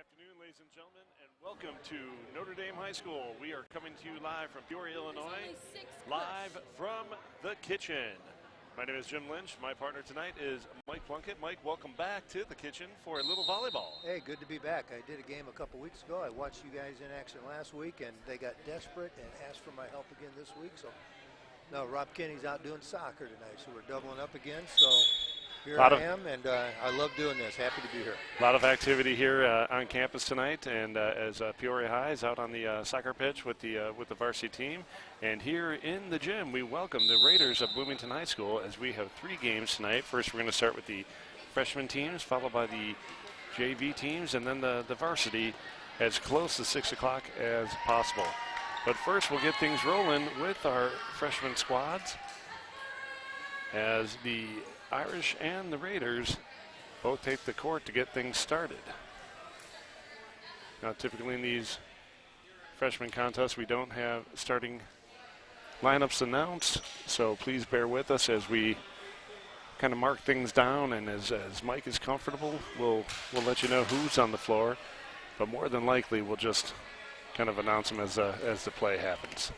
afternoon, ladies and gentlemen, and welcome to Notre Dame High School. We are coming to you live from Peoria, Illinois, live from the kitchen. My name is Jim Lynch. My partner tonight is Mike Plunkett. Mike, welcome back to the kitchen for a little volleyball. Hey, good to be back. I did a game a couple weeks ago. I watched you guys in action last week, and they got desperate and asked for my help again this week. So, no, Rob Kinney's out doing soccer tonight, so we're doubling up again. So here I am, and I love doing this. Happy to be here. A lot of activity here on campus tonight, and as Peoria High is out on the soccer pitch with the varsity team. And here in the gym, we welcome the Raiders of Bloomington High School as we have 3 games tonight. First, we're going to start with the freshman teams, followed by the JV teams, and then the varsity as close to 6 o'clock as possible. But first, we'll get things rolling with our freshman squads as the Irish and the Raiders both take the court to get things started. Now, typically in these freshman contests, we don't have starting lineups announced, so please bear with us as we kind of mark things down, and as Mike is comfortable, we'll let you know who's on the floor, but more than likely we'll just kind of announce them as the play happens.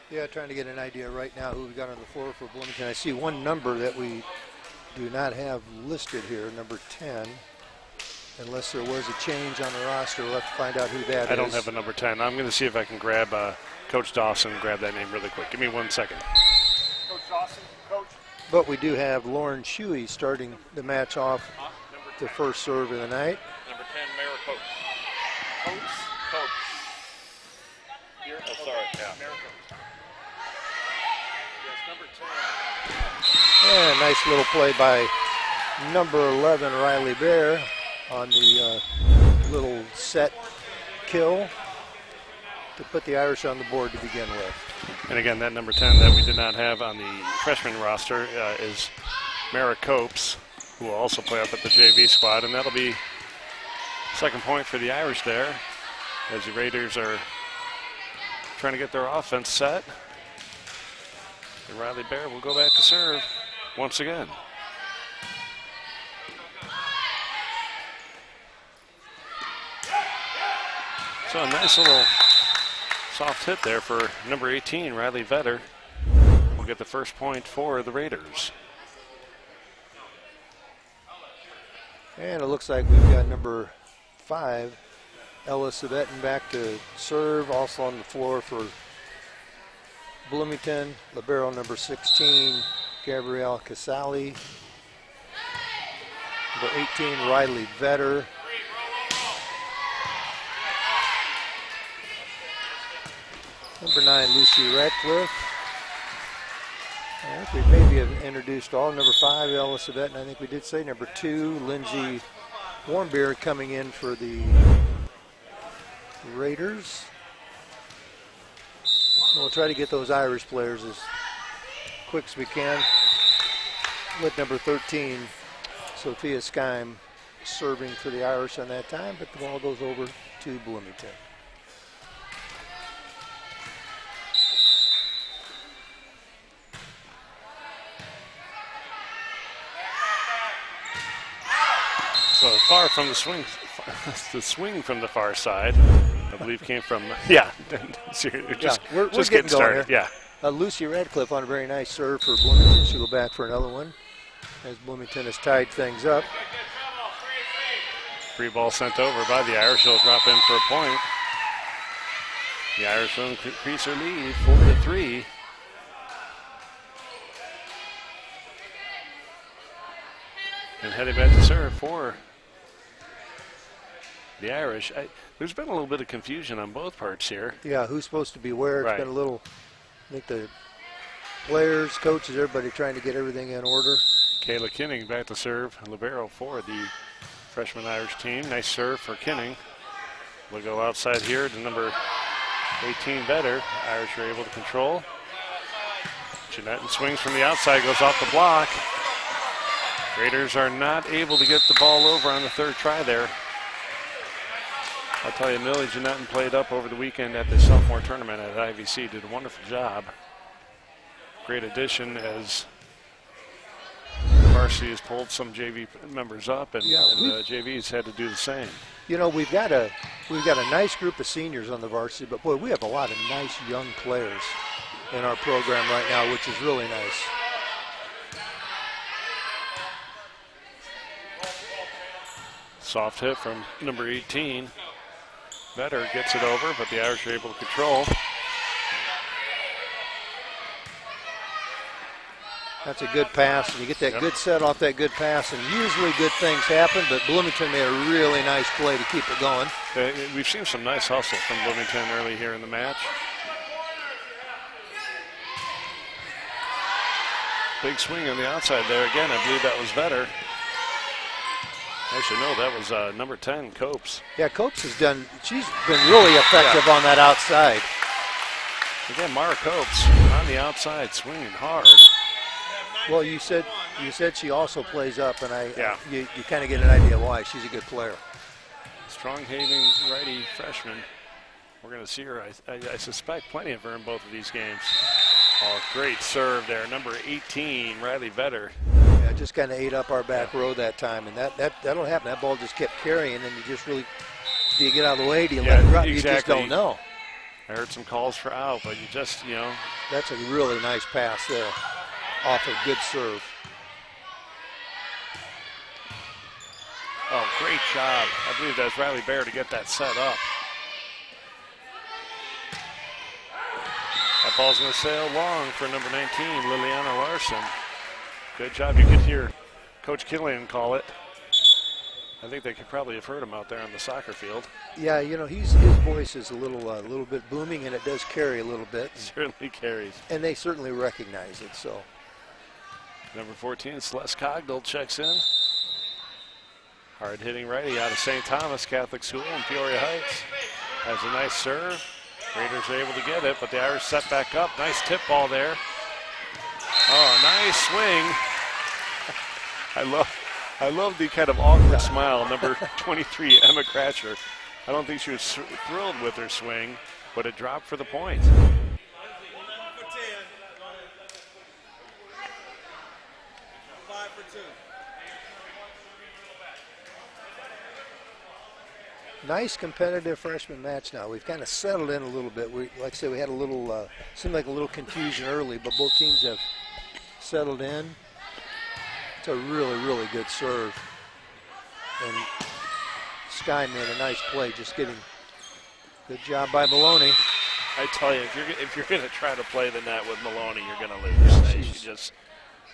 Yeah, trying to get an idea right now who we got on the floor for Bloomington. I see one number that we do not have listed here, number 10. Unless there was a change on the roster, we'll have to find out who that is. I don't have a number 10. I'm going to see if I can grab Coach Dawson and grab that name really quick. Give me 1 second. Coach Dawson, Coach. But we do have Lauren Shuey starting the match off, the first serve of the night. Number 10, Mara Coach. Coach. Here, oh, sorry. Yeah. Mara Coach. Yes, number 10. And a nice little play by number 11, Riley Bear, on the little set kill to put the Irish on the board to begin with. And again, that number 10 that we did not have on the freshman roster is Mara Copes, who will also play up at the JV squad, and that'll be second point for the Irish there as the Raiders are trying to get their offense set. And Riley Bear will go back to serve once again. So a nice little soft hit there for number 18, Riley Vetter. Will get the first point for the Raiders. And it looks like we've got number 5, Ella Sabetin, back to serve. Also on the floor for Bloomington, libero number 16, Gabrielle Casali. Number 18, Riley Vetter. Number 9, Lucy Radcliffe. I think we maybe have introduced all. Number 5, Ella Sabetin. I think we did say number 2, Lindsay Warmbier coming in for the Raiders. We'll try to get those Irish players as quick as we can. With number 13, Sophia Skyme, serving for the Irish on that time, but the ball goes over to Bloomington. So far from the swing, the swing from the far side, I believe came from, yeah, we're just getting started. Here. Yeah. Lucy Radcliffe on a very nice serve for Bloomington. She'll go back for another one as Bloomington has tied things up. Free ball sent over by the Irish. They'll drop in for a point. The Irish will increase their lead 4-3. And heading back to serve for the Irish. There's been a little bit of confusion on both parts here. Yeah, who's supposed to be where? Right. It's been a little, I think the players, coaches, everybody trying to get everything in order. Kayla Kinning back to serve, libero for the freshman Irish team. Nice serve for Kinning. We'll go outside here to number 18, Vetter. Irish are able to control. Jeanette swings from the outside, goes off the block. Raiders are not able to get the ball over on the third try there. I'll tell you, Millie Jeanette played up over the weekend at the sophomore tournament at IVC, did a wonderful job. Great addition as varsity has pulled some JV members up, and, JV's had to do the same. You know, we've got a nice group of seniors on the varsity, but boy, we have a lot of nice young players in our program right now, which is really nice. Soft hit from number 18. Vetter gets it over, but the Irish are able to control. That's a good pass, and you get that good set off that good pass, and usually good things happen, but Bloomington made a really nice play to keep it going. We've seen some nice hustle from Bloomington early here in the match. Big swing on the outside there. Again, I believe that was Vetter. Actually, no, that was number 10, Copes. Yeah, Copes has done, she's been really effective on that outside. Again, Mara Copes on the outside, swinging hard. Well, you said she also plays up, and you kind of get an idea why. She's a good player. Strong having righty freshman. We're going to see her, I suspect, plenty of her in both of these games. Oh, great serve there. Number 18, Riley Vetter. Yeah, just kind of ate up our back row that time, and that'll happen. That ball just kept carrying, and you just really, do you get out of the way? Do you let it drop? Exactly. You just don't know. I heard some calls for out, but you just, That's a really nice pass there. Off a good serve. Oh, great job. I believe that's Riley Bear to get that set up. That ball's going to sail long for number 19, Liliana Larson. Good job. You could hear Coach Killian call it. I think they could probably have heard him out there on the soccer field. Yeah, his voice is a little bit booming, and it does carry a little bit. Certainly carries. And they certainly recognize it, so. Number 14, Celeste Cogdell checks in. Hard-hitting righty out of St. Thomas Catholic School in Peoria Heights. Has a nice serve. Raiders are able to get it, but the Irish set back up. Nice tip ball there. Oh, nice swing. I love the kind of awkward smile. Number 23, Emma Cratcher. I don't think she was thrilled with her swing, but it dropped for the point. Nice competitive freshman match now. We've kind of settled in a little bit. Like I said, we had a little, seemed like a little confusion early, but both teams have settled in. It's a really, really good serve. And Sky made a nice play, just getting good job by Maloney. I tell you, if you're going to try to play the net with Maloney, you're going to lose. She just,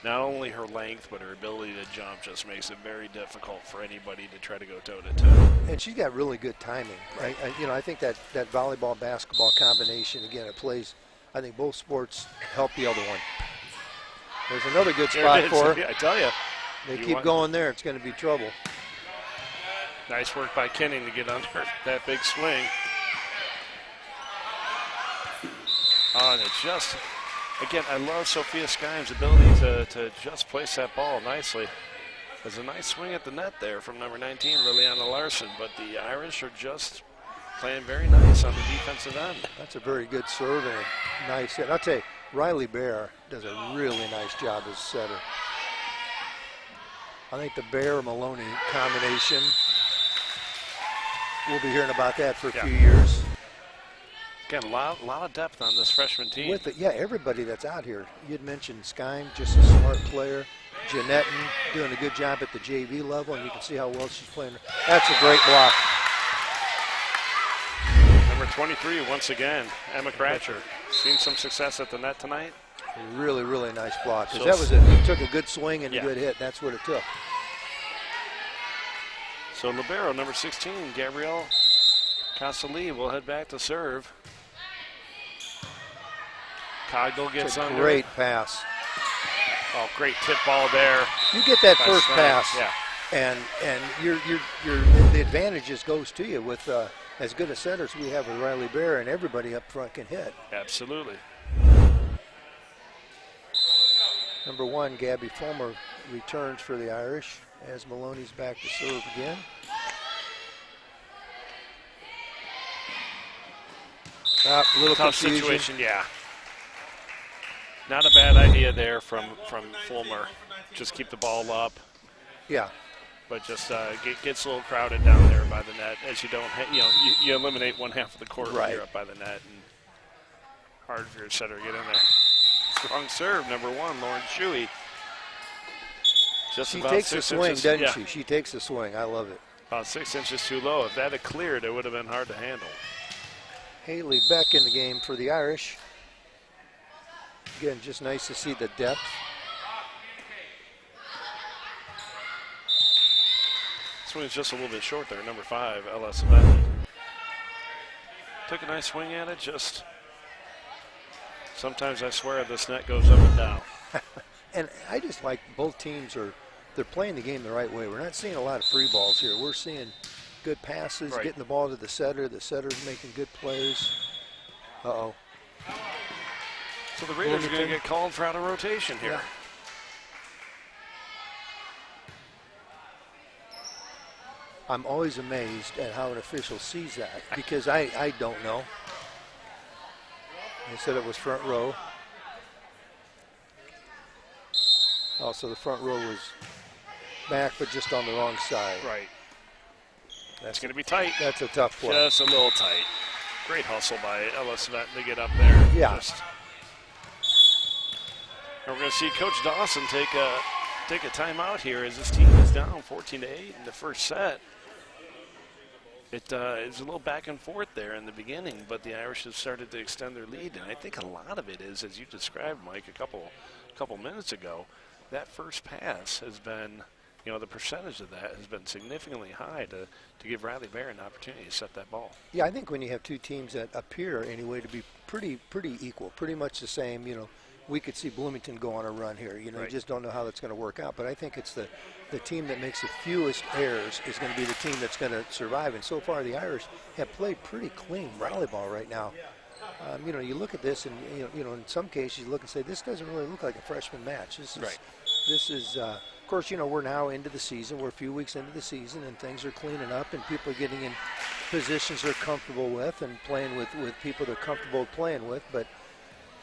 not only her length, but her ability to jump just makes it very difficult for anybody to try to go toe-to-toe. And she's got really good timing. I think that volleyball basketball combination, again, it plays. I think both sports help the other one. There's another good spot for her. I tell you. They keep going there, it's going to be trouble. Nice work by Kenning to get under that big swing. Oh, and it's just, again, I love Sophia Skimes' ability to just place that ball nicely. There's a nice swing at the net there from number 19, Liliana Larson, but the Irish are just playing very nice on the defensive end. That's a very good serve and a nice hit. I'll tell you, Riley Bear does a really nice job as a setter. I think the Bear-Maloney combination, we'll be hearing about that for a few years. Again, a lot of depth on this freshman team. With it, everybody that's out here. You'd mentioned Skyme, just a smart player. Jeanette doing a good job at the JV level, and you can see how well she's playing. That's a great block. Number 23, once again, Emma Cratcher. Seen some success at the net tonight. A really, really nice block. Because it took a good swing and a good hit. That's what it took. So libero, number 16, Gabrielle Casali will head back to serve. Cogdell gets under. Great pass. Oh, great tip ball there. You get that first pass, and the advantage just goes to you with as good a setters we have with Riley Bear, and everybody up front can hit. Absolutely. Number 1, Gabby Fulmer returns for the Irish as Maloney's back to serve again. Little tough confusion. situation, Not a bad idea there from Fulmer. just keep the ball up. Yeah. But just gets a little crowded down there by the net, as you don't, you eliminate one half of the court when you're up by the net, and hard for your setter to get in there. Strong serve, number 1, Lauren Shuey. She takes a swing, doesn't she? She takes a swing. I love it. About 6 inches too low. If that had cleared, it would have been hard to handle. Haley Beck in the game for the Irish. Again, just nice to see the depth. Swing's just a little bit short there, number 5, Ella Savetta. Took a nice swing at it, just sometimes I swear this net goes up and down. And I just like both teams they're playing the game the right way. We're not seeing a lot of free balls here. We're seeing good passes, getting the ball to the setter. The setter's making good plays. Uh-oh. So the Raiders are going to get called for out of rotation here. Yeah. I'm always amazed at how an official sees that, because I don't know. They said it was front row. Also, the front row was back, but just on the wrong side. Right. That's going to be tight. That's a tough play. Just a little tight. Great hustle by Ella Savetta to get up there. Yeah. And we're going to see Coach Dawson take a timeout here as this team is down 14-8 in the first set. It is a little back and forth there in the beginning, but the Irish have started to extend their lead, and I think a lot of it is, as you described, Mike, a couple minutes ago, that first pass has been, the percentage of that has been significantly high to give Riley Bear an opportunity to set that ball. Yeah, I think when you have two teams that appear anyway to be pretty equal, pretty much the same, we could see Bloomington go on a run here. You just don't know how that's going to work out. But I think it's the team that makes the fewest errors is going to be the team that's going to survive. And so far, the Irish have played pretty clean volleyball right now. You look at this, and in some cases, you look and say, this doesn't really look like a freshman match. This is, of course, we're now into the season. We're a few weeks into the season, and things are cleaning up, and people are getting in positions they're comfortable with and playing with people they're comfortable playing with. But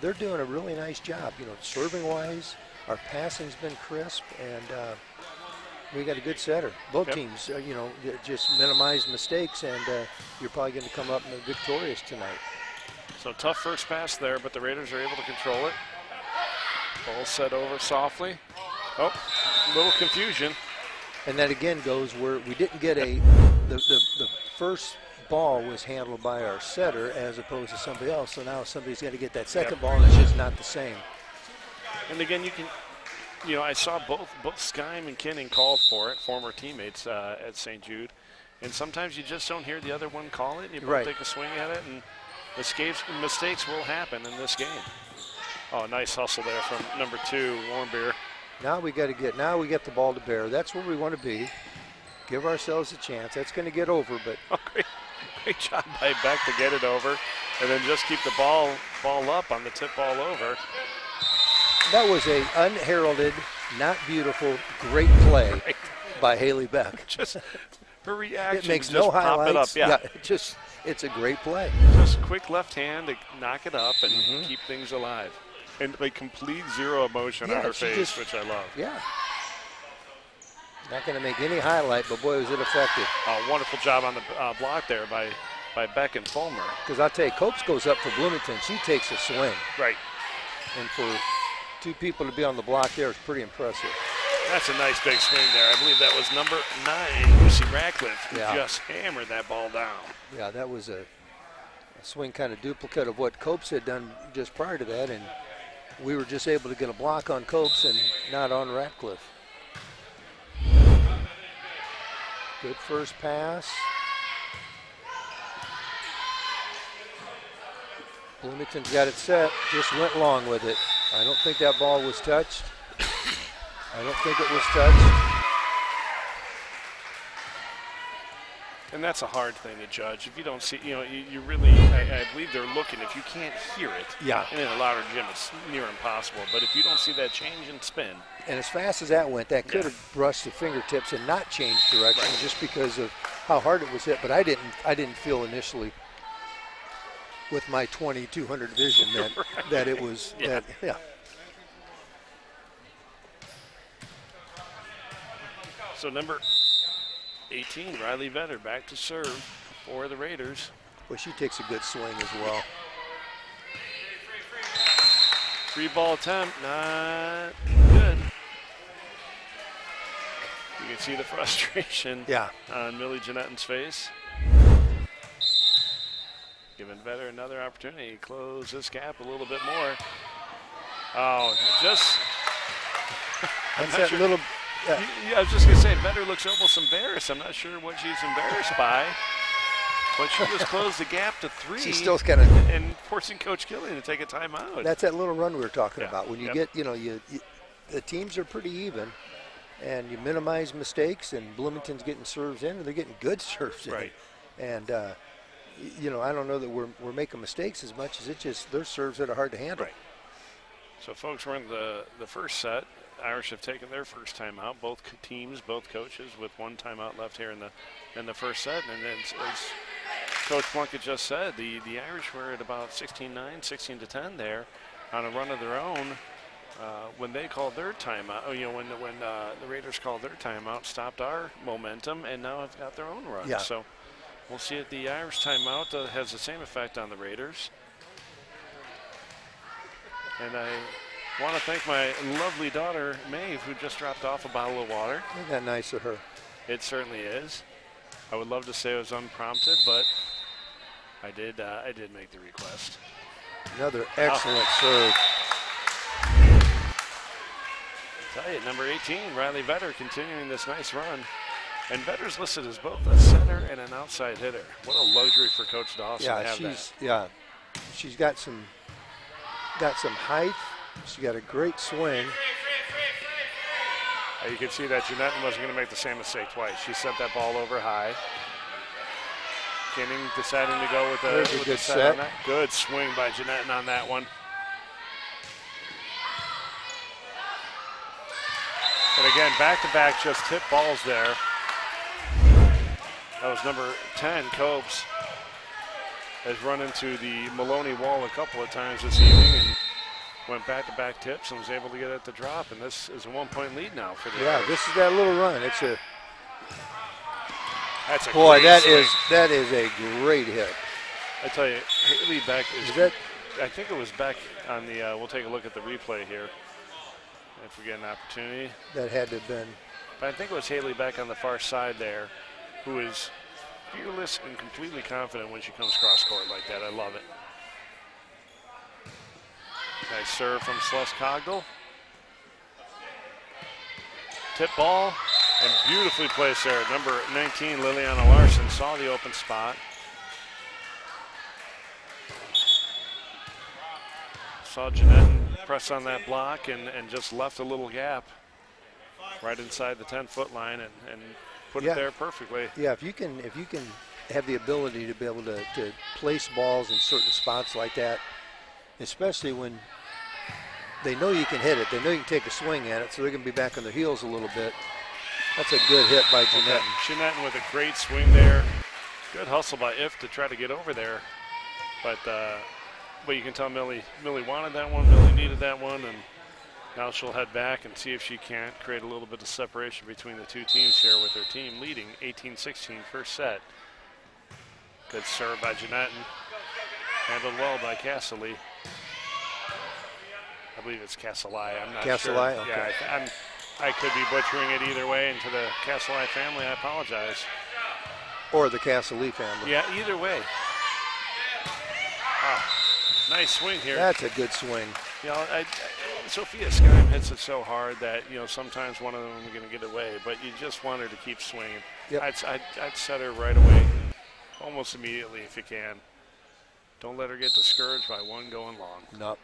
they're doing a really nice job, serving-wise. Our passing's been crisp, and we got a good setter. Both teams, just minimize mistakes, and you're probably going to come up victorious tonight. So tough first pass there, but the Raiders are able to control it. Ball set over softly. Oh, a little confusion. And that again goes where we didn't get the first ball was handled by our setter as opposed to somebody else. So now somebody's got to get that second ball, and it's just not the same. And again, you can, I saw both Skyme and Kinning called for it, former teammates at St. Jude. And sometimes you just don't hear the other one call it. You both take a swing at it, and mistakes will happen in this game. Oh, nice hustle there from number 2, Warmbier. Now we get the ball to Bear. That's where we want to be. Give ourselves a chance. That's going to get over, but great job by Beck to get it over, and then just keep the ball up on the tip ball over. That was a unheralded, not beautiful, great play by Haley Beck. Just her reaction. It makes just no pop highlights. It up. It's a great play. Just quick left hand to knock it up and keep things alive. And like complete zero emotion on her face, which I love. Yeah. Not going to make any highlight, but boy, was it effective. Wonderful job on the block there by Beck and Fulmer. Because I'll tell you, Copes goes up for Bloomington. She takes a swing. Right. And for two people to be on the block there is pretty impressive. That's a nice big swing there. I believe that was number 9, Lucy Ratcliffe, who just hammered that ball down. Yeah, that was a swing kind of duplicate of what Copes had done just prior to that, and we were just able to get a block on Copes and not on Ratcliffe. Good first pass. Bloomington's got it set, just went long with it. I don't think that ball was touched. I don't think it was touched. And that's a hard thing to judge. If you don't see, you really, I believe they're looking. If you can't hear it, and in a louder gym, it's near impossible. But if you don't see that change in spin. And as fast as that went, that could have brushed the fingertips and not changed direction just because of how hard it was hit. But I didn't feel initially with my 2200 vision that it was, So number 18, Riley Vetter, back to serve for the Raiders. Well, she takes a good swing as well. Free ball attempt, not good. You can see the frustration on Millie Jeanetten's face. Giving Vetter another opportunity to close this gap a little bit more. Oh, just... That's that little... I was just going to say, Vetter looks almost embarrassed. I'm not sure what she's embarrassed by. But she just closed the gap to 3. She's still kind of... And forcing Coach Killian to take a timeout. That's that little run we were talking about. When you get, the teams are pretty even. And you minimize mistakes, and Bloomington's getting serves in, and they're getting good serves in. Right. And, I don't know that we're making mistakes as much as it's just there's serves that are hard to handle. Right. So, folks, we're in the first set. Irish have taken their first timeout. Both teams, both coaches, with one timeout left here in the first set. And then, as Coach Plunkett just said, the Irish were at about 16-9, 16-10 there on a run of their own. When they called their timeout, when the Raiders called their timeout, stopped our momentum, and now have got their own run. Yeah. So we'll see if the Irish timeout has the same effect on the Raiders. And I want to thank my lovely daughter, Maeve, who just dropped off a bottle of water. Isn't that nice of her? It certainly is. I would love to say it was unprompted, but I did make the request. Another excellent serve. Tell you, number 18, Riley Vetter, continuing this nice run. And Vetter's listed as both a center and an outside hitter. What a luxury for Coach Dawson to have that. She's got some height. She's got a great swing. You can see that Jeanette wasn't going to make the same mistake twice. She sent that ball over high. Kinning deciding to go with the good set on that. Good swing by Jeanette on that one. And again, back-to-back just tip balls there. That was number 10, Copes, has run into the Maloney wall a couple of times this evening and went back-to-back tips and was able to get it to drop. And this is a 1-point lead now for the Irish. This is that little run. That's a boy. That is a great hit. I tell you, Haley Beck I think it was Beck on the. We'll take a look at the replay here if we get an opportunity. That had to have been. But I think it was Haley Beck on the far side there, who is fearless and completely confident when she comes cross court like that. I love it. Nice serve from Celeste Cogdell. Tip ball, and beautifully placed there. Number 19, Liliana Larson, saw the open spot. Saw Jeanette press on that block and just left a little gap right inside the 10-foot line and put it there perfectly. Yeah, if you can have the ability to be able to place balls in certain spots like that, especially when they know you can hit it, they know you can take a swing at it, so they're going to be back on their heels a little bit. That's a good hit by Jeanette. Jeanette with a great swing there. Good hustle by If to try to get over there. But you can tell Millie wanted that one, Millie needed that one, and now she'll head back and see if she can't create a little bit of separation between the two teams here with her team leading 18-16 first set. Good serve by Jeanette, handled well by Cassilly. I believe it's Cassilly, I'm not sure. Cassilly? Okay. Yeah, I could be butchering it either way, and to the Cassilly family, I apologize. Or the Cassilly family. Yeah, either way. Nice swing here. That's a good swing. Sophia Skyme hits it so hard that sometimes one of them is going to get away, but you just want her to keep swinging. Yep. I'd set her right away, almost immediately if you can. Don't let her get discouraged by one going long. Nope.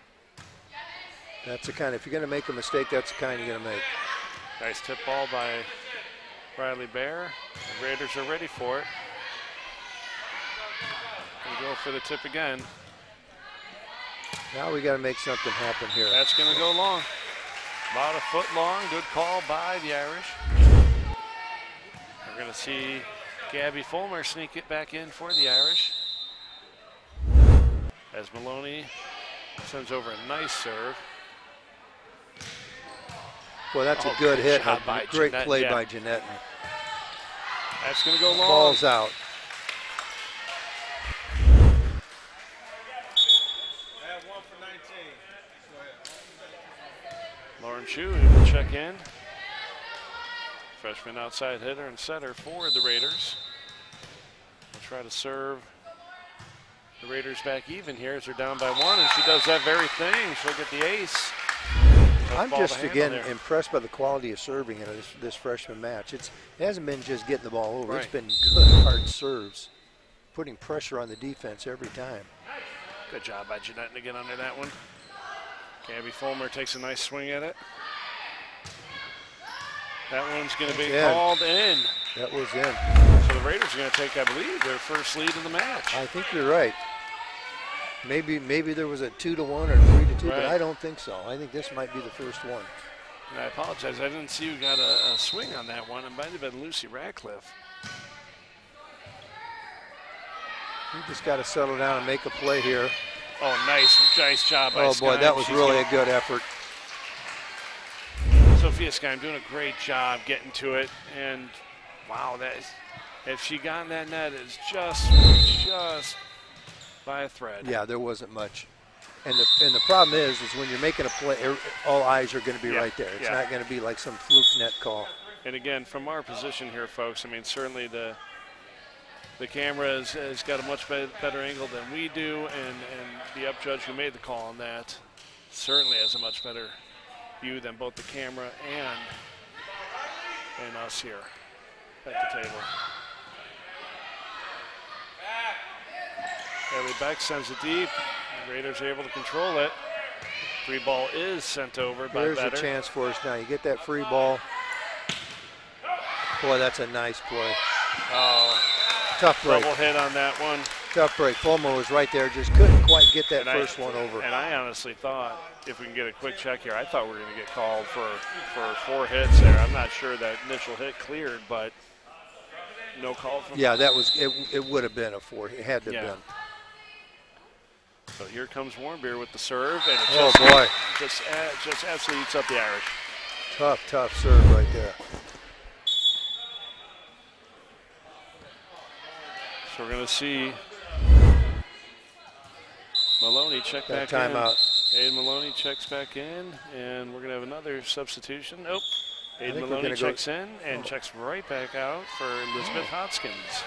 That's the kind. If you're going to make a mistake, that's the kind you're going to make. Nice tip ball by Riley Bear. The Raiders are ready for it. They go for the tip again. Now we got to make something happen here. That's going to go long. About a foot long. Good call by the Irish. We're going to see Gabby Fulmer sneak it back in for the Irish. As Maloney sends over a nice serve. Boy, that's a good hit. Shot by Great Jeanette, play yeah. by Jeanette. That's going to go long. Ball's out. Lauren Chu will check in. Freshman outside hitter and setter for the Raiders. We'll try to serve the Raiders back even here as they're down by 1, and she does that very thing. She'll get the ace. I'm just, again, impressed by the quality of serving in this freshman match. It hasn't been just getting the ball over. Right. It's been good, hard serves, putting pressure on the defense every time. Good job by Jeanette to get under that one. Gabby Fulmer takes a nice swing at it. That one's going to be called in. That was in. So the Raiders are going to take, I believe, their first lead of the match. I think you're right. Maybe there was a 2-1 or 3-2, but I don't think so. I think this might be the first one. And I apologize. I didn't see who got a swing on that one. It might have been Lucy Radcliffe. You just got to settle down and make a play here. Oh, nice job by Sky. Oh, boy, that was really a good effort. Sophia Sky doing a great job getting to it. And, wow, if she got in that net, it's just by a thread. Yeah, there wasn't much. And the problem is when you're making a play, all eyes are going to be right there. It's not going to be like some fluke net call. And, again, from our position here, folks, I mean, certainly the camera has got a much better angle than we do, and the up judge who made the call on that certainly has a much better view than both the camera and us here at the table. Ellie Beck sends it deep. The Raiders are able to control it. Free ball is sent over by There's Vetter. a chance for us now. You get that free ball. Boy, that's a nice play. Oh. Tough break. Double hit on that one. Tough break. Fulmer was right there, just couldn't quite get that first one over. And I honestly thought, if we can get a quick check here, I thought we were going to get called for 4 hits there. I'm not sure that initial hit cleared, but no call from. Yeah, that was it. Would have been a 4. It had to have been. So here comes Warmbier with the serve, and it just absolutely eats up the Irish. Tough serve right there. So we're going to see Maloney check back in. Timeout. Aiden Maloney checks back in, and we're going to have another substitution. Nope. Aiden Maloney checks in and checks right back out for Elizabeth Hodskins.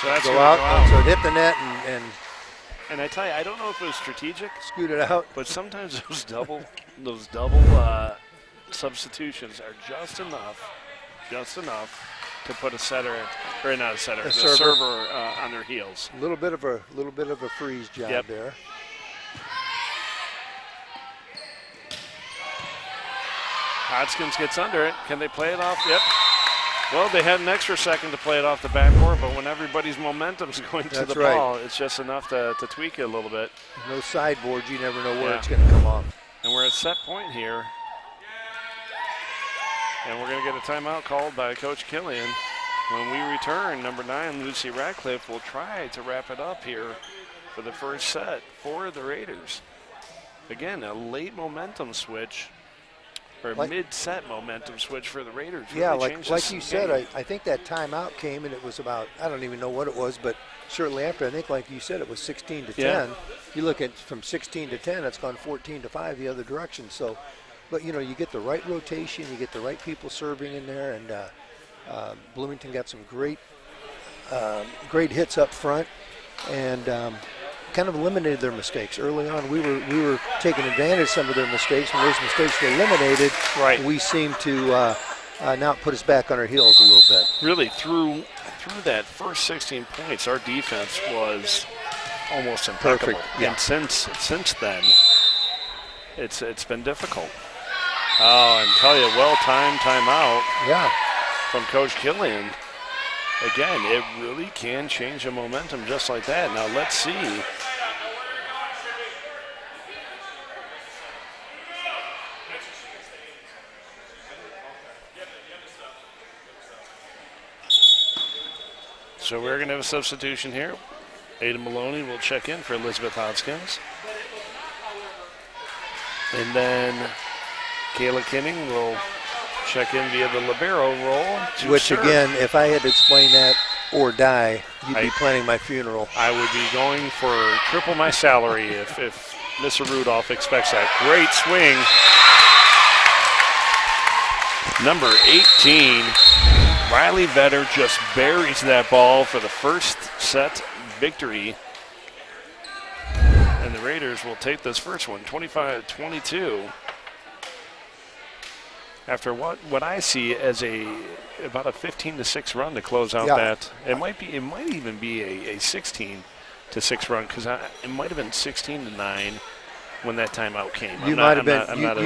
So that's go out. So it hit the net and I tell you, I don't know if it was strategic, scoot it out, but sometimes those double substitutions are just enough to put a setter, or not a setter, the server on their heels. A little bit of a freeze job there. Hodskins gets under it. Can they play it off? Yep. Well, they had an extra second to play it off the backboard, but when everybody's momentum's going to the ball, it's just enough to tweak it a little bit. No sideboards, you never know where it's going to come off. And we're at set point here. And we're going to get a timeout called by Coach Killian. When we return, number 9, Lucy Radcliffe, will try to wrap it up here for the first set for the Raiders. Again, a late momentum switch. Or mid-set momentum switch for the Raiders. Yeah, really like you said, I think that timeout came and it was about, I don't even know what it was, but shortly after, I think like you said, it was 16-10. You look at from 16 to 10, it's gone 14-5 the other direction. So, but you know, you get the right rotation, you get the right people serving in there, and Bloomington got some great hits up front, and kind of eliminated their mistakes early on. We were taking advantage of some of their mistakes. When those mistakes were eliminated, we seemed to now put us back on our heels a little bit. Really, through that first 16 points, our defense was almost impeccable. Perfect. Yeah. And since then, it's been difficult. Oh, and tell you, well-timed timeout. Yeah. From Coach Killian. Again, it really can change the momentum just like that. Now let's see. So we're going to have a substitution here. Ada Maloney will check in for Elizabeth Hodskins. And then Kayla Kinning will check in via the libero role. Which, serve. again, if I had to explain that or die, you'd be planning my funeral. I would be going for triple my salary if Mr. Rudolph expects that. Great swing. Number 18, Riley Vedder just buries that ball for the first set victory. And the Raiders will take this first one, 25-22. After what I see as about a 15-6 run to close out that. It might even be a 16-6 run, because it might have been 16-9 when that timeout came. You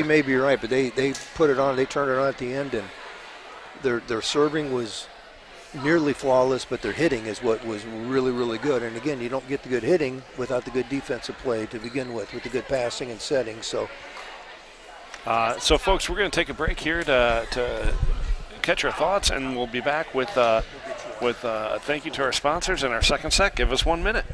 may be right, but they put it on. They turned it on at the end, and their serving was nearly flawless, but their hitting is what was really, really good. And again, you don't get the good hitting without the good defensive play to begin with the good passing and setting. So folks, we're going to take a break here to catch our thoughts, and we'll be back with thank you to our sponsors in our second set. Give us 1 minute.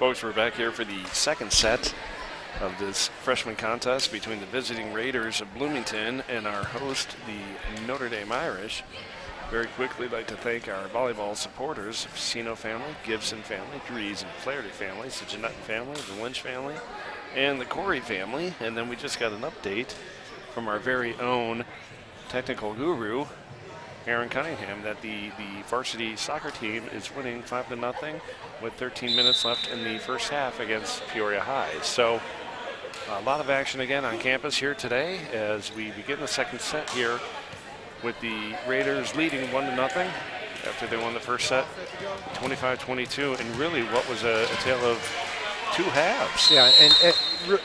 Folks, we're back here for the second set of this freshman contest between the visiting Raiders of Bloomington and our host, the Notre Dame Irish. Very quickly, I'd like to thank our volleyball supporters, Facino family, Gibson family, Dries and Flaherty families, the Jeanette family, the Lynch family, and the Corey family. And then we just got an update from our very own technical guru, Aaron Cunningham, that the varsity soccer team is winning 5-0 with 13 minutes left in the first half against Peoria High. So a lot of action again on campus here today as we begin the second set here with the Raiders leading 1-0 after they won the first set, 25-22, and really what was a tale of two halves. Yeah, and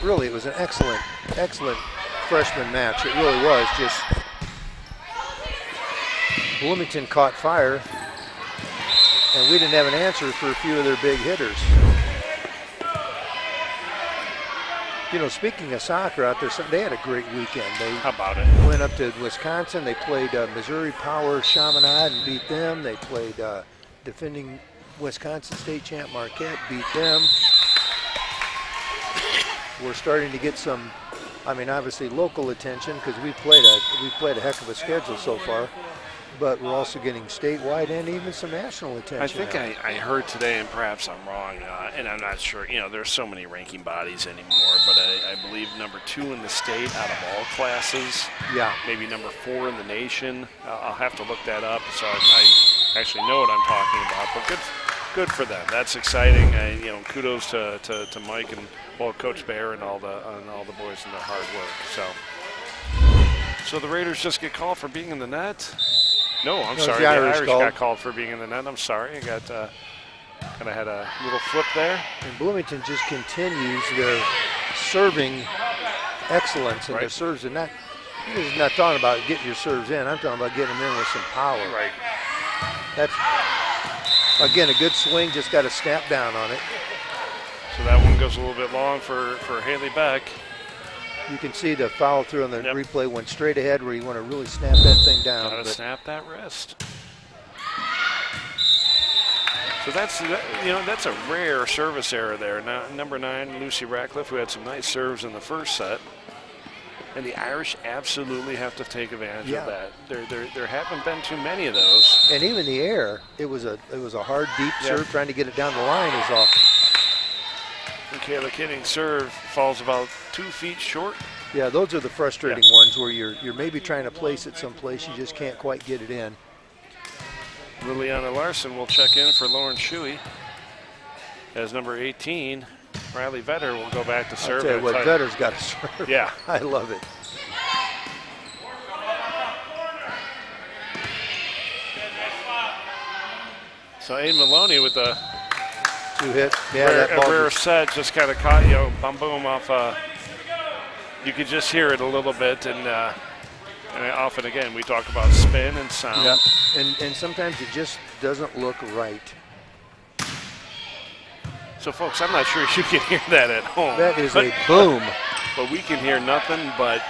really it was an excellent freshman match. It really was. Just Bloomington caught fire, and we didn't have an answer for a few of their big hitters. You know, speaking of soccer out there, they had a great weekend. How about it? Went up to Wisconsin. They played Missouri Power Chaminade and beat them. They played defending Wisconsin State champ Marquette, beat them. we're starting to get some, I mean, obviously local attention because we've played a heck of a schedule so far, but we're also getting statewide and even some national attention. I think I heard today, and perhaps I'm wrong, and I'm not sure, there's so many ranking bodies anymore, but I believe number 2 in the state out of all classes. Yeah. Maybe number 4 in the nation. I'll have to look that up so I actually know what I'm talking about, but good for them. That's exciting. Kudos to Mike and Coach Bear and all the boys and their hard work. So the Raiders just get called for being in the net. No, I'm sorry. The Irish got called for being in the net. I'm sorry. I got kind of had a little flip there. And Bloomington just continues their serving excellence, and their serves are not. He's not talking about getting your serves in. I'm talking about getting them in with some power. Right. That's again a good swing. Just got to snap down on it. So that one goes a little bit long for Haley Beck. You can see the follow through on the replay went straight ahead where you want to really snap that thing down. Gotta snap that wrist. So that's a rare service error there. Now, number 9, Lucy Ratcliffe, who had some nice serves in the first set, and the Irish absolutely have to take advantage of that. There haven't been too many of those. And even the air, it was a hard deep serve trying to get it down the line is off. Kayla Kinning's serve falls about 2 feet short. Yeah, those are the frustrating ones where you're maybe trying to place it someplace, you just can't quite get it in. Liliana Larson will check in for Lauren Shuey. As number 18, Riley Vetter will go back to serve. I'll tell you what, Vetter's got to serve. Yeah. I love it. So Aiden Maloney with the 2 hit. Yeah, that ball rare set just kind of caught, boom off. You could just hear it a little bit, and often again we talk about spin and sound. Yeah, and sometimes it just doesn't look right. So folks, I'm not sure you can hear that at home. That is a boom. But we can hear nothing but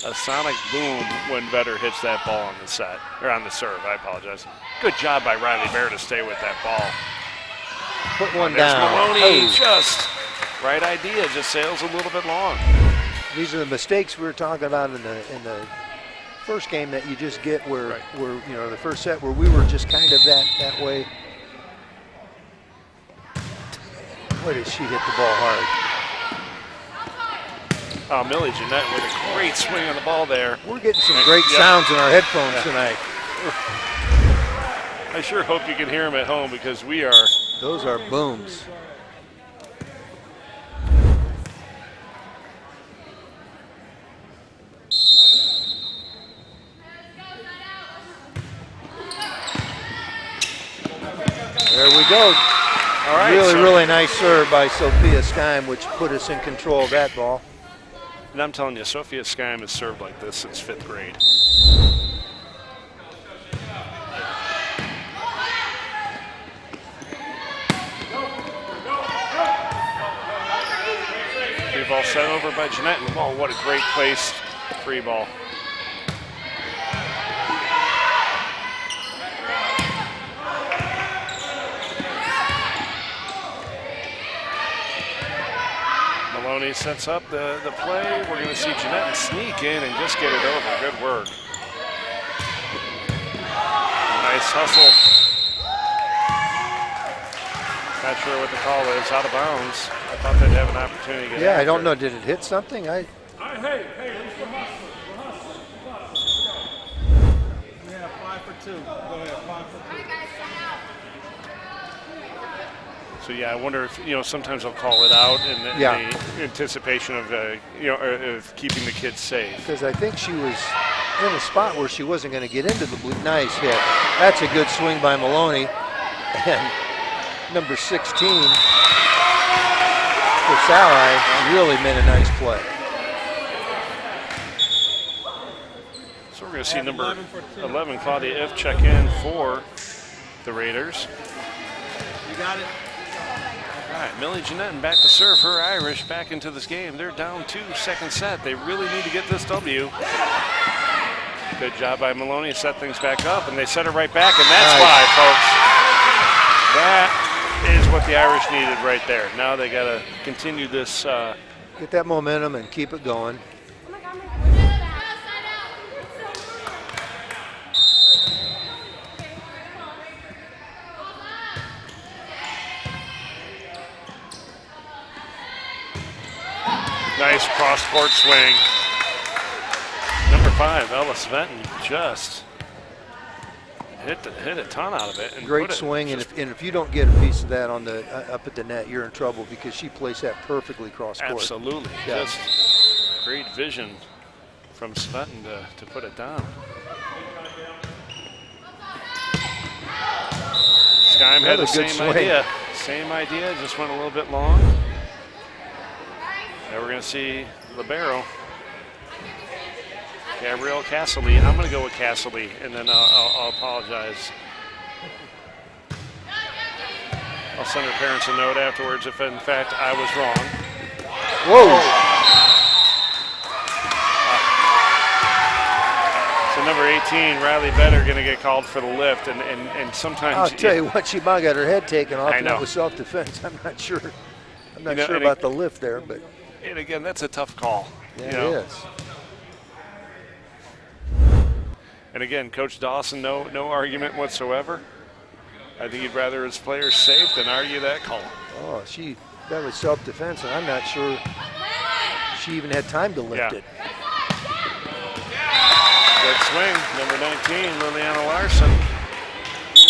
a sonic boom when Vetter hits that ball on the set, or on the serve. I apologize. Good job by Riley Bear to stay with that ball. Put one There's down. Maloney, just right idea, just sails a little bit long. These are the mistakes we were talking about in the first game that you just get where the first set where we were just kind of that way. Boy, did she hit the ball hard. Oh, Millie Jeanette with a great swing on the ball there. We're getting some great sounds in our headphones tonight. I sure hope you can hear them at home because we are. Those are booms. There we go. All right, really nice serve by Sophia Skym, which put us in control of that ball. And I'm telling you, Sophia Skym has served like this since 5th grade. Free ball sent over by Jeanette. Oh, what a great placed free ball. Maloney sets up the play. We're going to see Jeanette sneak in and just get it over. Good work. Nice hustle. Not sure what the call is. Out of bounds. I thought they'd have an opportunity to get I don't know. Did it hit something? Hey, let's go hustle. Yeah, 5 for 2. Go ahead, 5 for 2. So yeah, I wonder if sometimes they'll call it out in the anticipation of of keeping the kids safe. Because I think she was in a spot where she wasn't going to get into the blue. Nice hit. That's a good swing by Maloney. And number 16, Casali, really made a nice play. So we're going to see number 11, Claudia If, check in for the Raiders. You got it. All right, Millie Jeanette back to serve her Irish back into this game. They're down 2, second set. They really need to get this W. Good job by Maloney to set things back up, and they set it right back, and that's why, folks. That is what the Irish needed right there. Now they got to continue this Get that momentum and keep it going. Nice cross-court swing. Number 5, Ellis Venton, just hit a ton out of it. And great swing, and if you don't get a piece of that on the up at the net, you're in trouble because she placed that perfectly cross-court. Absolutely. Yeah. Just great vision from Svetton to put it down. Skyme had the same idea, just went a little bit long. Now we're going to see libero, Gabrielle Castley. I'm going to go with Castley, and then I'll apologize. I'll send her parents a note afterwards if, in fact, I was wrong. Whoa! So number 18, Riley Vetter, going to get called for the lift, and sometimes I'll tell you what, she might got her head taken off, and know. that was self-defense. I'm not sure. I'm not You know, sure about the lift there, but and again, that's a tough call. yeah, you know? it is. And again, Coach Dawson, no argument whatsoever. I think he'd rather his players safe than argue that call. Oh, that was self-defense, and I'm not sure she even had time to lift it. Good swing, number 19, Liliana Larson.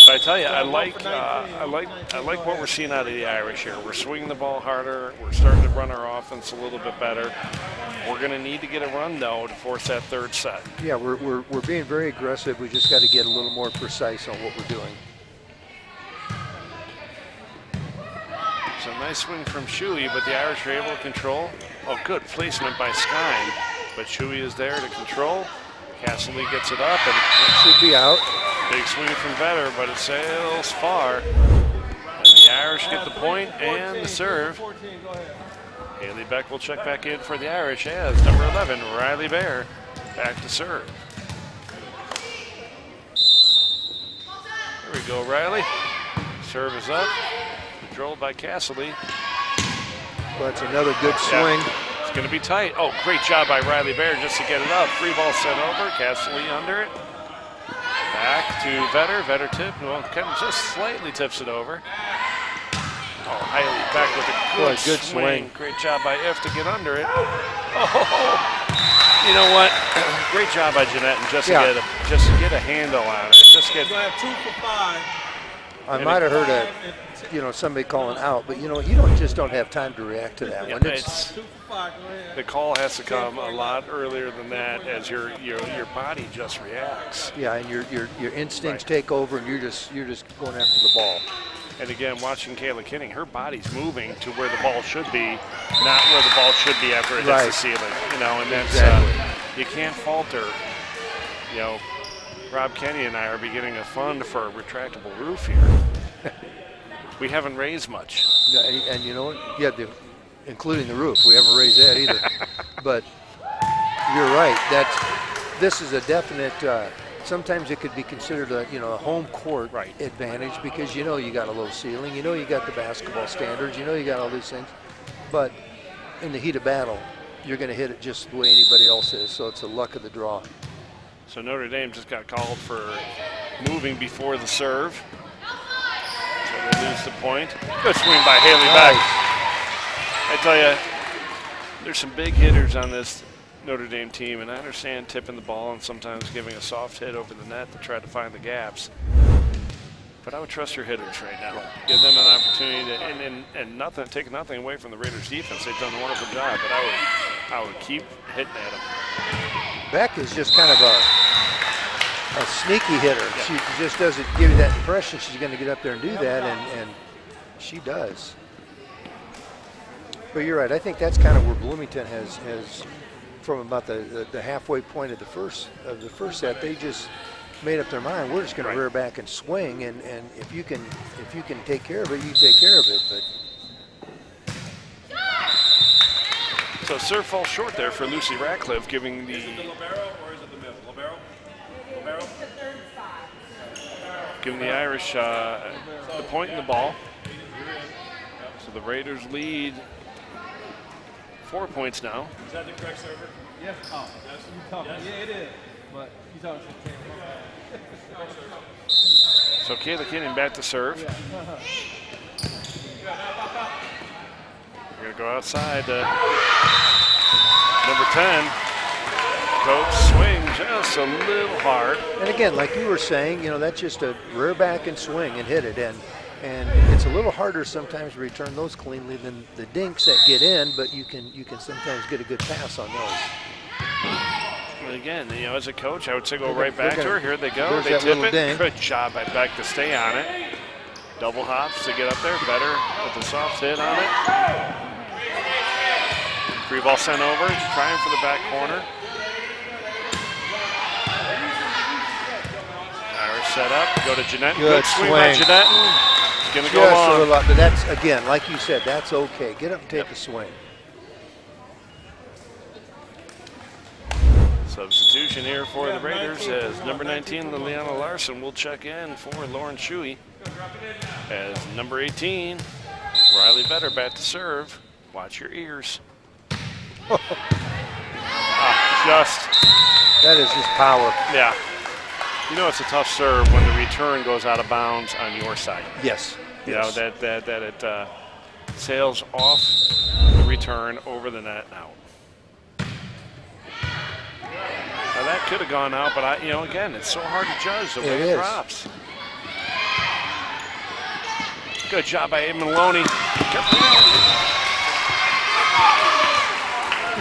But I tell you, I like what we're seeing out of the Irish here. We're swinging the ball harder. We're starting to run our offense a little bit better. We're going to need to get a run though to force that third set. Yeah, we're being very aggressive. We just got to get a little more precise on what we're doing. So nice swing from Shuey, but the Irish are able to control. Oh, good placement by Skyne, but Shuey is there to control. Castley gets it up, and it should be out. Big swing from Vetter, but it sails far. And the Irish get the point and the serve. Haley Beck will check back in for the Irish as number 11, Riley Bear, back to serve. There we go, Riley. Serve is up. Controlled by Castley. Well, that's another good swing. Yeah. It's going to be tight. Oh, great job by Riley Bear just to get it up. Free ball sent over. Castley under it. Back to Vetter. Vetter tip. Well, Kevin just slightly tips it over. Oh, Haley back with a good swing. Great job by If to get under it. Oh, you know what? Great job by Jeanette and just to get a handle on it. Just get. You're gonna have 2 for 5. I might have heard somebody calling out, but you don't have time to react to that one. It's 2 for 5. Go ahead. The call has to come a lot earlier than that, as your body just reacts. Yeah, and your instincts take over, and you're just going after the ball. And again, watching Kayla Kinney, her body's moving to where the ball should be, not where the ball should be after it hits the ceiling. And that's you can't falter. Rob Kenny and I are beginning a fund for a retractable roof here. We haven't raised much. And you know what? Yeah, including the roof. We haven't raised that either. But you're right. This is a definite. Sometimes it could be considered a home court advantage because you got a low ceiling. You got the basketball standards. You got all these things. But in the heat of battle, you're going to hit it just the way anybody else is. So it's a luck of the draw. So Notre Dame just got called for moving before the serve. So they lose the point. Good swing by Haley Beck. I tell you, there's some big hitters on this Notre Dame team, and I understand tipping the ball and sometimes giving a soft hit over the net to try to find the gaps. But I would trust your hitters right now. Give them an opportunity to, and take nothing away from the Raiders' defense. They've done a wonderful job, but I would keep hitting at them. Beck is just kind of a sneaky hitter. Yeah. She just doesn't give you that impression she's going to get up there and do that, and she does. But you're right. I think that's kind of where Bloomington has from about the halfway point of the first set. They just made up their mind. We're just going to rear back and swing, and if you can take care of it, you take care of it. But so serve falls short there for Lucy Ratcliffe, giving the Irish the point in the ball. So the Raiders lead 4 points now. Is that the correct server? Yeah. Oh, that's what you talking. Yeah, it is. But you talking to So Kayla Kinnan back to serve. We're going to go outside. Number 10. Coach swing just a little hard. And again, like you were saying, you know, that's just a rear back and swing and hit it. And it's a little harder sometimes to return those cleanly than the dinks that get in, but you can sometimes get a good pass on those. And again, you know, as a coach, I would say go right back to her. Here they go. They that tip little it. dink. Good job by Beck to stay on it. Double hops to get up there. Better with the soft hit on it. Free ball sent over. Trying for the back corner. Irish set up. Go to Jeanette. Good swing by Jeanette. Going to go long. But that's, again, like you said, that's okay. Get up and take a swing. Substitution here for the Raiders as number 19, Liliana Larson, will check in for Lauren Shuey. As number 18, Riley Vetter back to serve. Watch your ears. That is just power. Yeah. You know it's a tough serve when the return goes out of bounds on your side. Yes. You know, that it sails off the return over the net and out. Now that could have gone out, but you know, again, it's so hard to judge the way it drops. Good job by Aiden Maloney.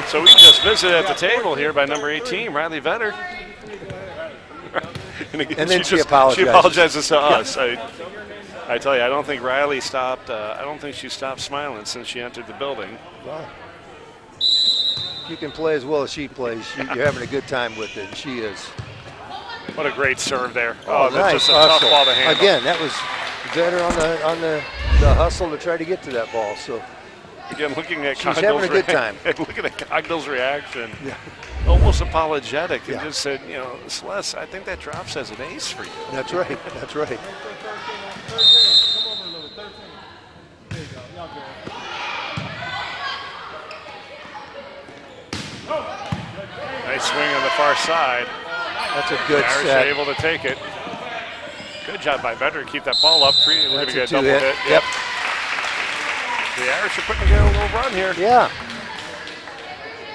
So we just visited at the table here by number 18, Riley Vetter. And then she apologizes to us. I tell you, I don't think Riley stopped. I don't think she stopped smiling since she entered the building. Wow. You can play as well as she plays. You're having a good time with it. She is. What a great serve there. Oh, that's nice just a tough ball to handle. Again, that was better on the hustle to try to get to that ball. So again, looking at she's having a good time. Looking at Cogdell's reaction, almost apologetic, and just said, you know, Celeste, I think that drops as an ace for you. That's right. That's right. Nice swing on the far side. That's a good Irish set. able to take it. Good job by Vetter to keep that ball up. We're going to get a double hit. Yep. The Irish are putting together a little run here. Yeah.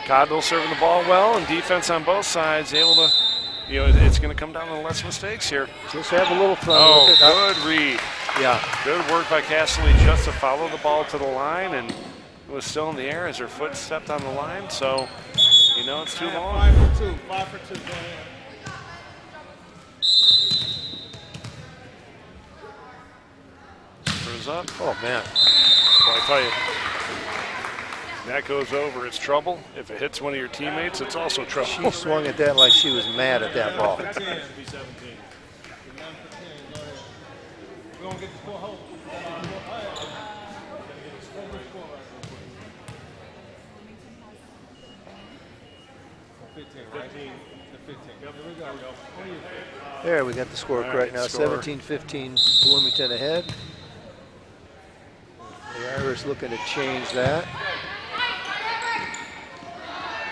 Cogdell serving the ball well, and defense on both sides able to, you know, it's going to come down to less mistakes here. Just have a little fun with it. Good read. Yeah. Good work by Castley just to follow the ball to the line, and it was still in the air as her foot stepped on the line, so, you know, it's too long. 5 for 2. 5 for 2. Go ahead. Throws up. Oh, man. Well, I tell you, that goes over, it's trouble. If it hits one of your teammates, it's also trouble. She swung at that like she was mad at that ball. 10. 11 for 10. Go ahead. We're going to get the score. Hold. 15, right? 15. Here we go. There, we got the score correct now. 17-15 Bloomington ahead. The Irish looking to change that.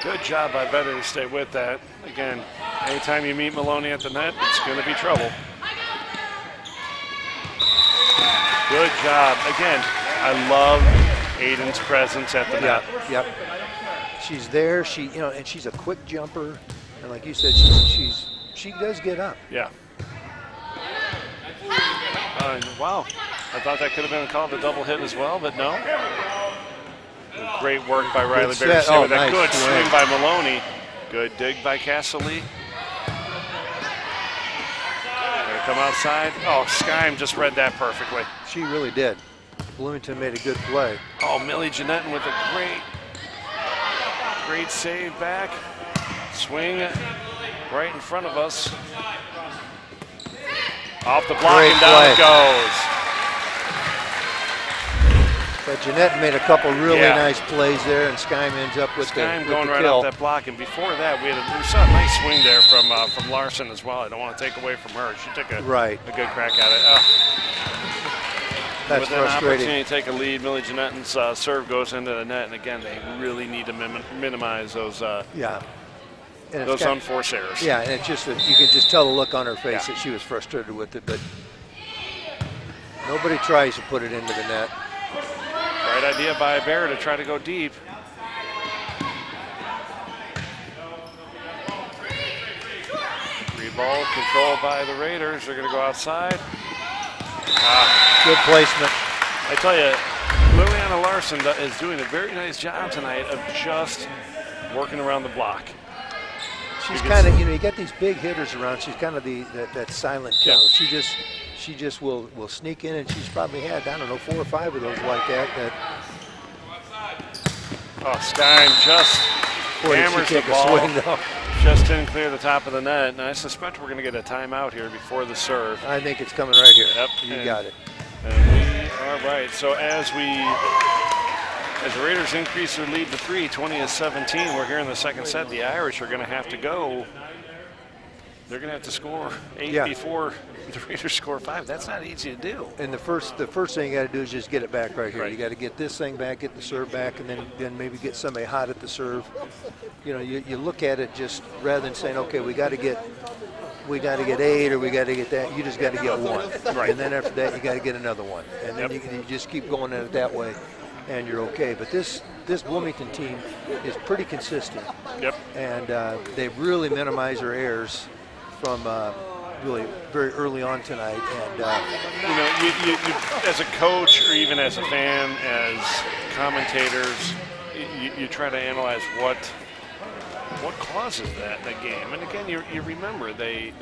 Good job by Vetter to stay with that. Again, anytime you meet Maloney at the net, it's going to be trouble. Good job. Again, I love Aiden's presence at the net. Yep. She's there. She, you know, and she's a quick jumper, and like you said, she does get up. Yeah. Wow. I thought that could have been called a double hit as well, but no. Great work by Riley Bear. Oh, that nice good swing by Maloney. Good dig by Castley. Gonna come outside. Oh, Skyme just read that perfectly. She really did. Bloomington made a good play. Oh, Millie Jeanette with a great save back. Swing right in front of us. Off the block and down it goes. But Jeanette made a couple really nice plays there, and Skyme ends up with Skyme the going right kill. off that block. And before that, we saw a nice swing there from Larson as well. I don't want to take away from her. She took a good crack at it. That's with an frustrating. opportunity to take a lead, Millie Jeanette's serve goes into the net, and again, they really need to minimize those Yeah. And those unforced errors. Yeah, and it's just that you can just tell the look on her face that she was frustrated with it, but nobody tries to put it into the net. Right idea by Bear to try to go deep. Free ball controlled by the Raiders. They're going to go outside. Good placement. I tell you, Liliana Larson is doing a very nice job tonight of just working around the block. She's kind of, you got these big hitters around. She's kind of that silent killer. Yeah. She just will sneak in, and she's probably had, I don't know, 4 or 5 of those like that. Oh, Stein just hammers the ball. Swing, though. Just didn't clear the top of the net, and I suspect we're going to get a timeout here before the serve. I think it's coming right here. Yep. You got it. And we are right. So as the Raiders increase their lead to 3, 20-17, we're here in the second set. The Irish are going to have to go. They're going to have to score 8 before the Raiders score 5. That's not easy to do. And the first thing you got to do is just get it back right here. Right. You got to get this thing back, get the serve back, and then maybe get somebody hot at the serve. You look at it just rather than saying, okay, we got to get 8 or we got to get that. You just got to get 1, Right. And then after that, you got to get another 1, and then you just keep going at it that way, and you're okay. But this Bloomington team is pretty consistent. Yep. And they really minimize their errors from really very early on tonight. And you as a coach or even as a fan, as commentators, you try to analyze what causes that game. And again, you remember they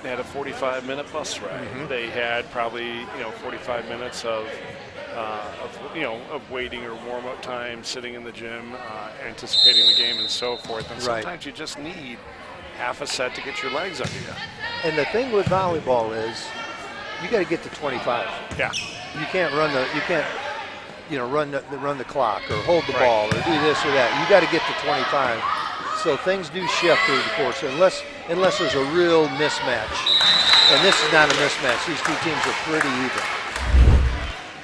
had a 45-minute bus ride. Mm-hmm. They had probably 45 minutes of waiting or warm-up time, sitting in the gym, anticipating the game, and so forth. And sometimes you just need half a set to get your legs under you. And the thing with volleyball is, you got to get to 25. Yeah. You can't run the clock or hold the ball or do this or that. You got to get to 25. So things do shift through the course unless there's a real mismatch. And this is not a mismatch. These two teams are pretty even.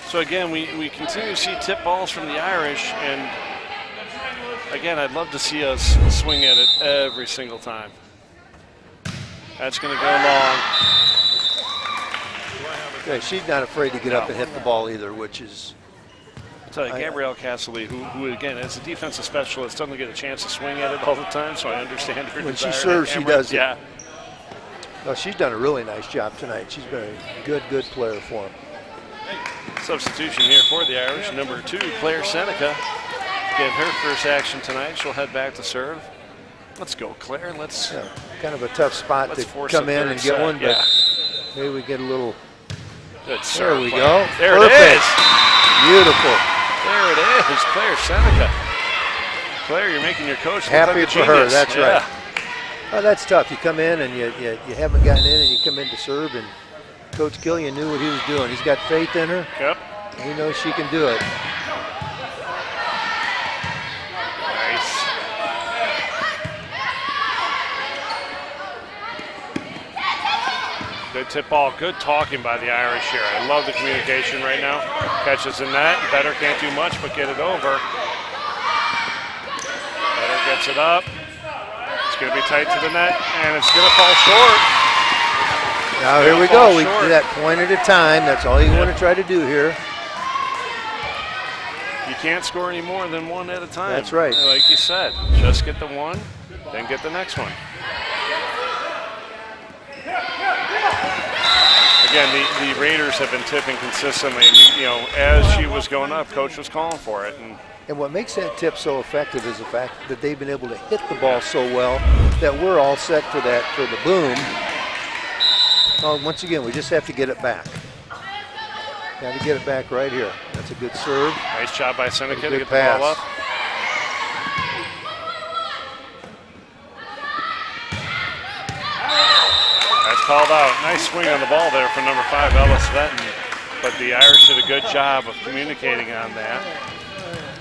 So again, we continue to see tip balls from the Irish, and again, I'd love to see us swing at it every single time. That's going to go long. Yeah, she's not afraid to get up and hit the ball either, which is. I'll tell you, Gabrielle Casserly, who again, as a defensive specialist, doesn't get a chance to swing at it all the time, so I understand her when desire. She serves, she does it. Yeah. No, she's done a really nice job tonight. She's been a good player for them. Substitution here for the Irish. Number 2, Claire Seneca, get her first action tonight. She'll head back to serve. Let's go, Claire. Let's. Yeah, kind of a tough spot to force come in and get one, but maybe we get a little. Good serve. There we go. There Perfect. it is. Beautiful. There it is, Claire Seneca. Claire, you're making your coach happy look like a for her. genius. That's right. Oh, that's tough. You come in and you haven't gotten in, and you come in to serve, and Coach Killian knew what he was doing. He's got faith in her. Yep. He knows she can do it. Nice. Good tip ball. Good talking by the Irish here. I love the communication right now. Catches the net. Better can't do much but get it over. Better gets it up. It's going to be tight to the net, and it's going to fall short. Now here we go. We do that point at a time. That's all you want to try to do here. You can't score any more than one at a time. That's right. Like you said, just get the one, then get the next one. Again, the Raiders have been tipping consistently, and as she was going up, Coach was calling for it. And what makes that tip so effective is the fact that they've been able to hit the ball so well that we're all set for the boom. Once again, we just have to get it back. Got to get it back right here. That's a good serve. Nice job by Seneca to get pass. the ball up. That's called out. Nice swing on the ball there from number 5, Ellis Fenton. But the Irish did a good job of communicating on that.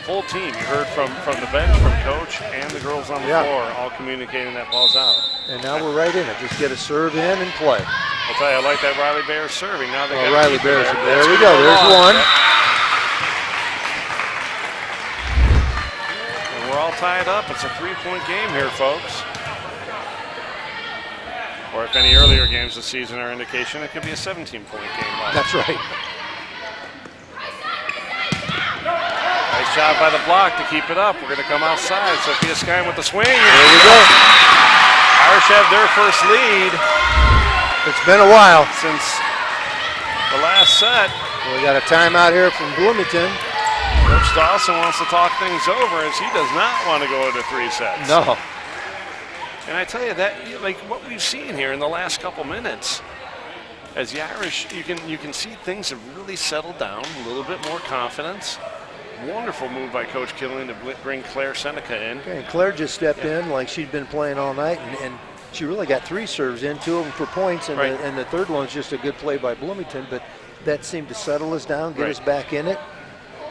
Full team. You heard from the bench, from Coach, and the girls on the floor, all communicating that ball's out. And now we're right in it. Just get a serve in and play. I'll tell you, I like that Riley Bears serving. Now they got Riley Bears. There we go. go. There's one. And we're all tied up. It's a 3-point game here, folks. Or if any earlier games this season are indication, it could be a 17-point game. That's right. Nice job by the block to keep it up. We're going to come outside. Sophia Skine with the swing. There we go. Irish have their first lead. It's been a while Since the last set. We got a timeout here from Bloomington. Coach Dawson wants to talk things over as he does not want to go into 3 sets. No. And I tell you that, like what we've seen here in the last couple minutes, as the Irish, you can see things have really settled down, a little bit more confidence. Wonderful move by Coach Killian to bring Claire Seneca in. Okay, and Claire just stepped in like she'd been playing all night, and she really got 3 serves in, 2 of them for points, and, right. the third one's just a good play by Bloomington, but that seemed to settle us down, get us back in it.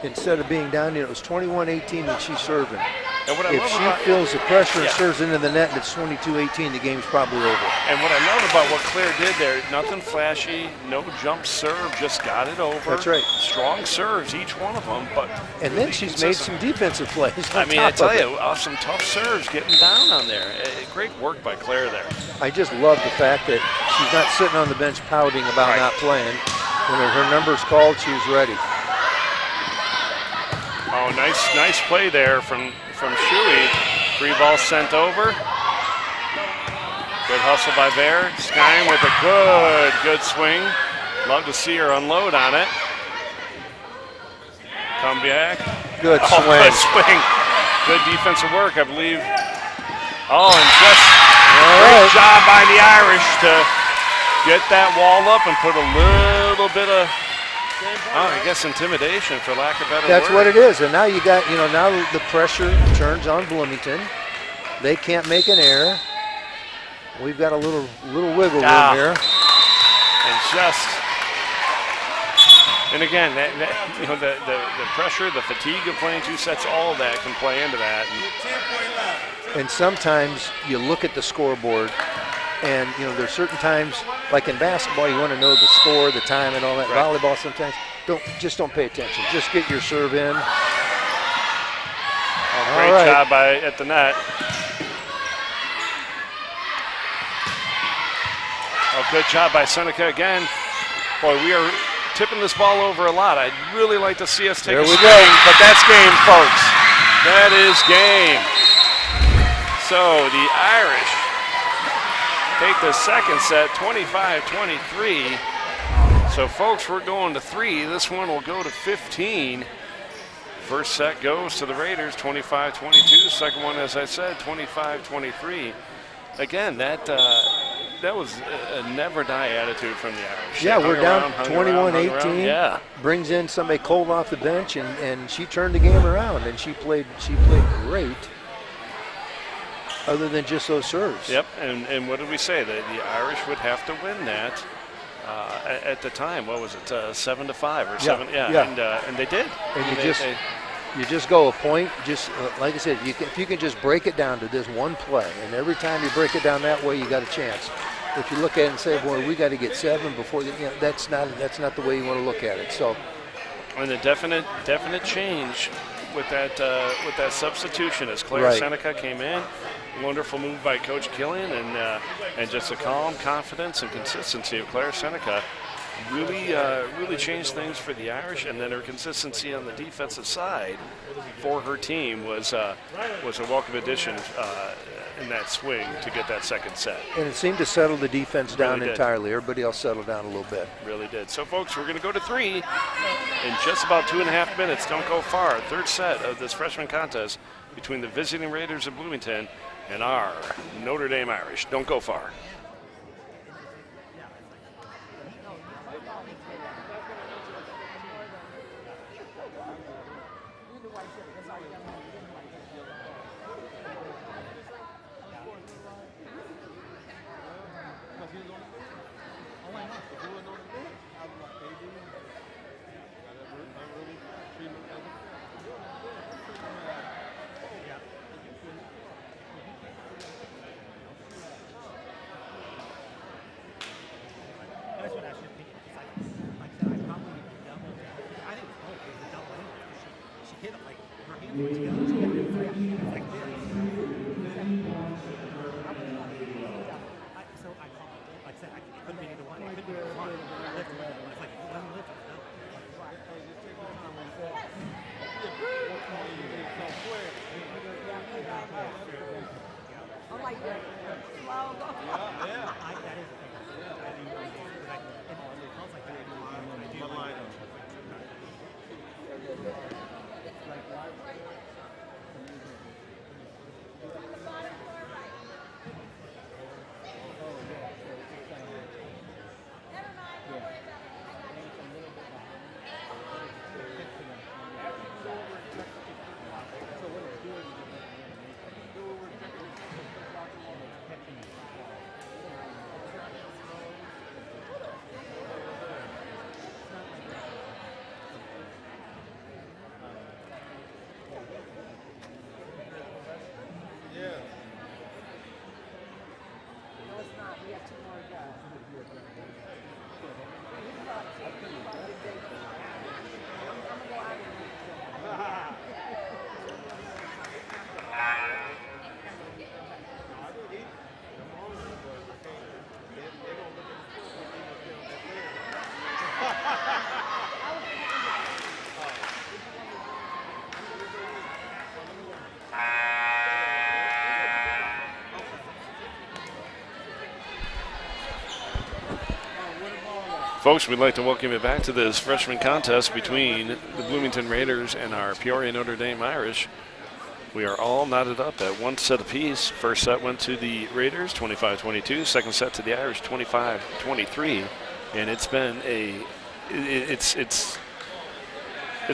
Instead of being down, it was 21-18 when she's serving. And what I If love she about, feels the pressure and serves into the net and it's 22-18, the game's probably over. And what I love about what Claire did there, nothing flashy, no jump serve, just got it over. That's right. Strong serves, each one of them, but and then she's made some defensive plays. I mean, I tell you, some tough serves getting down on there. Great work by Claire there. I just love the fact that she's not sitting on the bench pouting about not playing. When her number's called, she's ready. Oh, nice play there from Shuey. 3 balls sent over. Good hustle by Bear. Skine with a good swing. Love to see her unload on it. Come back. Good swing. Good swing. Good defensive work, I believe. Oh, and just great job by the Irish to get that wall up and put a little bit of, I guess, intimidation, for lack of better That's word. what it is. And now you got, now the pressure turns on Bloomington. They can't make an error. We've got a little wiggle room here. And again, the pressure, the fatigue of playing 2 sets, all of that can play into that. And sometimes you look at the scoreboard, and there's certain times, like in basketball, you want to know the score, the time, and all that. Right. Volleyball, sometimes don't pay attention. Just get your serve in. Great job at the net. Good job by Seneca again. Boy, we are tipping this ball over a lot. I'd really like to see us take a swing, but that's game, folks. That is game. So the Irish take the second set, 25-23. So, folks, we're going to 3. This one will go to 15. First set goes to the Raiders, 25-22. Second one, as I said, 25-23. Again, that was a never-die attitude from the Irish. Yeah, we're down 21-18. Yeah, brings in somebody cold off the bench, and she turned the game around, and she played great. Other than just those serves. Yep, and what did we say? That the Irish would have to win that at the time. What was it? 7-5 or 7? Yeah. And they did. And you just go a point. Just like I said, if you can just break it down to this one play, and every time you break it down that way, you got a chance. If you look at it and say, "Boy, we got to get 7 before," that's not the way you want to look at it. So, and the definite change with that substitution as Claire Seneca came in. Wonderful move by Coach Killian, and just a calm confidence and consistency of Claire Seneca really changed things for the Irish, and then her consistency on the defensive side for her team was a welcome addition in that swing to get that second set. And it seemed to settle the defense down really entirely. Everybody else settled down a little bit. Really did. So, folks, we're going to go to 3 in just about 2.5 minutes. Don't go far. Third set of this freshman contest between the visiting Raiders of Bloomington and our Notre Dame Irish. Don't go far. Folks, we'd like to welcome you back to this freshman contest between the Bloomington Raiders and our Peoria Notre Dame Irish. We are all knotted up at one set apiece. First set went to the Raiders, 25-22. Second set to the Irish, 25-23. And it's been it's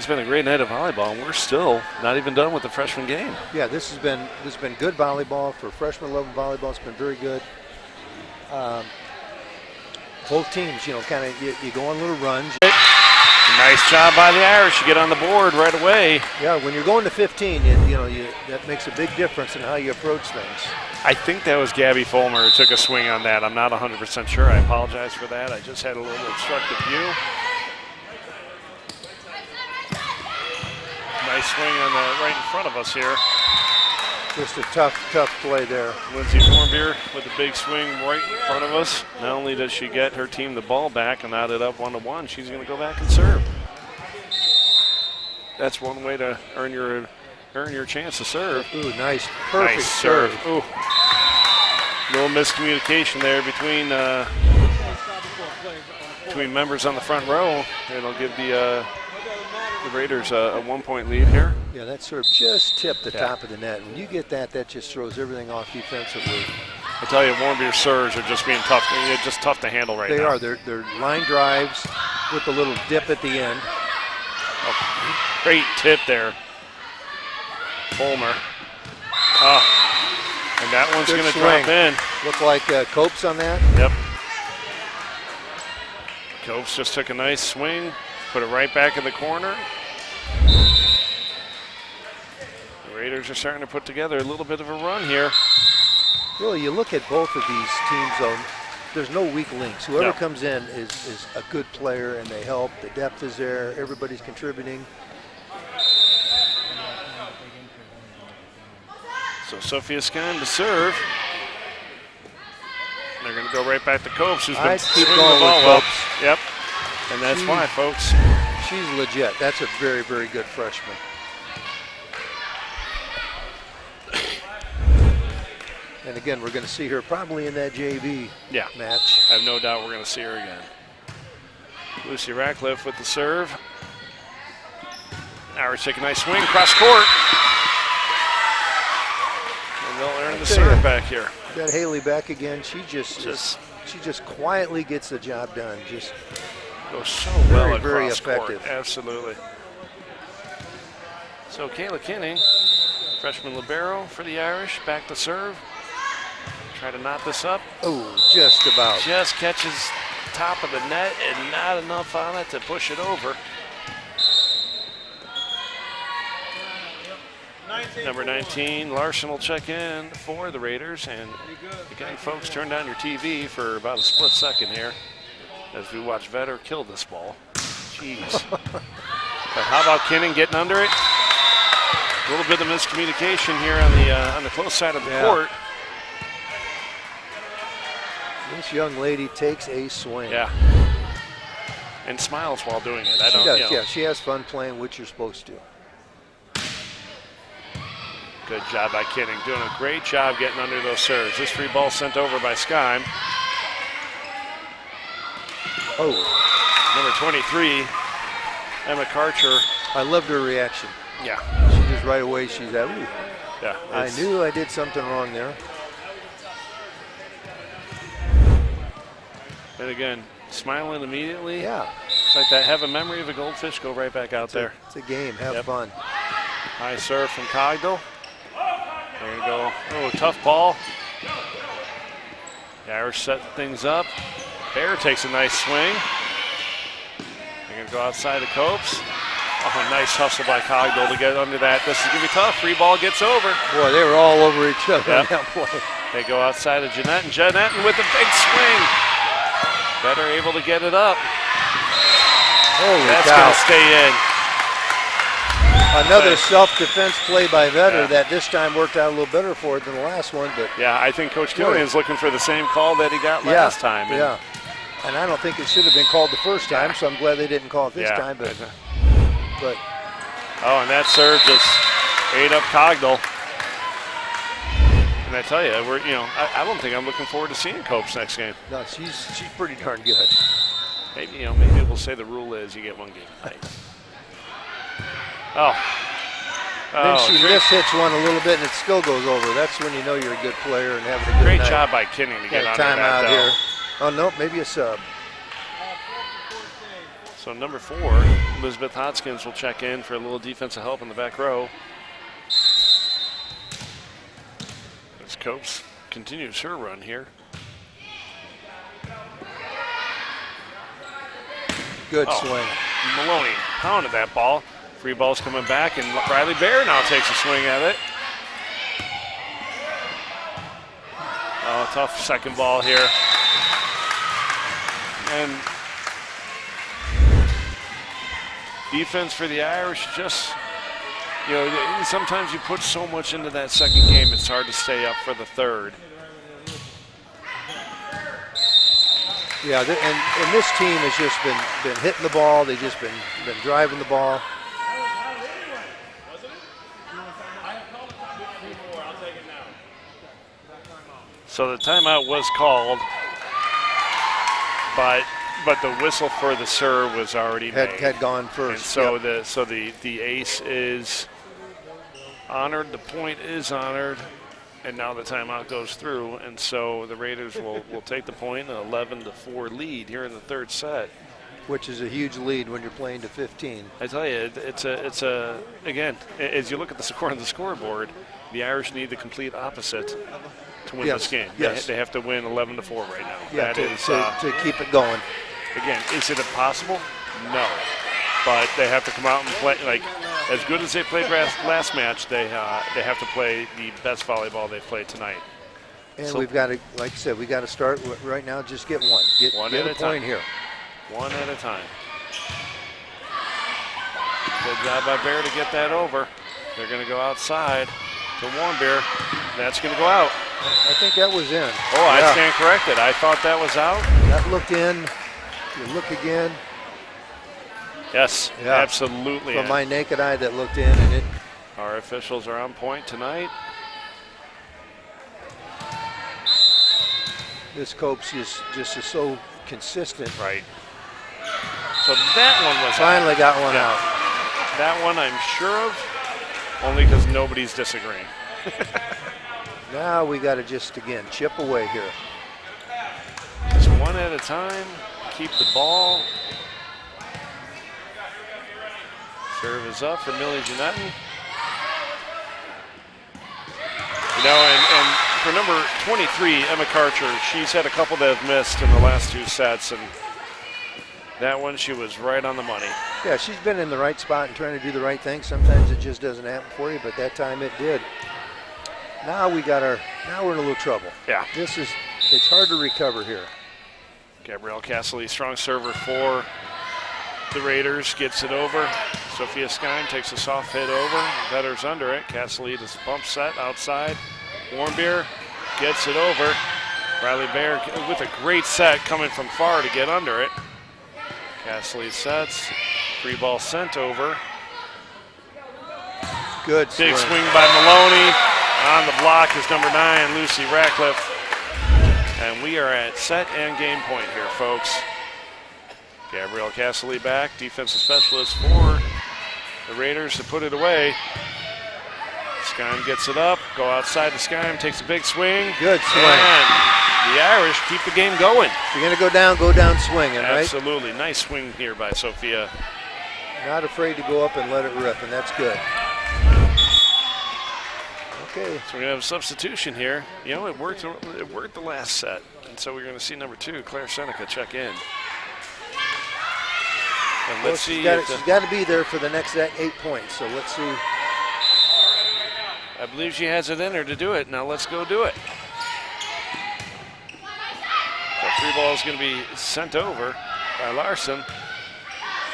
been a great night of volleyball, and we're still not even done with the freshman game. Yeah, this has been good volleyball for freshman level volleyball. It's been very good. Both teams, you know, kind of you go on little runs. Nice job by the Irish. You get on the board right away. Yeah, when you're going to 15, that makes a big difference in how you approach things. I think that was Gabby Fulmer who took a swing on that. I'm not 100% sure. I apologize for that. I just had a little obstructive view. Nice swing on the right in front of us here. Just a tough play there. Lindsay Warmbier with a big swing right in front of us. Not only does she get her team the ball back and knot it up 1-1, she's going to go back and serve. That's one way to earn your chance to serve. Ooh, nice, perfect nice serve. Ooh, little miscommunication there between members on the front row. It'll give the Raiders a 1-point lead here. Yeah, that serve just tipped the top of the net. When you get that just throws everything off defensively. I tell you, Warmbier's serves are just being tough. Just tough to handle right now. They are. They're line drives with a little dip at the end. Oh, great tip there, Fulmer. Oh, and that one's going to drop in. Look like Copes on that. Yep. Copes just took a nice swing, put it right back in the corner. The Raiders are starting to put together a little bit of a run here. Really, you look at both of these teams, though, there's no weak links. Whoever comes in is a good player, and they help. The depth is there. Everybody's contributing. So Sophia Skine to serve. They're going to go right back to Copes, who's been swinging the ball well. Yep, and that's why, folks. She's legit. That's a very, very good freshman. And again, we're going to see her probably in that JV match. I have no doubt we're going to see her again. Lucy Ratcliffe with the serve. Irish take a nice swing across court. And they'll earn the serve back here. Got Haley back again. She just quietly gets the job done. Just goes so well across very effective. Court. Absolutely. So Kayla Kinney, freshman libero for the Irish, back to serve. Try to knot this up. Oh, just about. Just catches top of the net and not enough on it to push it over. Number 19, Larson will check in for the Raiders. And again, folks, turn down your TV for about a split second here as we watch Vetter kill this ball. Jeez. But how about Kinning getting under it? A little bit of miscommunication here on the close side of the court. This young lady takes a swing. Yeah. And smiles while doing it. She does, yeah. She has fun playing, which you're supposed to. Good job by Kinning. Doing a great job getting under those serves. This free ball sent over by Skyme. Oh. Number 23, Emma Karcher. I loved her reaction. Yeah. She just right away, she's at, ooh. Yeah. I knew I did something wrong there. And again, smiling immediately. Yeah. It's like that, have a memory of a goldfish, go right back out there. It's a game, have fun. High serve from Cogdell. There you go. Oh, tough ball. The Irish set things up. Bear takes a nice swing. They're going to go outside the Copes. Oh, nice hustle by Cogdell to get under that. This is going to be tough. Free ball gets over. Boy, they were all over each other on that play. They go outside of Jeanette, and Jeanette with a big swing. Better able to get it up. Holy That's cow. going to stay in. Another self-defense play by Vetter that this time worked out a little better for it than the last one. But yeah, I think Coach Killian's looking for the same call that he got last time. And and I don't think it should have been called the first time, so I'm glad they didn't call it this time. But oh, and that serve just ate up Cogdell. And I tell you, I don't think I'm looking forward to seeing Copes next game. No, she's pretty darn good. Maybe maybe we'll say the rule is you get one game a night. Oh. Then she mishits one a little bit and it still goes over. That's when you know you're a good player and having a good Great night. job by Kinning to get under that. Timeout here. Oh, no, maybe a sub. So number 4, Elizabeth Hodskins will check in for a little defensive help in the back row. As Copes continues her run here. Good swing. Maloney pounded that ball. Free ball's coming back, and Riley Bear now takes a swing at it. Oh, tough second ball here. And defense for the Irish just, sometimes you put so much into that second game, it's hard to stay up for the third. Yeah, and this team has just been hitting the ball. They've just been driving the ball. So the timeout was called, but the whistle for the serve was already made. Had gone first. And so the ace is honored, the point is honored, and now the timeout goes through, and so the Raiders will take the point, an 11-4 lead here in the third set. Which is a huge lead when you're playing to 15. I tell you, it's a again, as you look at the score on the scoreboard, the Irish need the complete opposite to win this game. Yes. They have to win 11-4 right now. Yeah, that to keep it going. Again, is it impossible? No. But they have to come out and play, like, as good as they played last match, they have to play the best volleyball they've played tonight. And so we've got to, like I said, we got to start right now, just get one. Get a point here. One at a time. Good job by Bear to get that over. They're going to go outside to Warmbier. That's going to go out. I think that was in. Oh, I stand corrected. I thought that was out. That looked in. You look again. Yes, absolutely. From my naked eye, that looked in, and it. Our officials are on point tonight. This Copes is so consistent. Right. So that one was finally got one out. That one I'm sure of, only because nobody's disagreeing. Now we got to just, again, chip away here. Just one at a time, keep the ball. Serve is up for Millie Jeanetton. And for number 23, Emma Karcher, she's had a couple that have missed in the last 2 sets, and that one she was right on the money. Yeah, she's been in the right spot and trying to do the right thing. Sometimes it just doesn't happen for you, but that time it did. Now we're in a little trouble. Yeah. It's hard to recover here. Gabrielle Castley, strong server for the Raiders, gets it over. Sophia Skine takes a soft hit over. Vetter's under it. Cassidy does a bump set outside. Warmbier gets it over. Riley Baer with a great set coming from far to get under it. Cassidy sets. Free ball sent over. Good Big swing by Maloney. On the block is number 9, Lucy Ratcliffe. And we are at set and game point here, folks. Gabrielle Cassidy back, defensive specialist for the Raiders to put it away. Skine gets it up, go outside to Skine, takes a big swing. Good swing. And the Irish keep the game going. If you're going to go down swinging, right? Absolutely. Nice swing here by Sophia. Not afraid to go up and let it rip, and that's good. Okay. So we have a substitution here. You know, it worked the last set. And so we're going to see number 2, Claire Seneca, check in. And let's see. She's got to be there for the next 8 points, so let's see. I believe she has it in her to do it. Now let's go do it. That free ball is going to be sent over by Larson.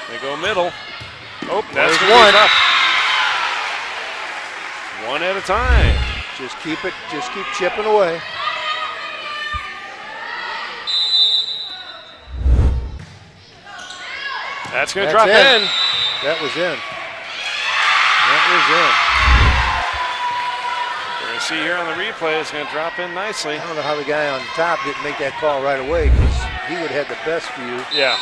They go middle. Oh, that's one. One at a time. Just keep chipping away. That's going to drop in. That was in. That was in. We're going to see here on the replay, it's going to drop in nicely. I don't know how the guy on top didn't make that call right away, because he would have had the best view. Yeah.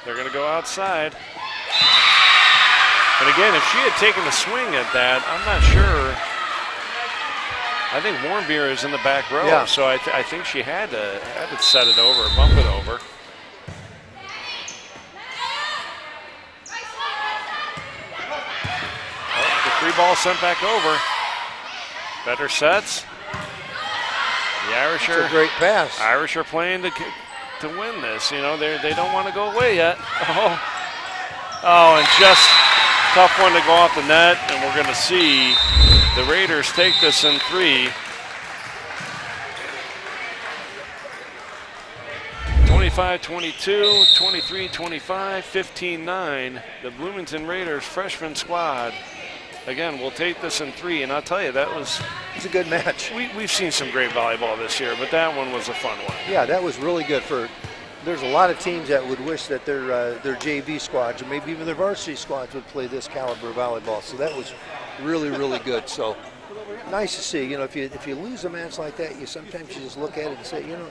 They're going to go outside. And again, if she had taken a swing at that, I'm not sure. I think Warmbier is in the back row, yeah. So I think she had to set it over, bump it over. Oh, the free ball sent back over. Better sets. The Irish are a great pass. Irish are playing to win this. You know, they don't want to go away yet. Oh, and just tough one to go off the net, and we're going to see the Raiders take this in 3. 25-22, 23-25, 15-9. The Bloomington Raiders freshman squad, again, will take this in 3. And I'll tell you, it's a good match. We've seen some great volleyball this year, but that one was a fun one. Yeah, that was really good. There's a lot of teams that would wish that their JV squads, or maybe even their varsity squads, would play this caliber of volleyball. So that was really, really good. So nice to see. You know, if you lose a match like that, sometimes you just look at it and say, you know,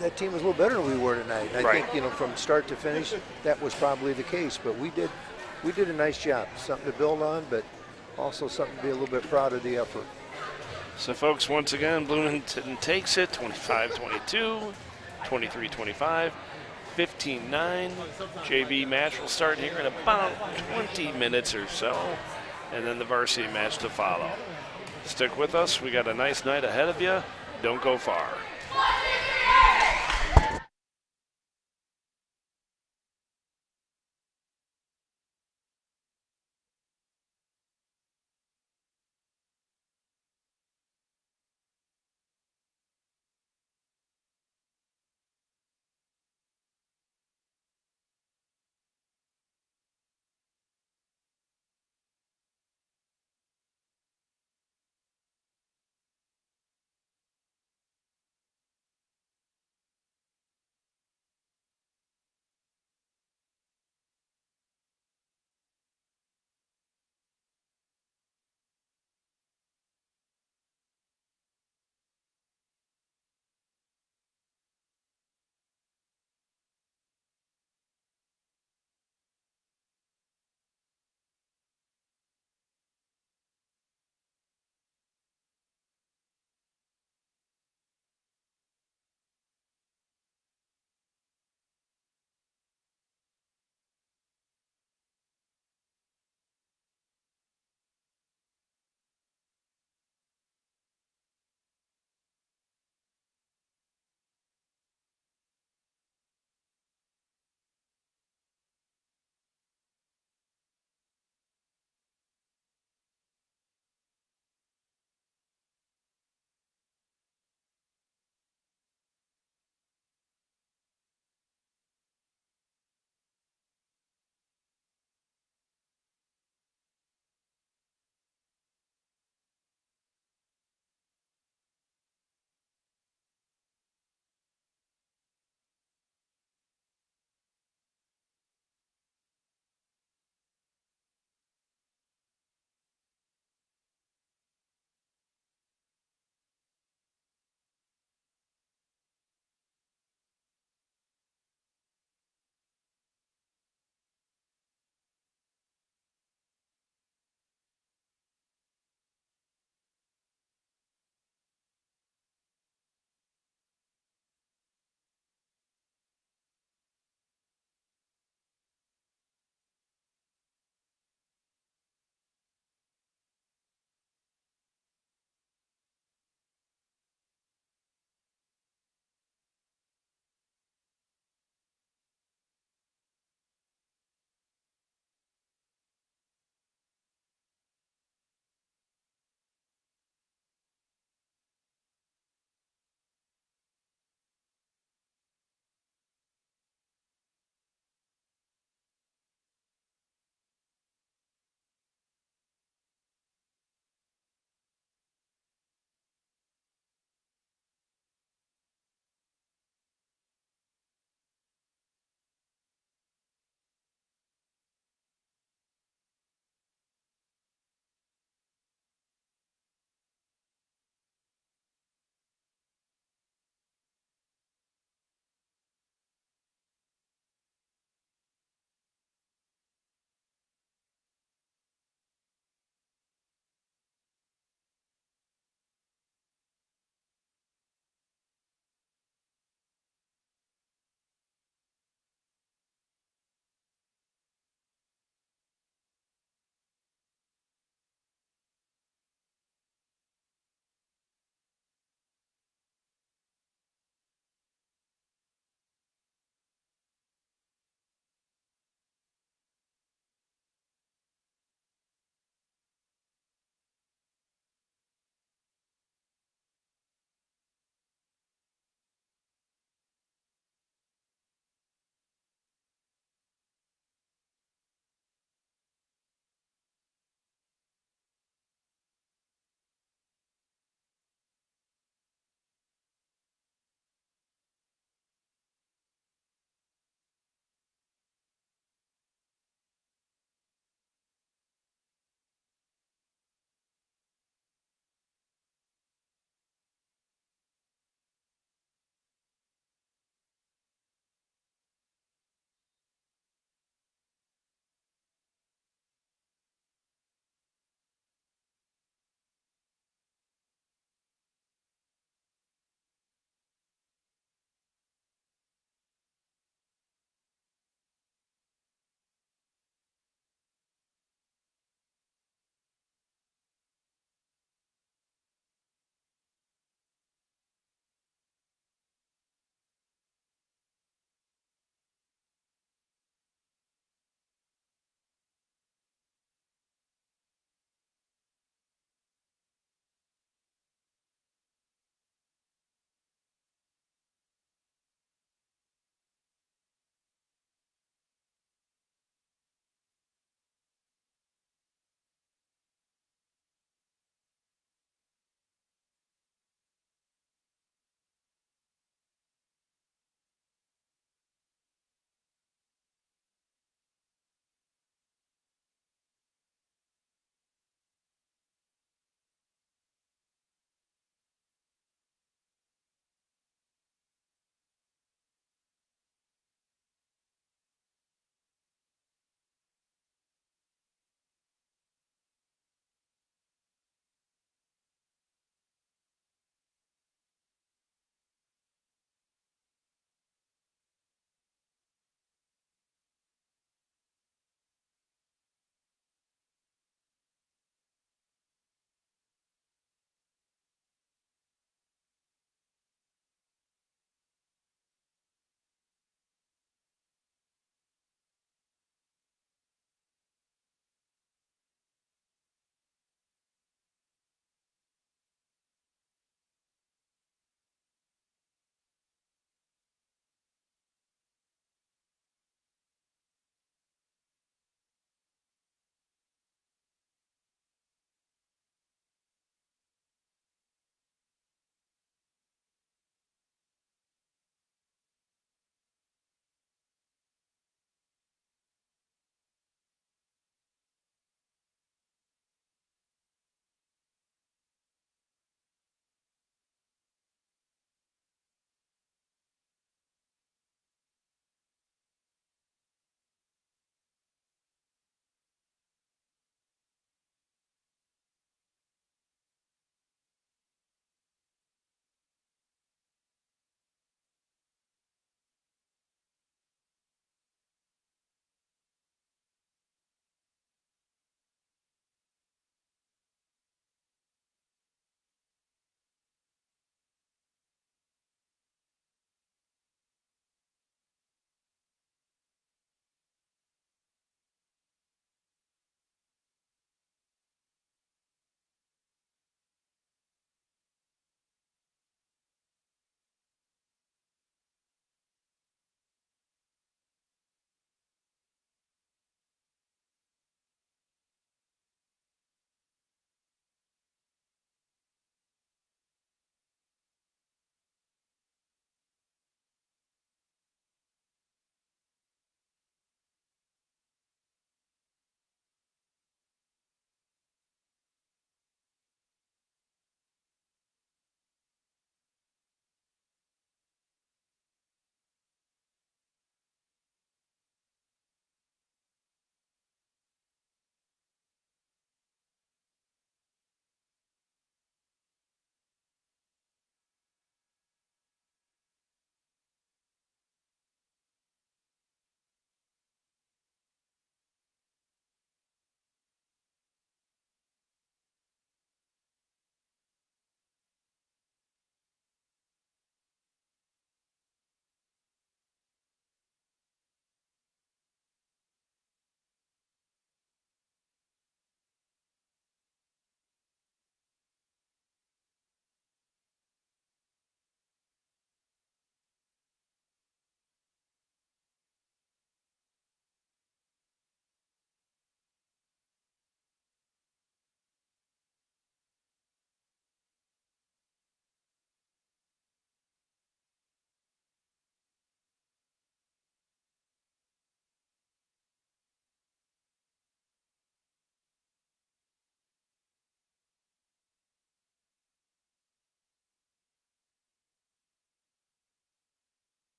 that team was a little better than we were tonight. And I think, you know, from start to finish, that was probably the case. But we did a nice job. Something to build on, but also something to be a little bit proud of the effort. So, folks, once again, Bloomington takes it 25-22. 23-25, 15-9. JV match will start here in about 20 minutes or so, and then the varsity match to follow. Stick with us. We got a nice night ahead of you. Don't go far.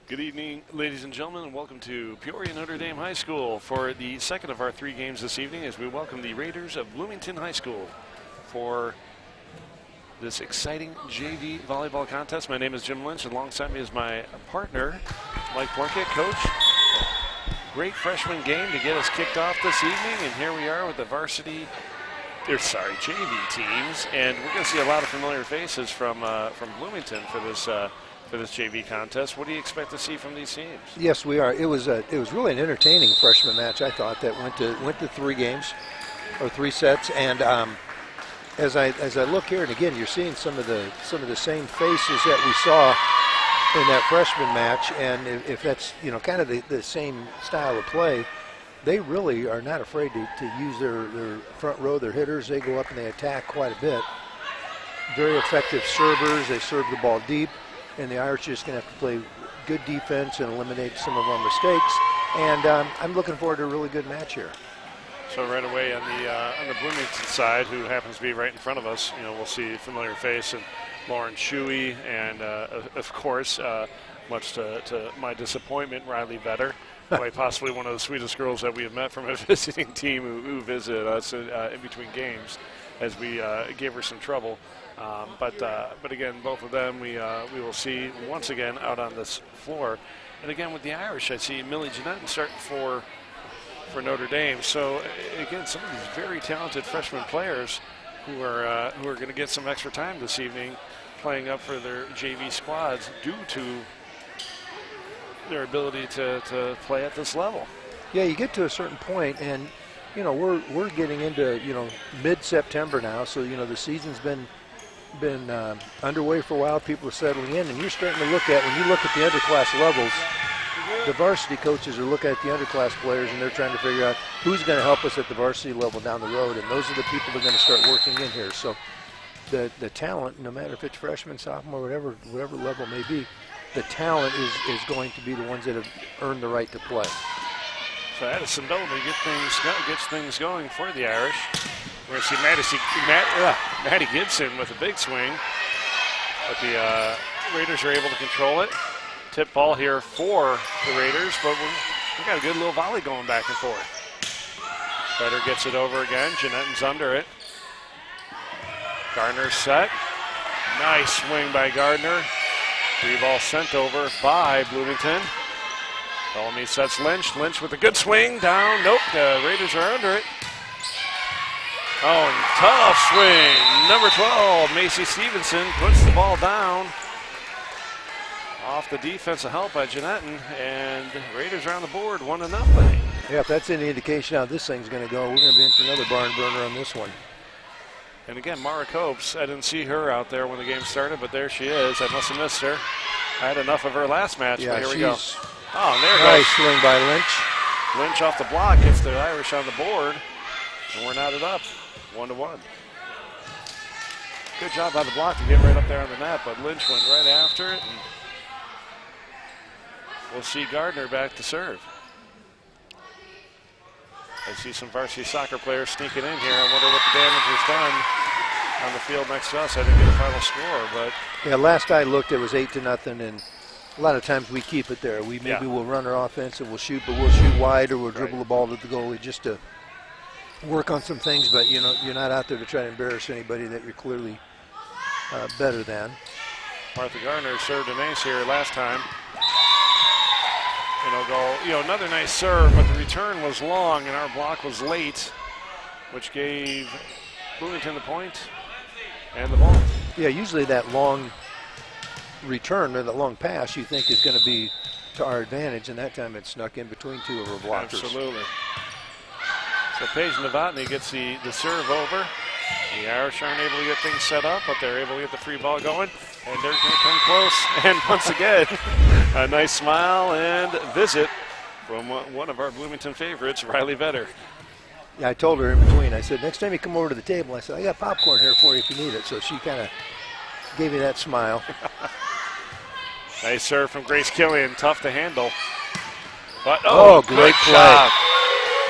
Good evening, ladies and gentlemen, and welcome to Peoria Notre Dame High School for the second of our 3 games this evening as we welcome the Raiders of Bloomington High School for this exciting JV volleyball contest. My name is Jim Lynch, and alongside me is my partner, Mike Plunkett. Coach, great freshman game to get us kicked off this evening, and here we are with the JV teams, and we're going to see a lot of familiar faces from Bloomington for this JV contest. What do you expect to see from these teams? Yes, we are. It was really an entertaining freshman match. I thought that went to 3 games or 3 sets, and as I look here, and again, you're seeing some of the same faces that we saw in that freshman match, and if that's kind of the same style of play, they really are not afraid to use their front row, their hitters. They go up and they attack quite a bit. Very effective servers. They serve the ball deep, and the Irish are just going to have to play good defense and eliminate some of our mistakes. And I'm looking forward to a really good match here. So right away on the Bloomington side, who happens to be right in front of us, we'll see a familiar face and Lauren Shuey, and of course, much to my disappointment, Riley Vetter, quite possibly one of the sweetest girls that we have met from a visiting team who visited us in between games, as we gave her some trouble. But again, both of them we will see once again out on this floor. And again with the Irish, I see Millie Jeanette starting for Notre Dame. So again, some of these very talented freshman players who are going to get some extra time this evening, playing up for their JV squads due to their ability to play at this level. Yeah, you get to a certain point, and we're getting into mid-September now, so the season's been underway for a while. People are settling in, and you're starting to look at, when you look at the underclass levels, the varsity coaches are looking at the underclass players, and they're trying to figure out who's going to help us at the varsity level down the road, and those are the people that are going to start working in here. So the talent, no matter if it's freshman, sophomore, whatever level it may be, the talent is going to be the ones that have earned the right to play. So Addison Dolby gets things going for the Irish. We're going to see Maddie Gibson with a big swing, but the Raiders are able to control it. Tip ball here for the Raiders, but we got a good little volley going back and forth. Better gets it over again. Jeanette's under it. Gardner set. Nice swing by Gardner. 3 ball sent over by Bloomington. Bellamy sets Lynch. Lynch with a good swing down. Nope, the Raiders are under it. Oh, and tough swing. Number 12, Macy Stevenson puts the ball down. Off the defensive help by Jeanette, and Raiders are on the board, 1-0. Yeah, if that's any indication how this thing's going to go, we're going to be in for another barn burner on this one. And again, Mara Copes, I didn't see her out there when the game started, but there she is. I must have missed her. I had enough of her last match, but here we go. Oh, and there it goes. Nice swing by Lynch. Lynch off the block, gets the Irish on the board, and we're knotted up, 1-1. Good job by the block to get right up there on the net, but Lynch went right after it. And we'll see Gardner back to serve. I see some varsity soccer players sneaking in here. I wonder what the damage was done on the field next to us. I didn't get a final score, but yeah, last I looked, it was 8-0, and a lot of times we keep it there. We maybe we'll run our offense and we'll shoot, but we'll shoot wide or we'll dribble the ball to the goalie just to work on some things. But you're not out there to try to embarrass anybody that you're clearly better than. Martha Gardner served an ace here last time. And it'll go, another nice serve, but the return was long and our block was late, which gave Bloomington the point and the ball. Yeah, usually that long return or that long pass you think is going to be to our advantage, and that time it snuck in between 2 of our blockers. Absolutely. So Paige Novotny gets the serve over. The Irish aren't able to get things set up, but they're able to get the free ball going. And they're going to come close. And once again, a nice smile and visit from one of our Bloomington favorites, Riley Vetter. Yeah, I told her in between. I said, next time you come over to the table, I said, I got popcorn here for you if you need it. So she kind of gave me that smile. Nice serve from Grace Killian. Tough to handle. But, great play. Shot.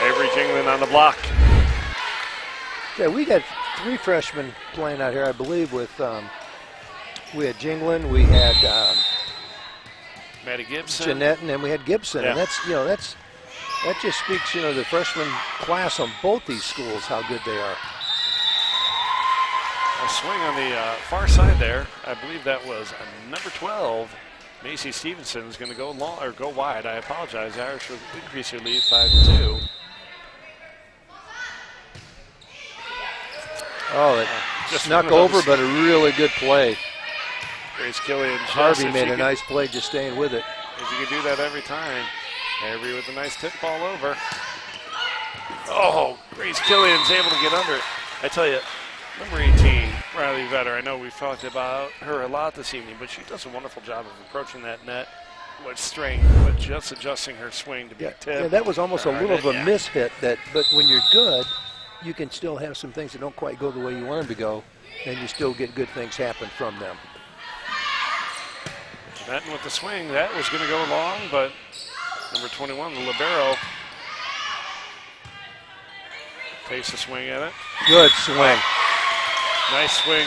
Avery Jingling on the block. Yeah, we got 3 freshmen playing out here, I believe, with we had Jingling, we had Maddie Gibson. Jeanette, and then we had Gibson. Yeah. And that's, that just speaks, the freshman class on both these schools, how good they are. A swing on the far side there. I believe that was number 12. Macy Stevenson is going to go long or go wide. I apologize. The Irish will increase their lead 5-2. Oh, it Just snuck over, but a really good play. Grace Killian. Harvey made a nice play just staying with it. If you can do that every time. Avery with a nice tip ball over. Oh, Grace Killian's able to get under it. I tell you, number 18, Riley Vetter. I know we've talked about her a lot this evening, but she does a wonderful job of approaching that net with strength, but just adjusting her swing to be tipped. Yeah, that was almost a little of a mishit. But when you're good, you can still have some things that don't quite go the way you want them to go, and you still get good things happen from them. Benton with the swing. That was going to go long, but number 21, the libero, takes a swing at it. Good swing. Nice swing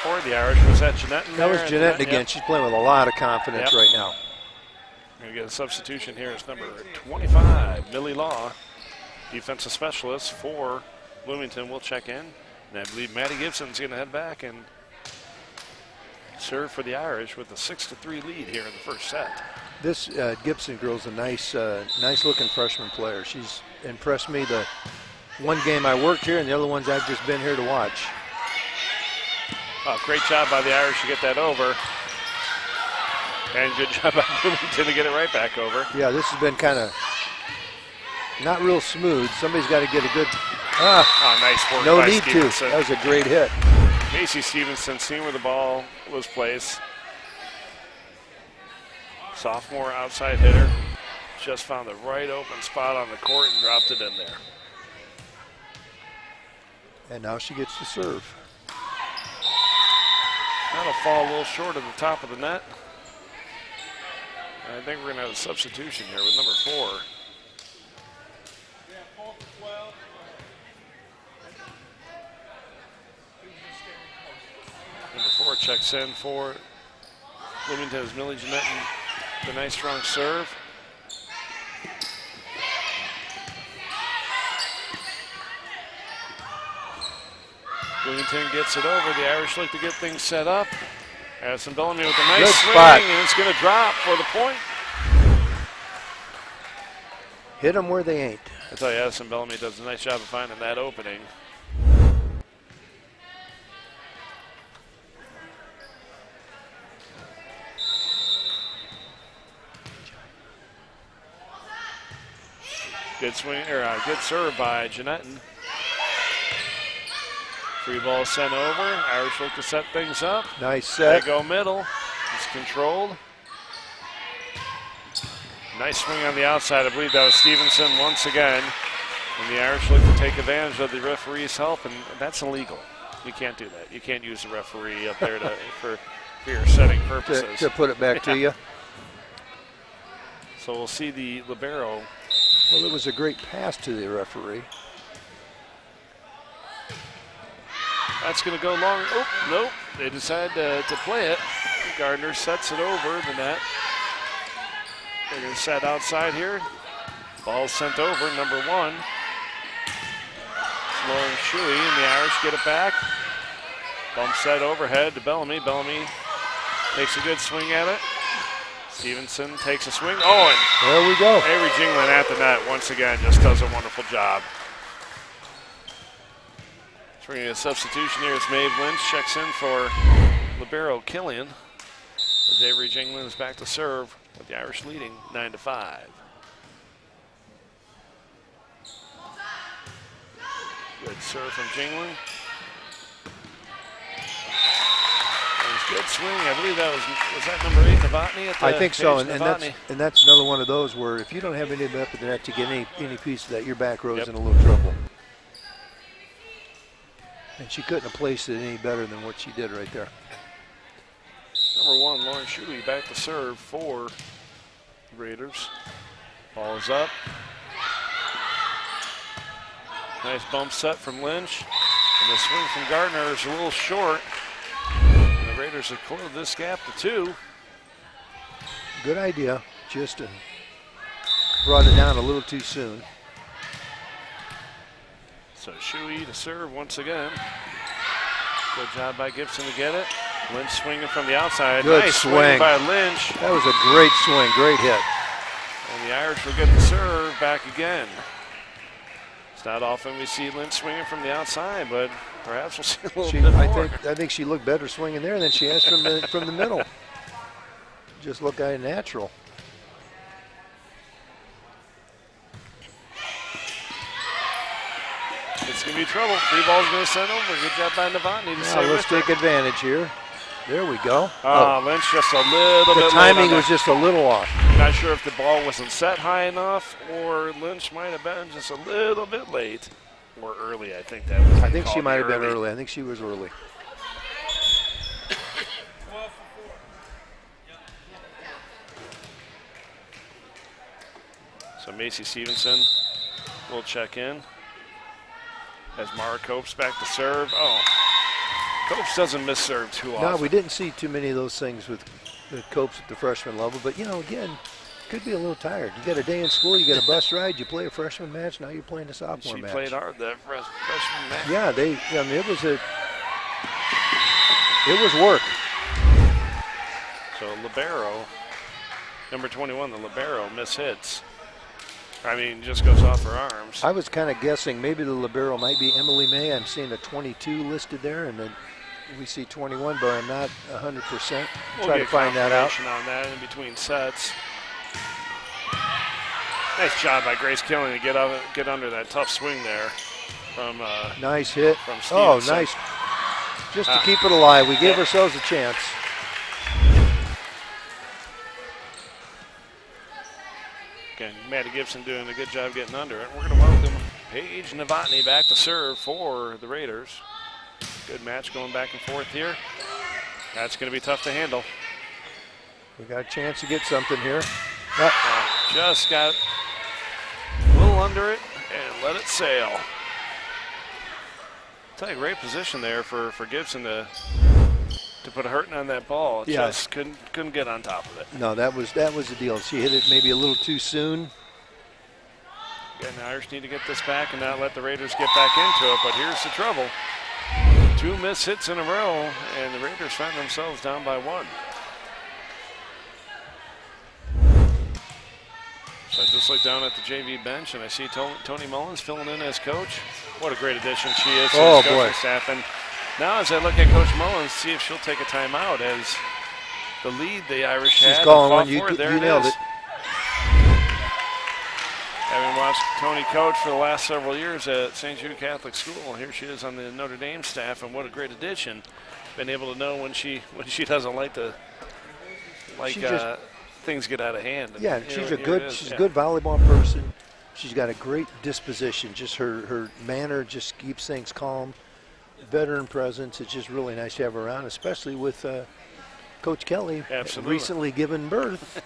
for the Irish. Was that Jeanette in there? That was Jeanette again. Yep. She's playing with a lot of confidence right now. Going to get a substitution here. It's number 25, Millie Law, defensive specialist for Bloomington, will check in. And I believe Maddie Gibson's going to head back and serve for the Irish with a 6-3 lead here in the first set. This Gibson girl's a nice looking freshman player. She's impressed me the one game I worked here and the other ones I've just been here to watch. Oh, great job by the Irish to get that over. And good job by Bloomington to get it right back over. Yeah, this has been kind of not real smooth. Somebody's got to get a good... nice work no by need Stevenson. to. That was a great hit. Macy Stevenson seeing where the ball was placed. Sophomore outside hitter. Just found the right open spot on the court and dropped it in there. And now she gets to serve. That'll fall a little short of the top of the net. And I think we're going to have a substitution here with number 4. Number 4 checks in for Bloomington is Millie Jeanette, the nice strong serve. Bloomington gets it over. The Irish look to get things set up. Addison Bellamy with a nice swing, and it's going to drop for the point. Hit them where they ain't. I tell you, Addison Bellamy does a nice job of finding that opening. Good swing, or good serve by Jeanette. Free ball sent over. Irish look to set things up. Nice set. They go middle. It's controlled. Nice swing on the outside. I believe that was Stevenson once again. And the Irish look to take advantage of the referee's help, and that's illegal. You can't do that. You can't use the referee up there for your setting purposes. To put it back to you. So we'll see the libero. Well, it was a great pass to the referee. That's going to go long. Oh, nope. They decide to play it. Gardner sets it over the net. They're going to set outside here. Ball sent over, number 1. Lauren Shuey, and the Irish get it back. Bump set overhead to Bellamy. Bellamy takes a good swing at it. Stevenson takes a swing. Oh, and there we go. Avery Jingling at the net once again just does a wonderful job. Bringing a substitution here. It's Maeve Lynch, checks in for libero Killian. As Avery Jingling is back to serve with the Irish leading 9-5. Good serve from Jingling. Good swing. I believe that was that number 8, Novotny? I think so, and that's another one of those where if you don't have anybody up at the net to get any piece of that, your back row's in a little trouble. And she couldn't have placed it any better than what she did right there. Number 1, Lauren Shuey back to serve for the Raiders. Ball is up. Nice bump set from Lynch. And the swing from Gardner is a little short. And the Raiders have closed this gap to 2. Good idea. Just brought it down a little too soon. So Shuey to serve once again. Good job by Gibson to get it. Lynch swinging from the outside. Good nice swing by Lynch. That was a great swing, great hit. And the Irish will get the serve back again. It's not often we see Lynch swinging from the outside, but perhaps we'll see a little bit more. I think she looked better swinging there than she has from the middle. Just looked kind of natural. It's going to be trouble. Free ball's going to send over. Good job by Novotny to stay let's with take advantage here. There we go. Lynch just a little bit The late timing on was that. just a little off. Not sure if the ball wasn't set high enough or Lynch might have been just a little bit late or early. I think that was. I think she might have been early. I think she was early. So Macy Stevenson will check in as Mara Copes back to serve. Oh, Copes doesn't miss serve too often. No, we didn't see too many of those things with Copes at the freshman level. But, you know, again, could be a little tired. You got a day in school, you got a bus ride, you play a freshman match, now you're playing a sophomore match. She played hard that freshman match. Yeah, it was work. So libero, number 21, the libero mishits. I mean, just goes off her arms. I was kind of guessing maybe the libero might be Emily May. I'm seeing a 22 listed there, and then we see 21, but I'm not 100%. Try to find that out. On that in between sets. Nice job by Grace Killing to get under that tough swing there from. Nice hit. From Stevenson. Oh, nice. Just to keep it alive, we gave ourselves a chance. Again, Maddie Gibson doing a good job getting under it. We're going to welcome Paige Novotny back to serve for the Raiders. Good match going back and forth here. That's going to be tough to handle. We got a chance to get something here. Just got a little under it and let it sail. It's a great position there for Gibson to put a hurting on that ball. Just couldn't get on top of it. No, that was the deal. She hit it maybe a little too soon. Again, the Irish need to get this back and not let the Raiders get back into it, but here's the trouble. 2 missed hits in a row, and the Raiders find themselves down by 1. So I just look down at the JV bench, and I see Tony Mullins filling in as coach. What a great addition she is to the coaching staff. And now as I look at Coach Mullins, see if she'll take a timeout as the lead the Irish had. She's calling one. You nailed it. Having watched Tony coach for the last several years at St. Jude Catholic School, here she is on the Notre Dame staff, and what a great addition. Been able to know when she doesn't like things get out of hand. Yeah, she's a good volleyball person. She's got a great disposition. Just her manner just keeps things calm. Veteran presence. It's just really nice to have her around, especially with Coach Kelly. Absolutely. Recently given birth.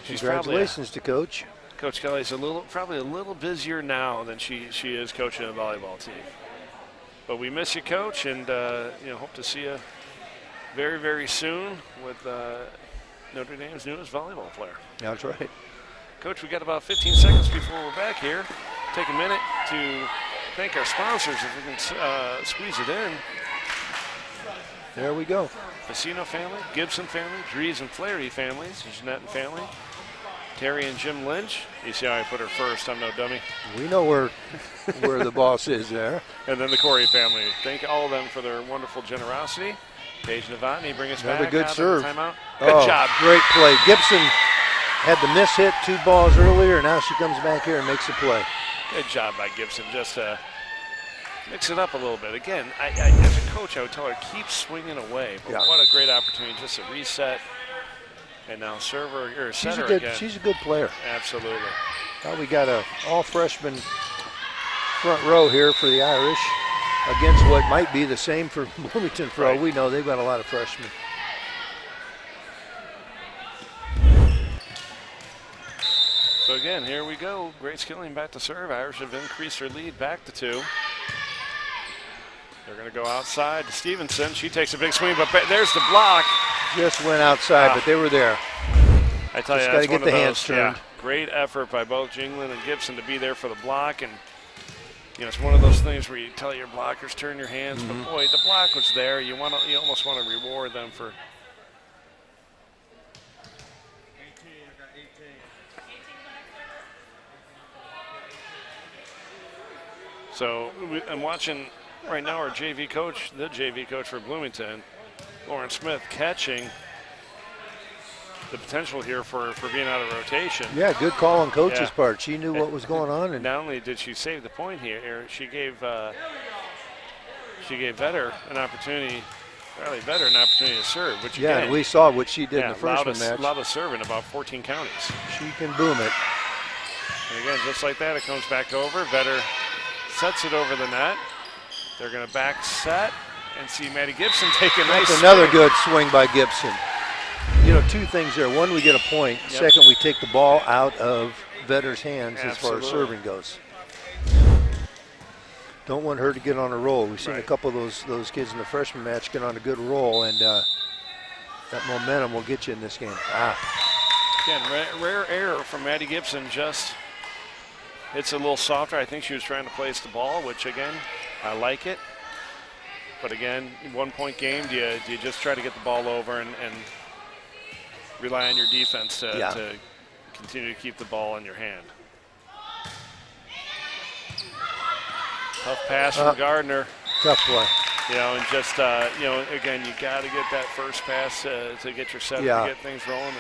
Congratulations to Coach. Coach Kelly's probably a little busier now than she is coaching a volleyball team. But we miss you, Coach, and hope to see you very, very soon with Notre Dame's newest volleyball player. That's right. Coach, we got about 15 seconds before we're back here. Take a minute to thank our sponsors if we can squeeze it in. There we go. Facino family, Gibson family, Dries and Flaherty families, Jeanette and family, Terry and Jim Lynch. You see how I put her first, I'm no dummy. We know where the boss is there. And then the Corey family. Thank all of them for their wonderful generosity. Paige Novotny, bring us Another back. good serve. Timeout. Good job. Great play. Gibson had the miss hit 2 balls earlier, and now she comes back here and makes a play. Good job by Gibson. Just mix it up a little bit. Again, as a coach, I would tell her, keep swinging away. But what a great opportunity just to reset. And now server or setter again. She's a good player. Absolutely. Now we got a all-freshman front row here for the Irish against what might be the same for Bloomington. For all we know, they've got a lot of freshmen. So again, here we go. Grace Killing back to serve. Irish have increased their lead back to 2. They're going to go outside to Stevenson. She takes a big swing, but there's the block. Just went outside, but they were there. I tell you, Just that's gotta get one the of hands those, turned. great effort by both Jingling and Gibson to be there for the block. And, you know, it's one of those things where you tell your blockers, turn your hands. But, boy, the block was there. You almost want to reward them for. 18, I got 18. So I'm watching right now our JV coach, the JV coach for Bloomington, Lauren Smith, catching the potential here for being out of rotation. Yeah, good call on coach's part. She knew what was going on. And not only did she save the point here, she gave Vetter an opportunity, Riley Vetter an opportunity to serve. Which yeah, again, and we saw what she did in the first match. Allowed a serve in about 14 counties. She can boom it. And again, just like that, it comes back over. Vetter sets it over the net. They're going to back set and see Maddie Gibson take a nice That's another swing. good swing by Gibson. You know, two things there. One, we get a point. Yep. Second, we take the ball out of Vetter's hands as far as Absolutely. serving goes. Don't want her to get on a roll. We've seen a couple of those kids in the freshman match get on a good roll, and that momentum will get you in this game. Again, rare error from Maddie Gibson. Just it's a little softer. I think she was trying to place the ball, which again, I like it. But again, 1 point game. Do you just try to get the ball over and rely on your defense to continue to keep the ball in your hand? Tough pass from Gardner. Tough play. You know, and just, again, you got to get that first pass to get your set, to get things rolling.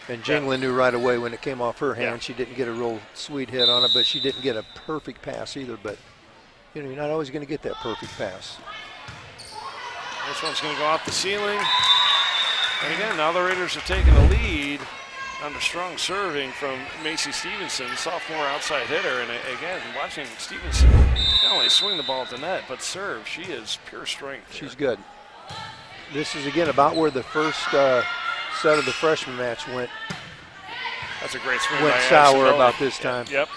And Jingling knew right away when it came off her hand. She didn't get a real sweet hit on it, but she didn't get a perfect pass either. But, you know, you're not always going to get that perfect pass. This one's going to go off the ceiling. And again, now the Raiders have taken a lead under strong serving from Macy Stevenson, sophomore outside hitter. And again, watching Stevenson not only swing the ball at the net, but serve. She is pure strength. She's good. This is, again, about where the first set of the freshman match went. That's a great swing. Went by sour Addison about Miller. this time. Yep.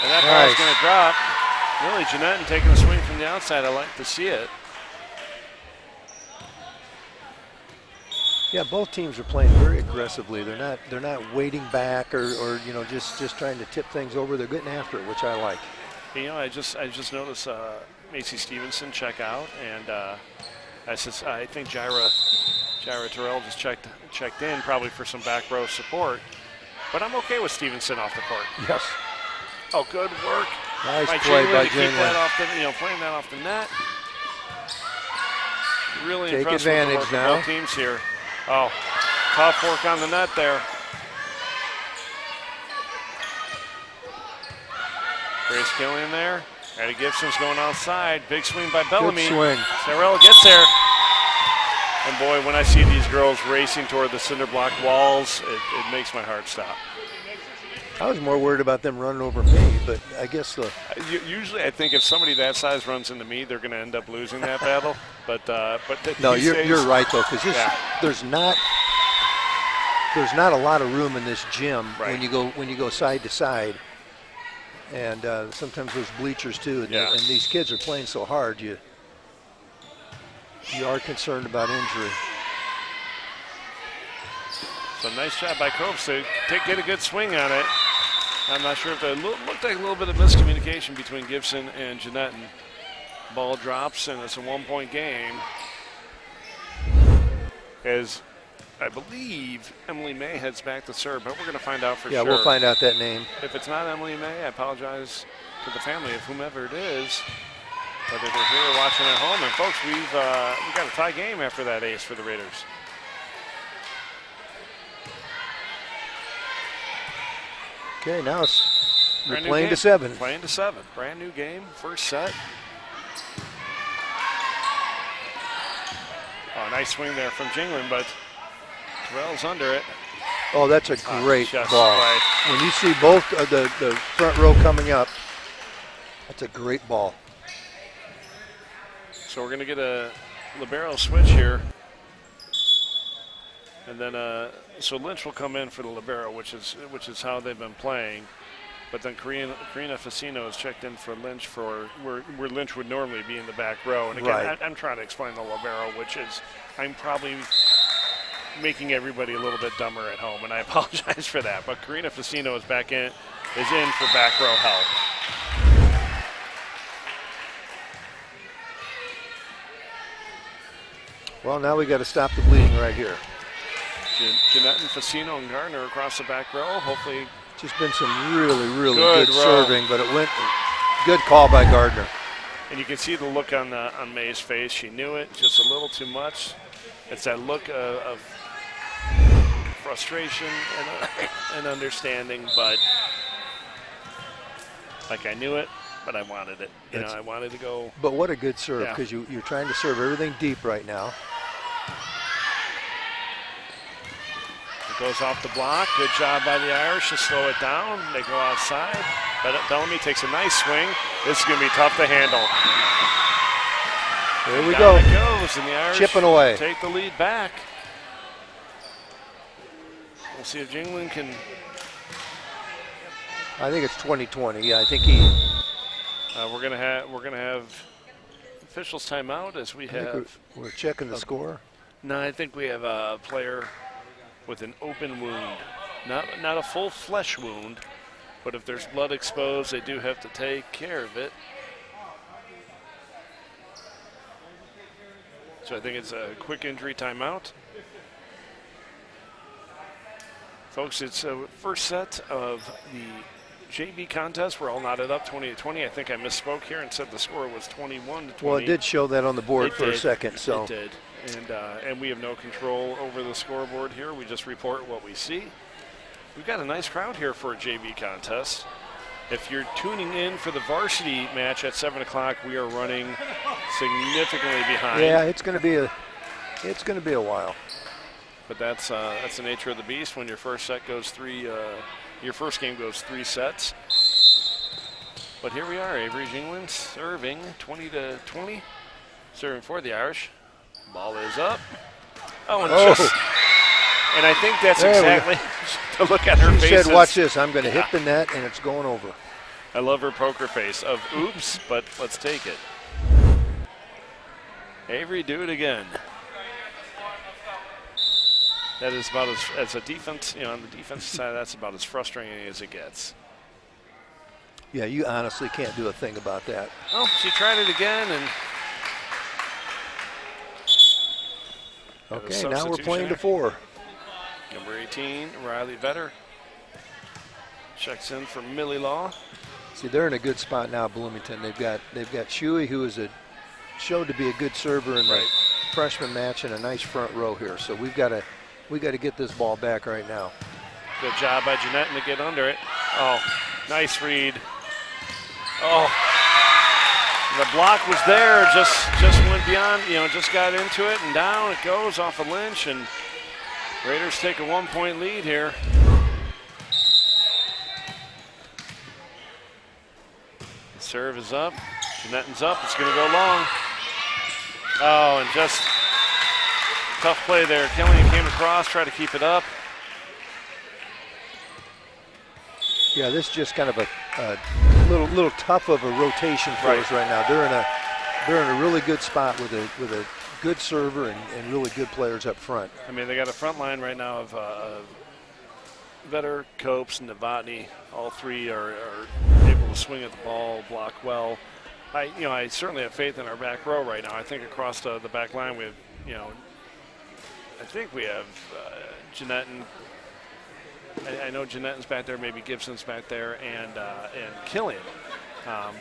And that ball is going to drop. Really, Jeanette taking a swing from the outside. I like to see it. Yeah, both teams are playing very aggressively. They're not waiting back or you know just trying to tip things over. They're getting after it, which I like. You know, I just noticed Macy Stevenson check out, and I think Jaira Terrell just checked in, probably for some back row support. But I'm okay with Stevenson off the court. Yes. Oh, good work. Nice by play Jingling by to keep Jingling. that off the, playing that off the net. Really Take impressed advantage with the work now. of both teams here. Oh, tough work on the net there. Grace Killian there. Maddie Gibson's going outside. Big swing by Bellamy. Good swing. Sarella gets there. And boy, when I see these girls racing toward the cinder block walls, it makes my heart stop. I was more worried about them running over me, but I guess Usually, I think if somebody that size runs into me, they're going to end up losing that battle. But no, these you're days, right though, because there's not a lot of room in this gym when you go side to side, and sometimes there's bleachers too, and these kids are playing so hard, you are concerned about injury. So nice job by Copes to get a good swing on it. I'm not sure if it looked like a little bit of miscommunication between Gibson and Jeanette. And ball drops, and it's a 1 point game. As I believe Emily May heads back to serve, but we're going to find out for sure. Yeah, we'll find out that name. If it's not Emily May, I apologize to the family of whomever it is, whether they're here or watching at home. And folks, we've got a tie game after that ace for the Raiders. Okay, now we're Brand new playing game. to 7. Playing to 7. Brand new game, first set. Oh, nice swing there from Jingling, but Terrell's under it. Oh, that's a great ball. Right. When you see both the front row coming up, that's a great ball. So we're going to get a libero switch here. And then, so Lynch will come in for the libero, which is how they've been playing. But then Karina Facino has checked in for Lynch for where Lynch would normally be in the back row. And again, Right. I'm trying to explain the libero, which is I'm probably making everybody a little bit dumber at home, and I apologize for that. But Karina Facino is in for back row help. Well, now we got to stop the bleeding right here. Jeanette and Facino and Gardner across the back row. Hopefully, Just been some really Good good row. serving, but it went good call by Gardner. and you can see the look on May's face. She knew it just a little too much. It's that look of frustration and understanding, but like I knew it, but I wanted it. You know, I wanted to go. But what a good serve, Yeah. because you're trying to serve everything deep right now. It goes off the block. Good job by the Irish to slow it down. They go outside. But Bellamy takes a nice swing. This is going to be tough to handle. There we Down go. it goes, and the Irish Chipping away. take the lead back. We'll see if Jingling can. I think it's 20-20. Yeah, I think he. We're gonna have officials timeout as we I think have. we're checking the score. No, I think we have a player with an open wound, not a full flesh wound, but if there's blood exposed, they do have to take care of it. So I think it's a quick injury timeout. Folks, it's a first set of the JV contest. We're all knotted up 20-20. I think I misspoke here and said the score was 21-20. Well, it did show that on the board It for a did. second. So It did. And we have no control over the scoreboard here. We just report what we see. We've got a nice crowd here for a JV contest. If you're tuning in for the varsity match at 7 o'clock, we are running significantly behind. yeah, it's going to be a while. But that's the nature of the beast when your first set goes your first game goes 3 sets. But here we are, Avery Jingling serving 20-20, serving for the Irish. Ball is up. Oh, and I think that's There we go. exactly to look at her She face. said, "Watch this. I'm going to hit the net, and it's going over." I love her poker face of oops, but let's take it. Avery, do it again. That is about as a defense, on the defensive side, that's about as frustrating as it gets. Yeah, you honestly can't do a thing about that. Oh, she tried it again, and got a Okay, now we're substitution playing to there. 4. Number 18, Riley Vetter, checks in for Millie Law. See, they're in a good spot now, Bloomington. They've got Shuey, who is showed to be a good server in the freshman match, and a nice front row here. So we got to get this ball back right now. Good job by Jeanette to get under it. Oh, nice read. Oh, the block was there, just went beyond, just got into it, and down it goes off of Lynch, and Raiders take a 1-point lead here. The serve is up. Jeanette's up. It's going to go long. Oh, and just tough play there. Killian came across, tried to keep it up. Yeah, this is just kind of a little tough of a rotation for us right now. They're in a really good spot with a good server and really good players up front. I mean, they got a front line right now of Vetter, Copes, and Novotny. All three are able to swing at the ball, block well. I certainly have faith in our back row right now. I think across the back line we have, I think we have Jeanette and I know Jeanette's back there, maybe Gibson's back there, and Killian.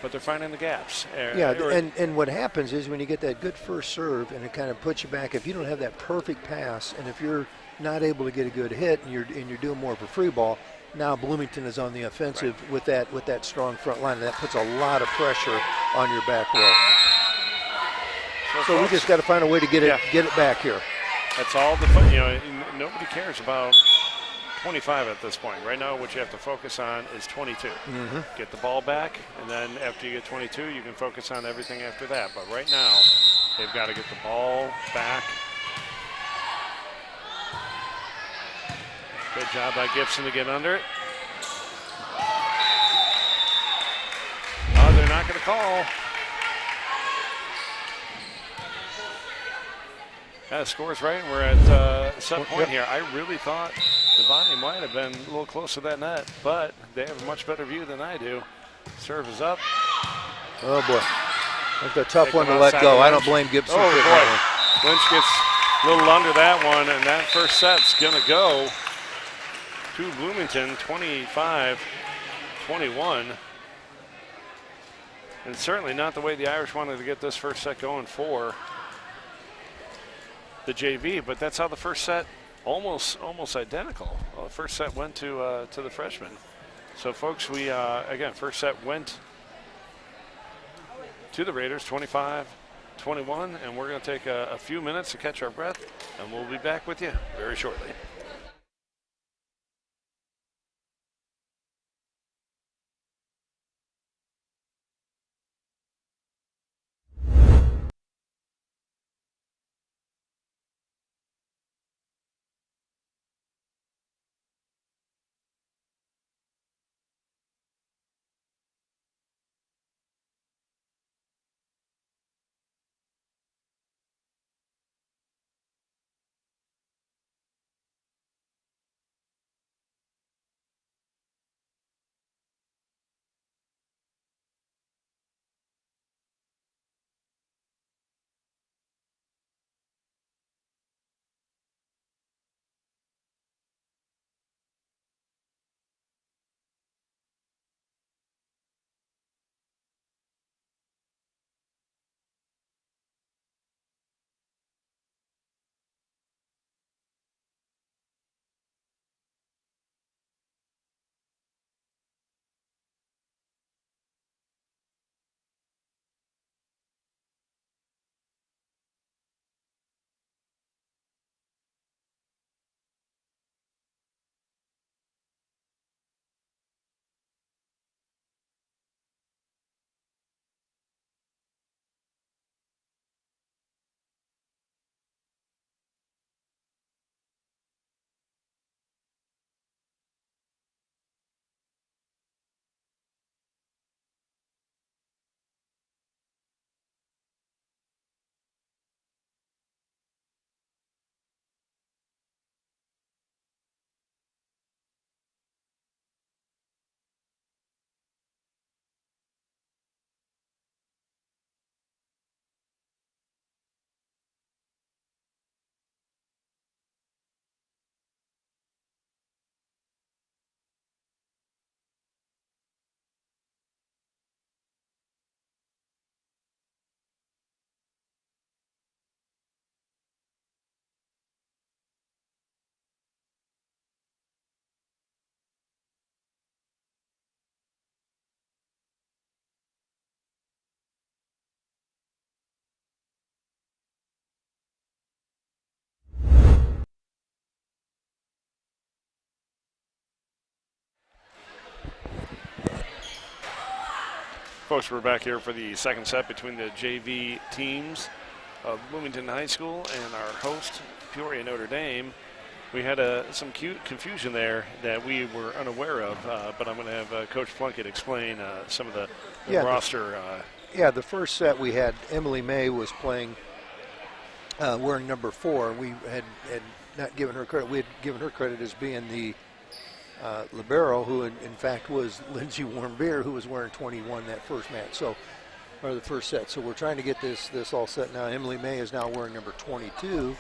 But they're finding the gaps. Yeah, and what happens is when you get that good first serve and it kind of puts you back, if you don't have that perfect pass, and if you're not able to get a good hit and you're doing more of a free ball, now Bloomington is on the offensive with that strong front line, and that puts a lot of pressure on your back row. So we just got to find a way to get it back here. That's all the fun. Nobody cares about 25 at this point. Right now, what you have to focus on is 22. Mm-hmm. Get the ball back, and then after you get 22, you can focus on everything after that. But right now, they've got to get the ball back. Good job by Gibson to get under it. get a call. Yeah, the score's right, and we're at set point here. I really thought the volume might have been a little close to that net, but they have a much better view than I do. Serve is up. Oh, boy. That's a tough one to let go. I don't blame Gibson. Oh, boy. Lynch gets a little under that one, and that first set's going to go to Bloomington, 25-21. And certainly not the way the Irish wanted to get this first set going for the JV, but that's how the first set almost identical. Well, the first set went to the freshmen. So, folks, we again, first set went to the Raiders, 25-21, and we're going to take a few minutes to catch our breath, and we'll be back with you very shortly. Folks, we're back here for the second set between the JV teams of Bloomington High School and our host, Peoria Notre Dame. We had some cute confusion there that we were unaware of, but I'm going to have Coach Plunkett explain some of the roster. The first set we had Emily May was playing wearing number 4. We had not given her credit. We had given her credit as being the libero, who in fact was Lindsay Warmbier, who was wearing 21 that first match, or the first set. So we're trying to get this all set now. Emily May is now wearing number 22,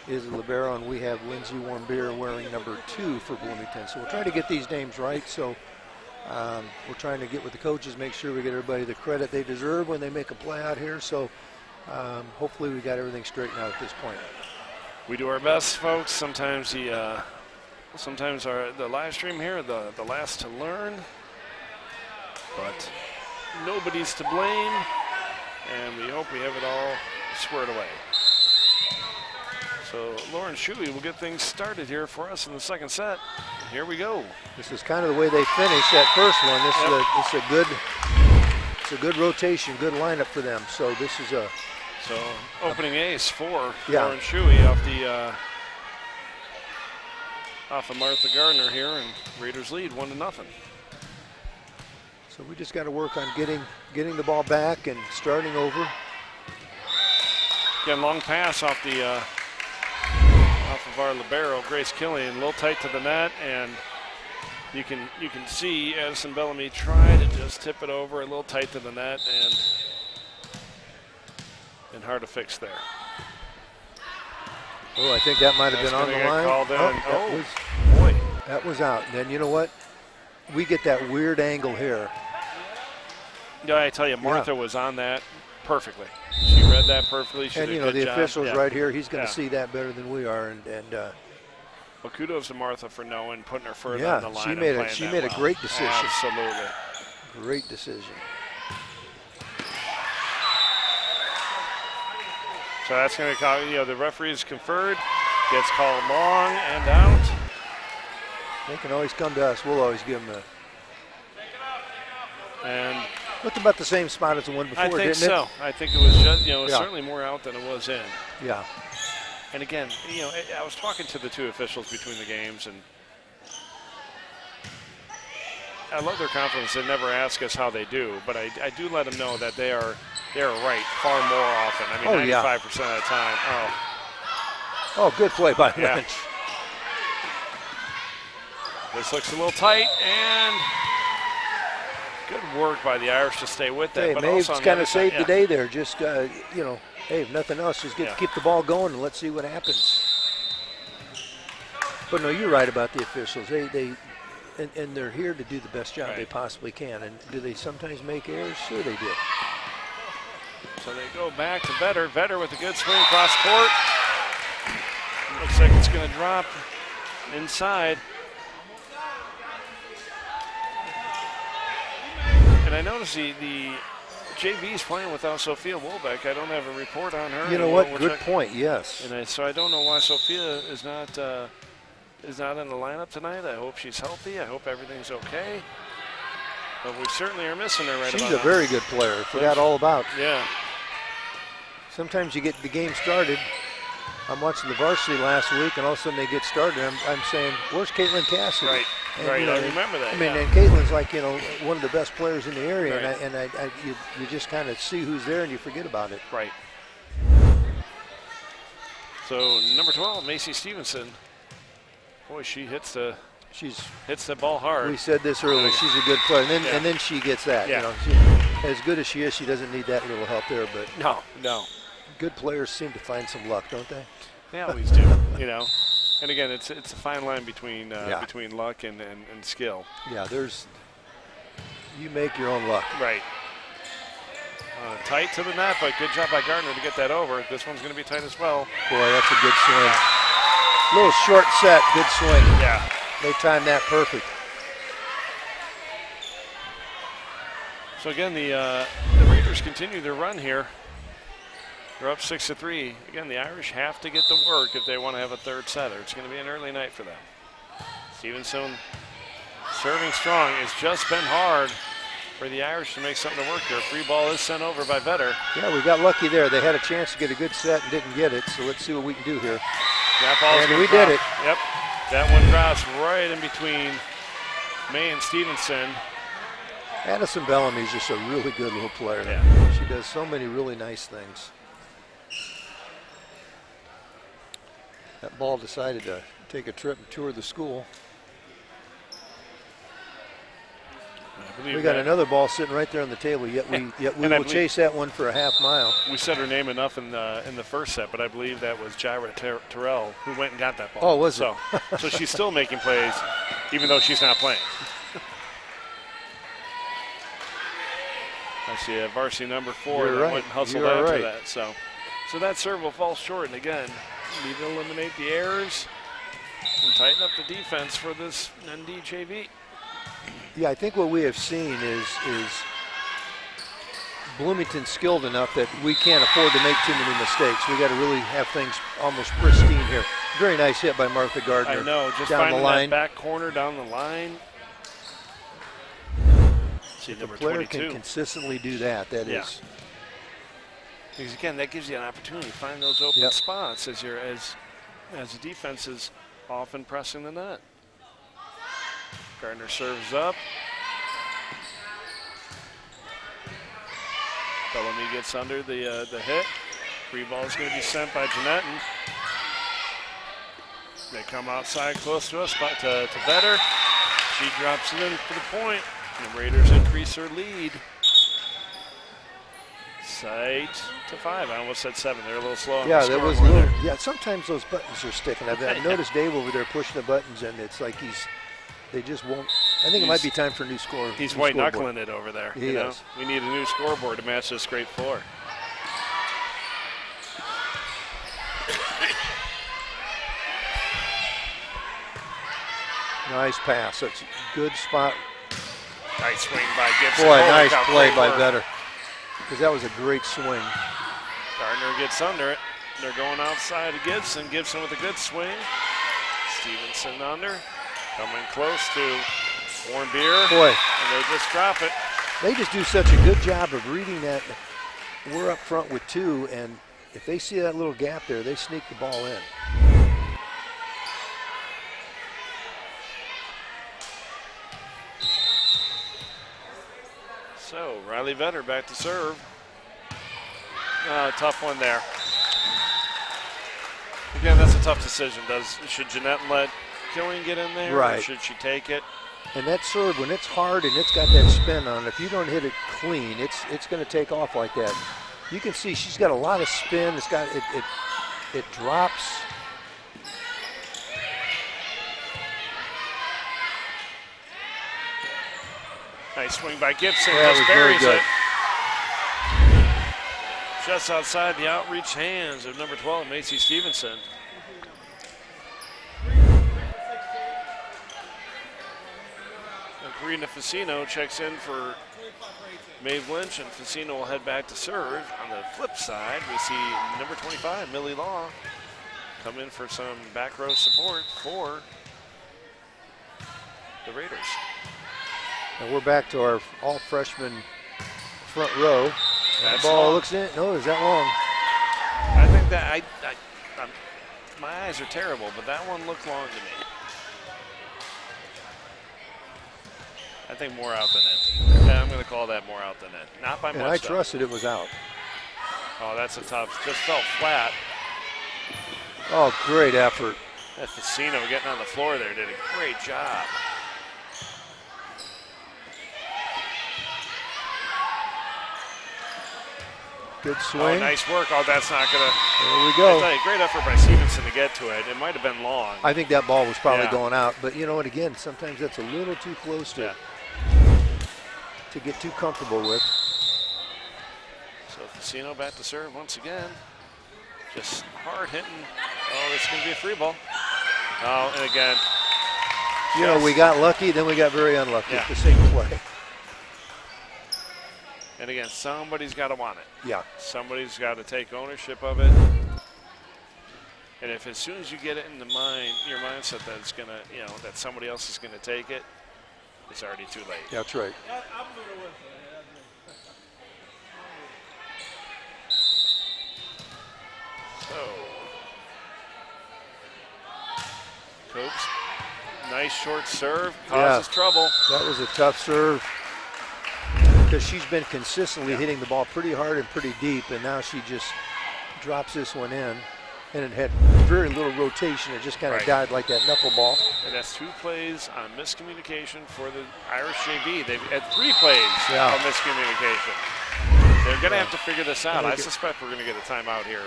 is the libero, and we have Lindsay Warmbier wearing number 2 for Bloomington. So we're trying to get these names right. So we're trying to get with the coaches, make sure we get everybody the credit they deserve when they make a play out here. So hopefully we got everything straightened out at this point. We do our best, folks. Sometimes the live stream here, the last to learn, but nobody's to blame, and we hope we have it all squared away. So Lauren Shuey will get things started here for us in the second set. Here we go. This is kind of the way they finished that first one. It's a good rotation, good lineup for them. So this is opening ace for Lauren Shuey off of Martha Gardner here, and Raiders lead 1-0. So we just got to work on getting the ball back and starting over. Again, long pass off the off of our libero, Grace Killian, a little tight to the net, and you can see Addison Bellamy try to just tip it over, a little tight to the net, and hard to fix there. Oh, I think that might have been on the line. Called in. Oh, Boy. That was out. And then you know what? We get that weird angle here. Yeah, I tell you, Martha was on that perfectly. She read that perfectly. She And did you a know, good the job. official's right here. He's going to see that better than we are. Well, kudos to Martha for knowing, putting her further yeah, on the line. she made a great decision. Absolutely. Great decision. So that's going to call, the referee's conferred, gets called long and out. They can always come to us. We'll always give them And looked about the same spot as the one before, I think didn't so. it? I think it was just, certainly more out than it was in. Yeah. And again, I was talking to the two officials between the games, and I love their confidence. They never ask us how they do, but I do let them know that they are right far more often. I mean, 95% of the time. Oh, good play by Lynch. This looks a little tight, and good work by the Irish to stay with that. Hey, but Maeve's also kind of saved the day there. Just, hey, if nothing else, just keep the ball going and let's see what happens. But no, you're right about the officials. And they're here to do the best job they possibly can. And do they sometimes make errors? Sure they do. So they go back to Vetter. Vetter with a good swing across court. Looks like it's going to drop inside. And I notice the JV's playing without Sophia Wolbeck. I don't have a report on her. You know what? Good point. Yes. And so I don't know why Sophia is not in the lineup tonight. I hope she's healthy. I hope everything's okay. But we certainly are missing her right now. She's a very good player. Forgot all about. Yeah. Sometimes you get the game started. I'm watching the varsity last week, and all of a sudden they get started. I'm saying, where's Caitlin Cassidy? Right. And, I remember that. I mean, and Caitlin's like, one of the best players in the area, and you just kind of see who's there and you forget about it. Right. So number 12, Macy Stevenson. Boy, she hits the ball hard. We said this earlier. She's a good player, and then she gets that. Yeah. As good as she is, she doesn't need that little help there. But no. Good players seem to find some luck, don't they? They always do. And again, it's a fine line between luck and skill. Yeah, you make your own luck. Right. Tight to the net, but good job by Gardner to get that over. This one's going to be tight as well. Boy, that's a good swing. Little short set, good swing. Yeah. They timed that perfect. So again, the Raiders continue their run here. They're up 6-3. Again, the Irish have to get to work if they want to have a third setter. It's going to be an early night for them. Stevenson serving strong. It's just been hard for the Irish to make something to work here. Free ball is sent over by Vetter. Yeah, we got lucky there. They had a chance to get a good set and didn't get it, so let's see what we can do here. And we did it. Yep. That one drops right in between May and Stevenson. Addison Bellamy's just a really good little player. Yeah. She does so many really nice things. That ball decided to take a trip and tour the school. We got another ball sitting right there on the table, yet we will chase that one for a half mile. We said her name enough in the first set, but I believe that was Jaira Terrell who went and got that ball. Oh, was it? So she's still making plays, even though she's not playing. I see a varsity number 4 that went and hustled after that. So that serve will fall short, and again, need to eliminate the errors and tighten up the defense for this ND JV. Yeah, I think what we have seen is Bloomington skilled enough that we can't afford to make too many mistakes. We got to really have things almost pristine here. Very nice hit by Martha Gardner. I know, just down finding the line. that back corner down the line. See, the player can consistently do that. That is. Because again, that gives you an opportunity to find those open spots as the defense is often pressing the net. Gardner serves up. Bellamy gets under the hit. Free ball is going to be sent by Janetton. They come outside close to us, but to Vetter. She drops it in for the point. And the Raiders increase their lead. Sight to 5. I almost said 7. They're a little slow. Yeah, that was a little. Yeah, sometimes those buttons are sticking. I've noticed Dave over there pushing the buttons, and it's like they just won't. I think it might be time for a new score. He's white knuckling it over there. He is. We need a new scoreboard to match this great floor. Nice pass. That's a good spot. Nice swing by Gibson. Boy, nice play by Vetter. Because that was a great swing. Gardner gets under it. They're going outside to Gibson. Gibson with a good swing. Stevenson under. Coming close to Warren-Beer. Boy. And they just drop it. They just do such a good job of reading that. We're up front with 2, and if they see that little gap there, they sneak the ball in. So, Riley Vetter back to serve. Tough one there. Again, that's a tough decision. Should Jeanette let Killian get in there? Right. Or should she take it? And that serve, when it's hard and it's got that spin on it, if you don't hit it clean, it's going to take off like that. You can see she's got a lot of spin. It's got it drops. Nice swing by Gibson. That Just was very buries good. it. Just outside the outreach hands of number 12, Macy Stevenson. And Karina Facino checks in for Maeve Lynch, and Facino will head back to serve. On the flip side, we see number 25, Millie Law, come in for some back row support for the Raiders. And we're back to our all-freshman front row. That's the ball long. looks in. No, is that long? I think that my eyes are terrible, but that one looked long to me. I think more out than in. Yeah, I'm going to call that more out than in. Not by much. And I though. trusted it was out. Oh, that's a tough. Just fell flat. Oh, great effort. That Facino getting on the floor there did a great job. Good swing. Oh, nice work. Oh, that's not going to. There we go. I tell you, great effort by Stevenson to get to it. It might have been long. I think that ball was probably Yeah. going out. But you know what, again, sometimes that's a little too close to get too comfortable with. So Facino back to serve once again. Just hard hitting. Oh, it's going to be a free ball. Oh, and again. You know, we got lucky, then we got very unlucky Yeah. at the same play. And again, somebody's got to want it. Yeah. Somebody's got to take ownership of it. And if as soon as you get it in the your mindset that it's gonna, that somebody else is gonna take it, it's already too late. That's right. So, Copes, nice short serve, causes trouble. That was a tough serve because she's been consistently hitting the ball pretty hard and pretty deep, and now she just drops this one in, and it had very little rotation. It just kind of died like that knuckleball. And that's 2 plays on miscommunication for the Irish JV. They've had 3 plays on miscommunication. They're going to have to figure this out. I suspect we're going to get a timeout here.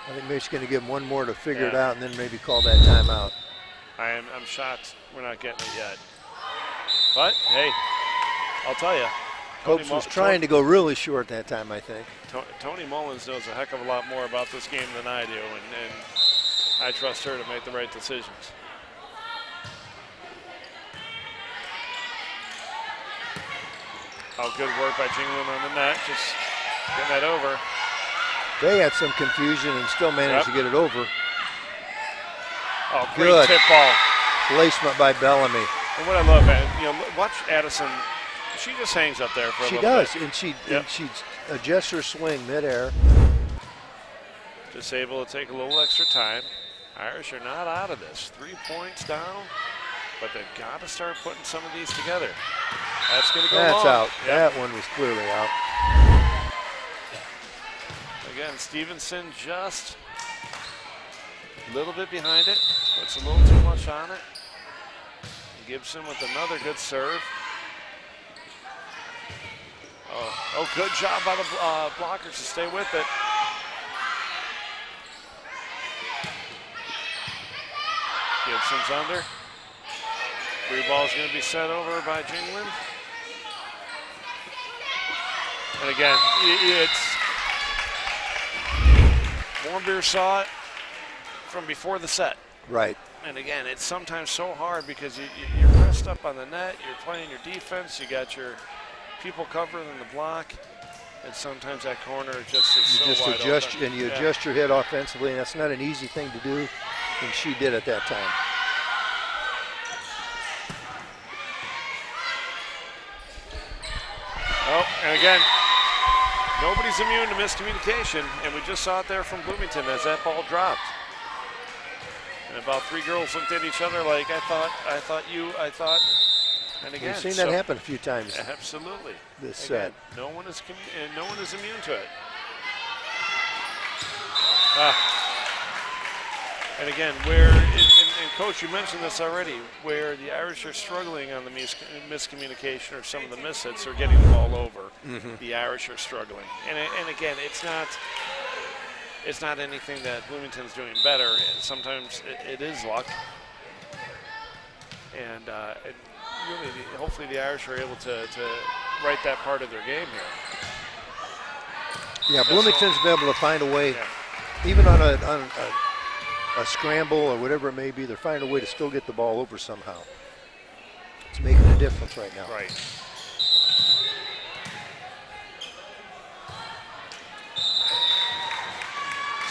I think maybe she's going to give them one more to figure it out and then maybe call that timeout. I'm shocked we're not getting it yet. But, hey, I'll tell you. Copes was trying to go really short that time, I think. Tony Mullins knows a heck of a lot more about this game than I do, and I trust her to make the right decisions. Oh, good work by Jingling on the net, just getting that over. They had some confusion and still managed to get it over. Oh, great tip ball. Placement by Bellamy. And what I love, watch Addison. She just hangs up there for a little bit. She does, and she adjusts her swing midair. Just able to take a little extra time. Irish are not out of this. 3 points down, but they've got to start putting some of these together. That's going to go long. That's out. Yep. That one was clearly out. Again, Stevenson just a little bit behind it. Puts a little too much on it. Gibson with another good serve. Oh, good job by the blockers to stay with it. Gibson's under. Free ball is going to be set over by Jingland. And again, it's Warmbier saw it from before the set. Right. And again, it's sometimes so hard because you're pressed up on the net, you're playing your defense, you got your people covering in the block, and sometimes that corner just is so wide open. And you adjust your head offensively, and that's not an easy thing to do, and she did at that time. Oh, and again, nobody's immune to miscommunication, and we just saw it there from Bloomington as that ball dropped. And about 3 girls looked at each other like, I thought. And again, we've seen that happen a few times. Absolutely. This set. No one is immune to it. And again, and Coach, you mentioned this already, where the Irish are struggling on the miscommunication or some of the mishits or getting the ball over. The Irish are struggling. And again, it's not anything that Bloomington's doing better. Sometimes it is luck. And really, hopefully the Irish are able to right that part of their game here. Yeah, Bloomington's been able to find a way, even on a scramble or whatever it may be, they're finding a way to still get the ball over somehow. It's making a difference right now. Right.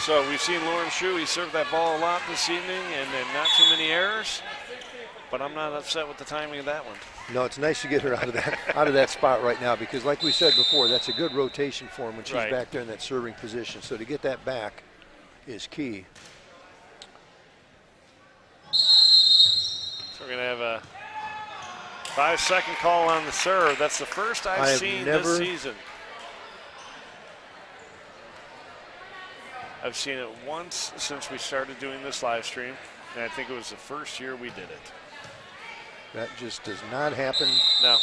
So we've seen Lauren Shue, he served that ball a lot this evening and then not too many errors, but I'm not upset with the timing of that one. No, it's nice to get her out of that spot right now because like we said before, that's a good rotation for him when she's back there in that serving position. So to get that back is key. So we're going to have a 5-second call on the serve. That's the first I've seen this season. I've seen it once since we started doing this live stream, and I think it was the first year we did it. That just does not happen. No.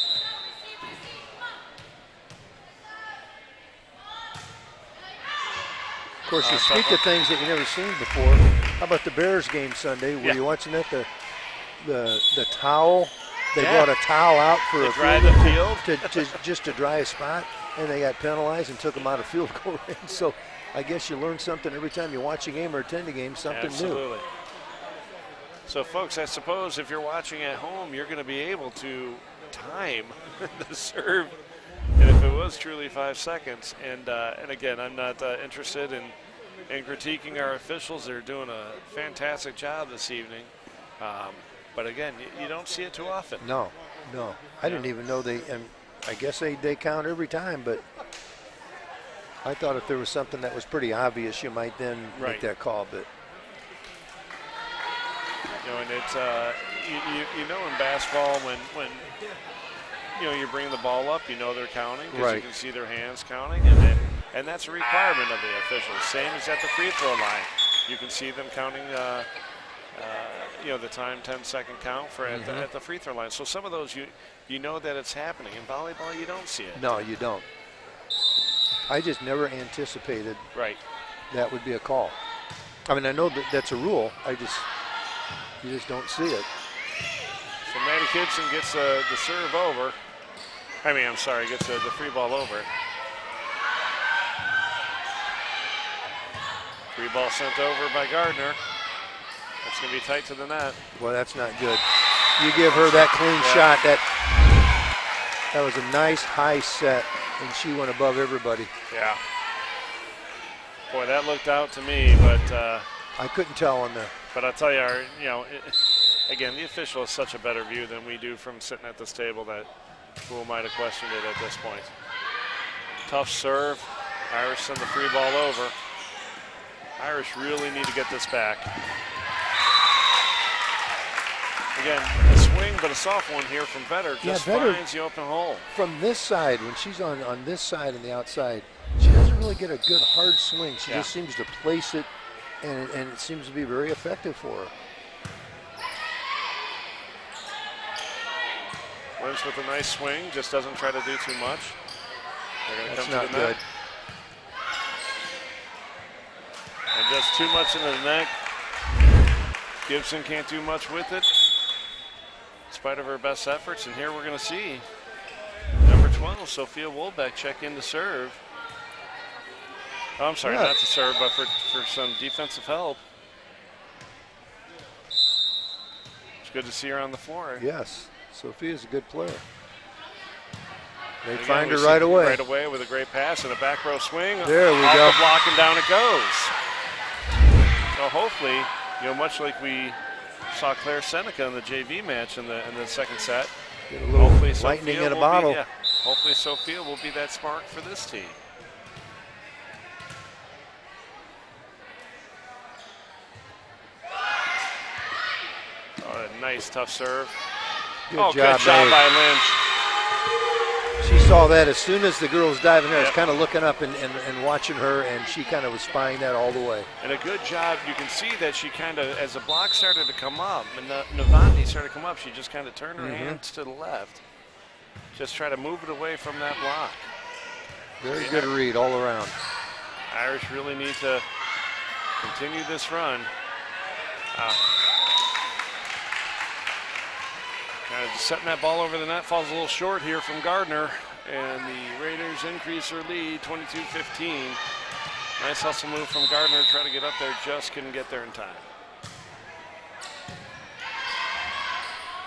Of course, you speak of things that you've never seen before. How about the Bears game Sunday? Were you watching that? The towel. They brought a towel out for a field just to dry a spot, and they got penalized and took them out of field goal range. So I guess you learn something every time you watch a game or attend a game, something new. So, folks, I suppose if you're watching at home, you're going to be able to time the serve, and if it was truly 5 seconds. And again, I'm not interested in critiquing our officials. They're doing a fantastic job this evening. But again, you don't see it too often. No. I didn't even know and I guess they count every time, but I thought if there was something that was pretty obvious, you might then make that call. But and it's in basketball when you're bringing the ball up, they're counting because you can see their hands counting, and that's a requirement of the officials. Same as at the free throw line, you can see them counting. The time 10-second count for at the free throw line. So some of those you know that it's happening. In volleyball, you don't see it. No, you don't. I just never anticipated that would be a call. I mean, I know that's a rule. You just don't see it. So Maddie Gibson gets the serve over. Gets the free ball over. Free ball sent over by Gardner. That's going to be tight to the net. Well, that's not good. You give her that clean shot. That was a nice high set, and she went above everybody. Yeah. Boy, that looked out to me, but I couldn't tell on there. But I'll tell you, again, the official has such a better view than we do from sitting at this table that who might have questioned it at this point. Tough serve. Irish send the free ball over. Irish really need to get this back. Again, a swing, but a soft one here from Vetter. Just finds the open hole. From this side, when she's on this side and the outside, she doesn't really get a good hard swing. She Yeah. just seems to place it, and it seems to be very effective for her. Lynch with a nice swing, just doesn't try to do too much. They're going to That's come not to the net. good. And just too much into the net. Gibson can't do much with it, in spite of her best efforts. And here we're going to see number 12, Sophia Wolbeck, check in to serve. Oh, I'm sorry, not to serve, but for some defensive help. It's good to see her on the floor. Yes, Sophia's a good player. They Again, find we her see right away. Right away with a great pass and a back row swing. There we Off go. the block and down it goes. So hopefully, much like we saw Claire Seneca in the JV match in the second set. Get a little Hopefully lightning Sophia in a will bottle. Hopefully Sophia will be that spark for this team. Oh, a nice tough serve. Good Good job by Lynch. She saw that as soon as the girl was diving there. I was Yep. kind of looking up and watching her, and she kind of was spying that all the way. And a good job. You can see that she kind of, as the block started to come up, and Novotny started to come up, she just kind of turned her hands to the left. Just try to move it away from that block. Very good read all around. Irish really need to continue this run. Kind of just setting that ball over the net, falls a little short here from Gardner, and the Raiders increase their lead, 22-15. Nice hustle move from Gardner, try to get up there, just couldn't get there in time.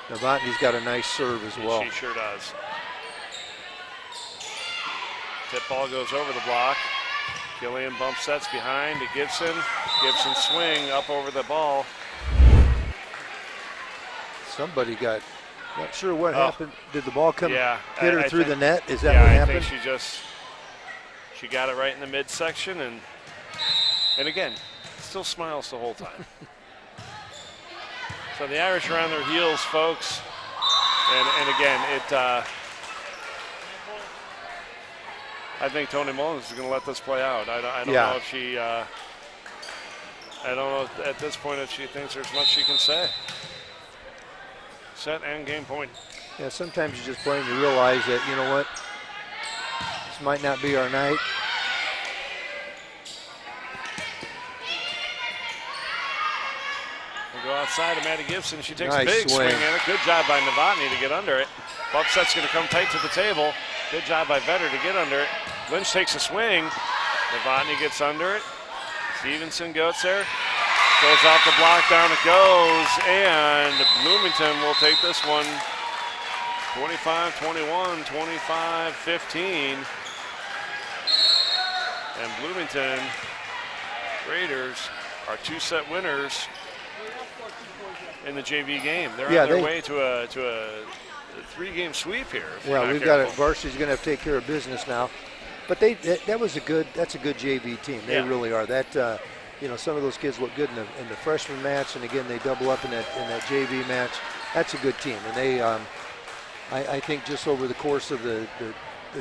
Novotny's got a nice serve as well. She sure does. Tip ball goes over the block. Killian bump sets behind to Gibson. Gibson swing up over the ball. Somebody got, not sure what happened. Did the ball come hit her I through think- the net? Is that yeah, what I happened? think she got it right in the midsection, and again, still smiles the whole time. So the Irish are on their heels, folks, and again, I think Tony Mullins is going to let this play out. I don't know if she. I don't know at this point if she thinks there's much she can say. Set and game point. Yeah, sometimes you just play and you realize that, you know what, this might not be our night. We'll go outside of Maddie Gibson. She takes a Nice big swing swing. in it. Good job by Novotny to get under it. Bump set's going to come tight to the table. Good job by Vetter to get under it. Lynch takes a swing. Novotny gets under it. Stevenson goes there. Goes off the block, down it goes. And Bloomington will take this one 25-21, 25-15. And Bloomington Raiders are two-set winners in the JV game. They're on their way to a three-game sweep here. Yeah, we've got it. Varsity's going to have to take care of business now. But that's a good JV team. They really are. That some of those kids look good in the freshman match, and again they double up in that JV match. That's a good team, and they I think just over the course of the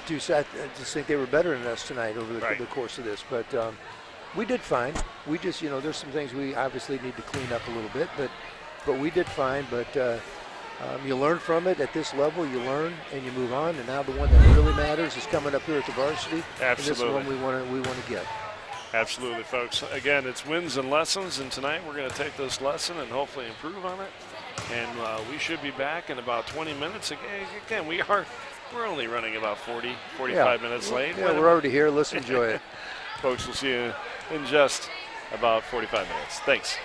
two sets, I just think they were better than us tonight over the course of this. But we did fine. We just there's some things we obviously need to clean up a little bit, but we did fine. But you learn from it at this level. You learn and you move on. And now the one that really matters is coming up here at the varsity. Absolutely. And this is one we want to get. Absolutely, folks. Again, it's wins and lessons, and tonight we're going to take this lesson and hopefully improve on it. And we should be back in about 20 minutes. Again, we're only running about 45 minutes late. Yeah, we're already here. Let's enjoy it. Folks, we'll see you in just about 45 minutes. Thanks.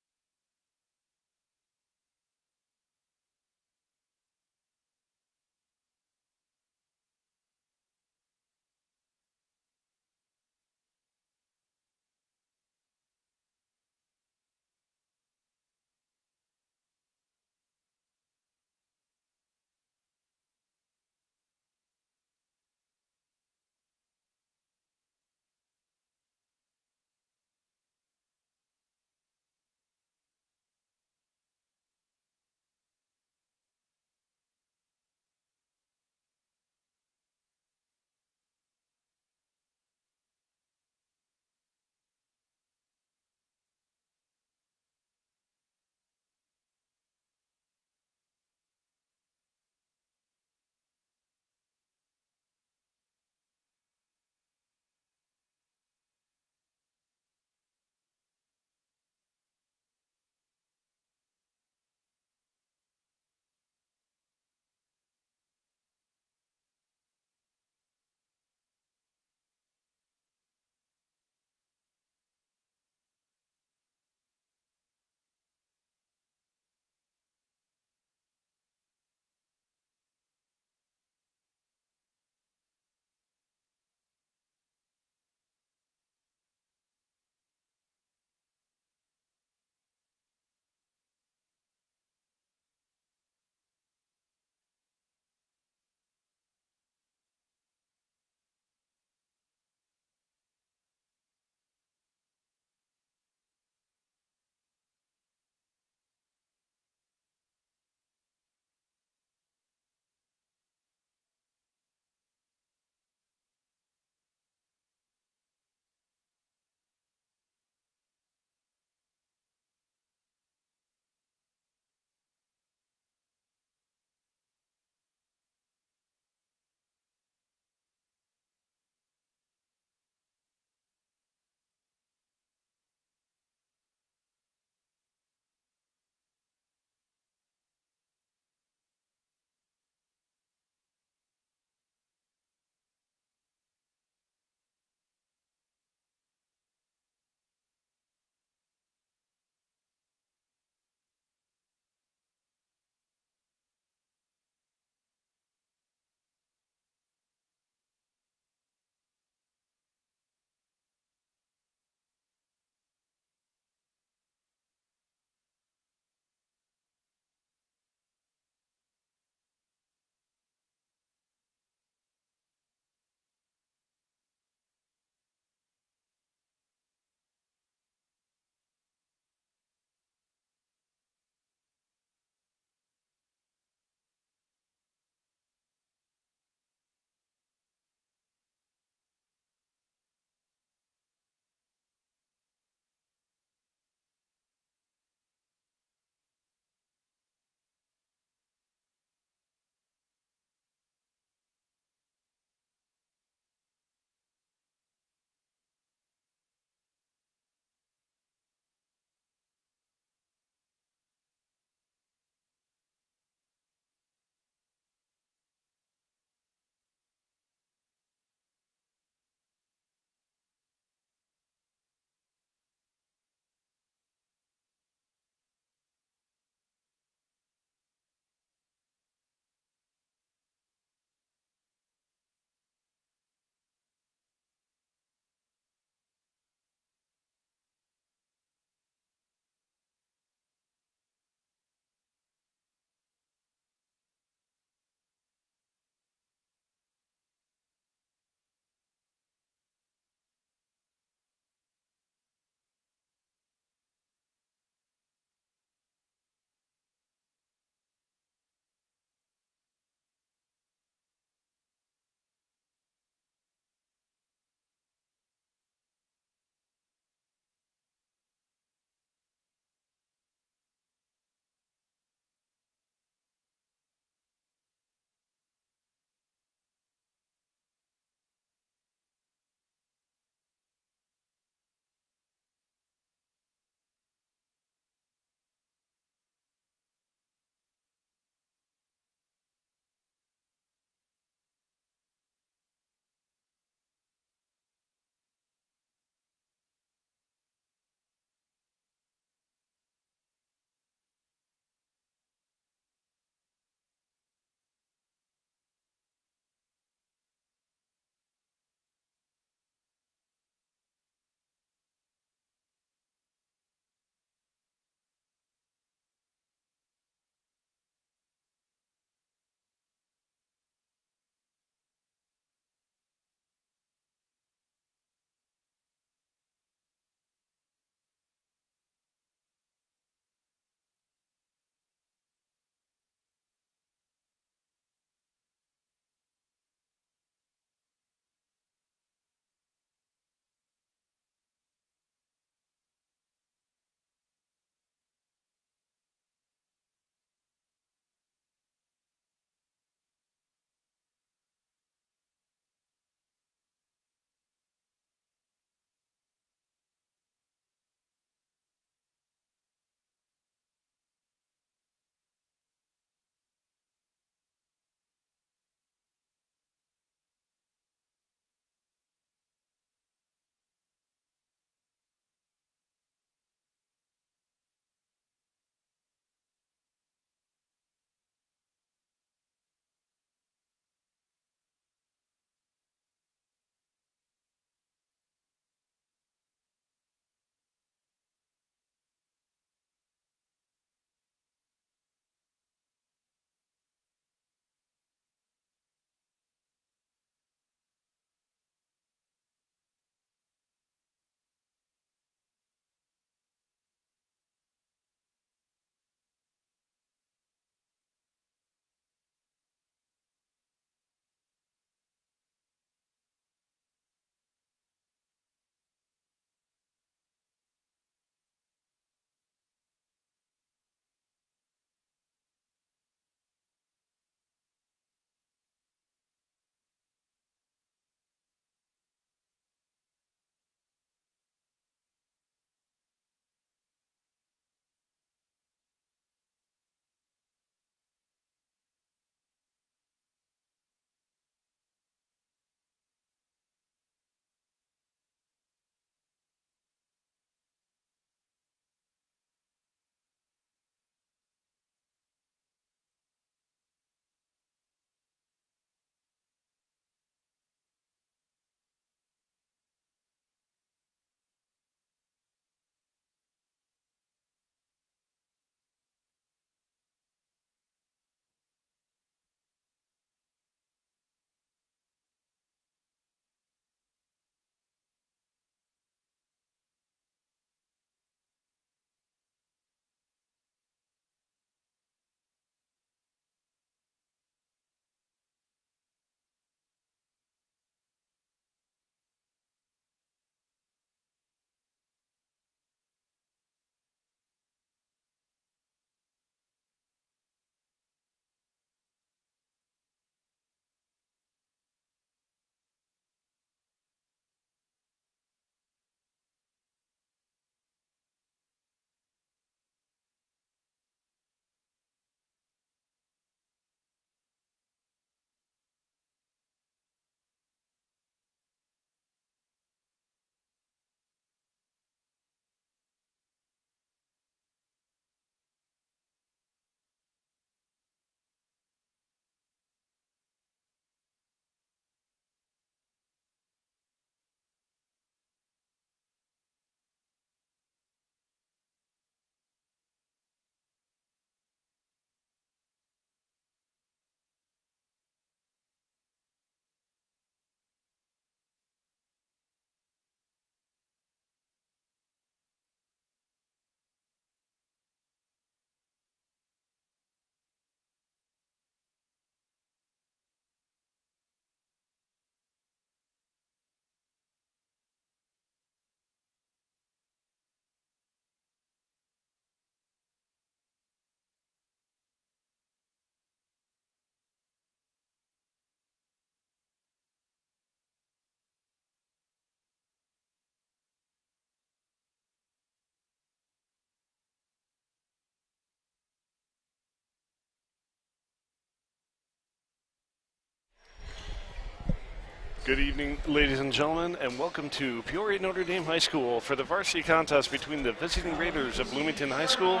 Good evening, ladies and gentlemen, and welcome to Peoria Notre Dame High School for the varsity contest between the visiting Raiders of Bloomington High School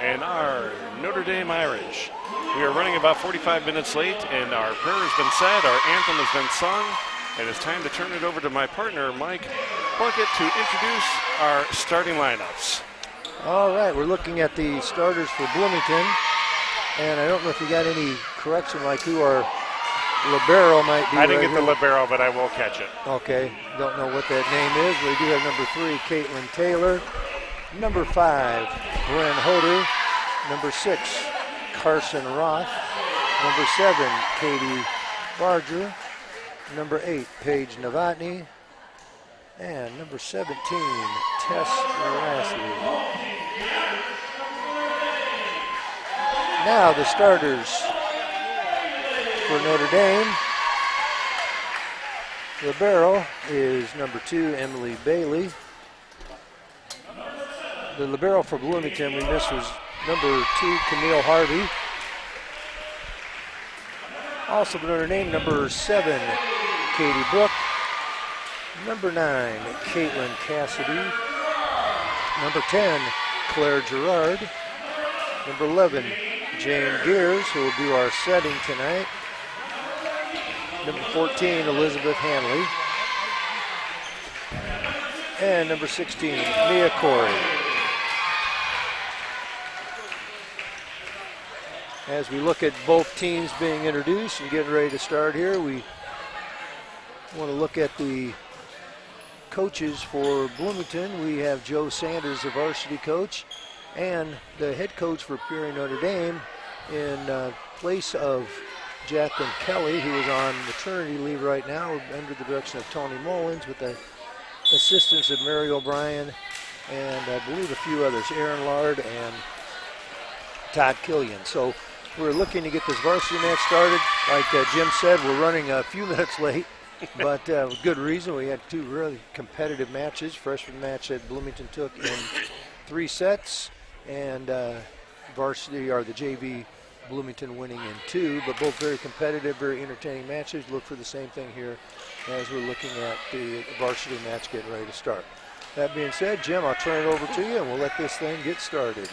and our Notre Dame Irish. We are running about 45 minutes late, and our prayer has been said, our anthem has been sung, and it's time to turn it over to my partner, Mike Plunkett, to introduce our starting lineups. All right, we're looking at the starters for Bloomington, and I don't know if you got any correction, like who our libero might be. I didn't get the libero, but I will catch it. Okay, don't know what that name is, but we do have number 3, Caitlin Taylor. Number 5, Bren Hoder. Number 6, Carson Roth. Number 7, Katie Barger. Number 8, Paige Novotny. And number 17, Tess Lashley. Now the starters for Notre Dame. Libero is number 2, Emily Bailey. The libero for Bloomington we missed was number 2, Camille Harvey. Also for Notre Dame, number 7, Katie Brook. Number 9, Caitlin Cassidy. Number 10, Claire Gerard. Number 11, Jane Gears, who will do our setting tonight. Number 14, Elizabeth Hanley. And number 16, Mia Corey. As we look at both teams being introduced and getting ready to start here, we want to look at the coaches for Bloomington. We have Joe Sanders, the varsity coach, and the head coach for Peoria Notre Dame in place of Jacqueline Kelly, who is on maternity leave right now under the direction of Tony Mullins with the assistance of Mary O'Brien and I believe a few others, Aaron Lard and Todd Killian. So we're looking to get this varsity match started. Like Jim said, we're running a few minutes late, but with good reason. We had 2 really competitive matches. Freshman match that Bloomington took in 3 sets, and varsity, or the JV, Bloomington winning in 2, but both very competitive, very entertaining matches. Look for the same thing here as we're looking at the varsity match getting ready to start. That being said, Jim, I'll turn it over to you and we'll let this thing get started.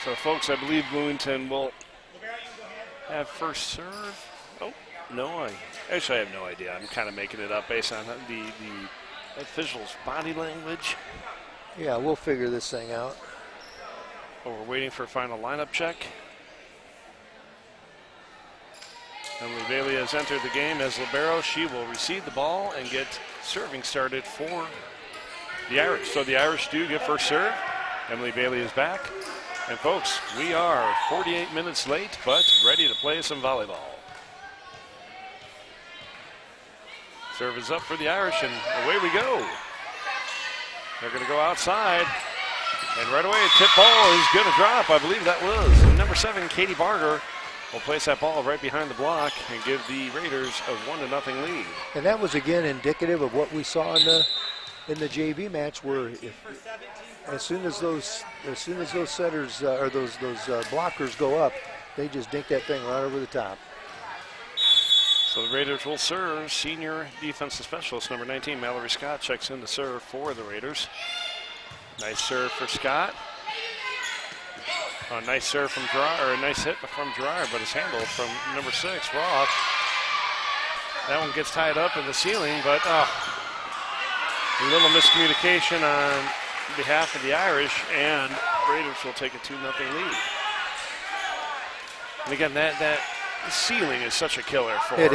So folks, I believe Bloomington will have first serve. Oh, no, I have no idea. I'm kind of making it up based on the official's body language. Yeah, we'll figure this thing out. Oh, we're waiting for a final lineup check. Emily Bailey has entered the game as libero. She will receive the ball and get serving started for the Irish. So the Irish do get first serve. Emily Bailey is back. And folks, we are 48 minutes late, but ready to play some volleyball. Serve is up for the Irish, and away we go. They're going to go outside. And right away, tip ball is going to drop. I believe that was number 7, Katie Barger. Will place that ball right behind the block and give the Raiders a 1-0 lead. And that was again indicative of what we saw in the JV match, where as soon as those setters or those blockers go up, they just dink that thing right over the top. So the Raiders will serve. Senior defensive specialist number 19, Mallory Scott, checks in to serve for the Raiders. Nice serve for Scott. A nice serve from Gerard, or a nice hit from Gerard, but his handle from number 6, Roth. That one gets tied up in the ceiling, but a little miscommunication on behalf of the Irish, and Raiders will take a 2-0 lead. And again, that ceiling is such a killer for both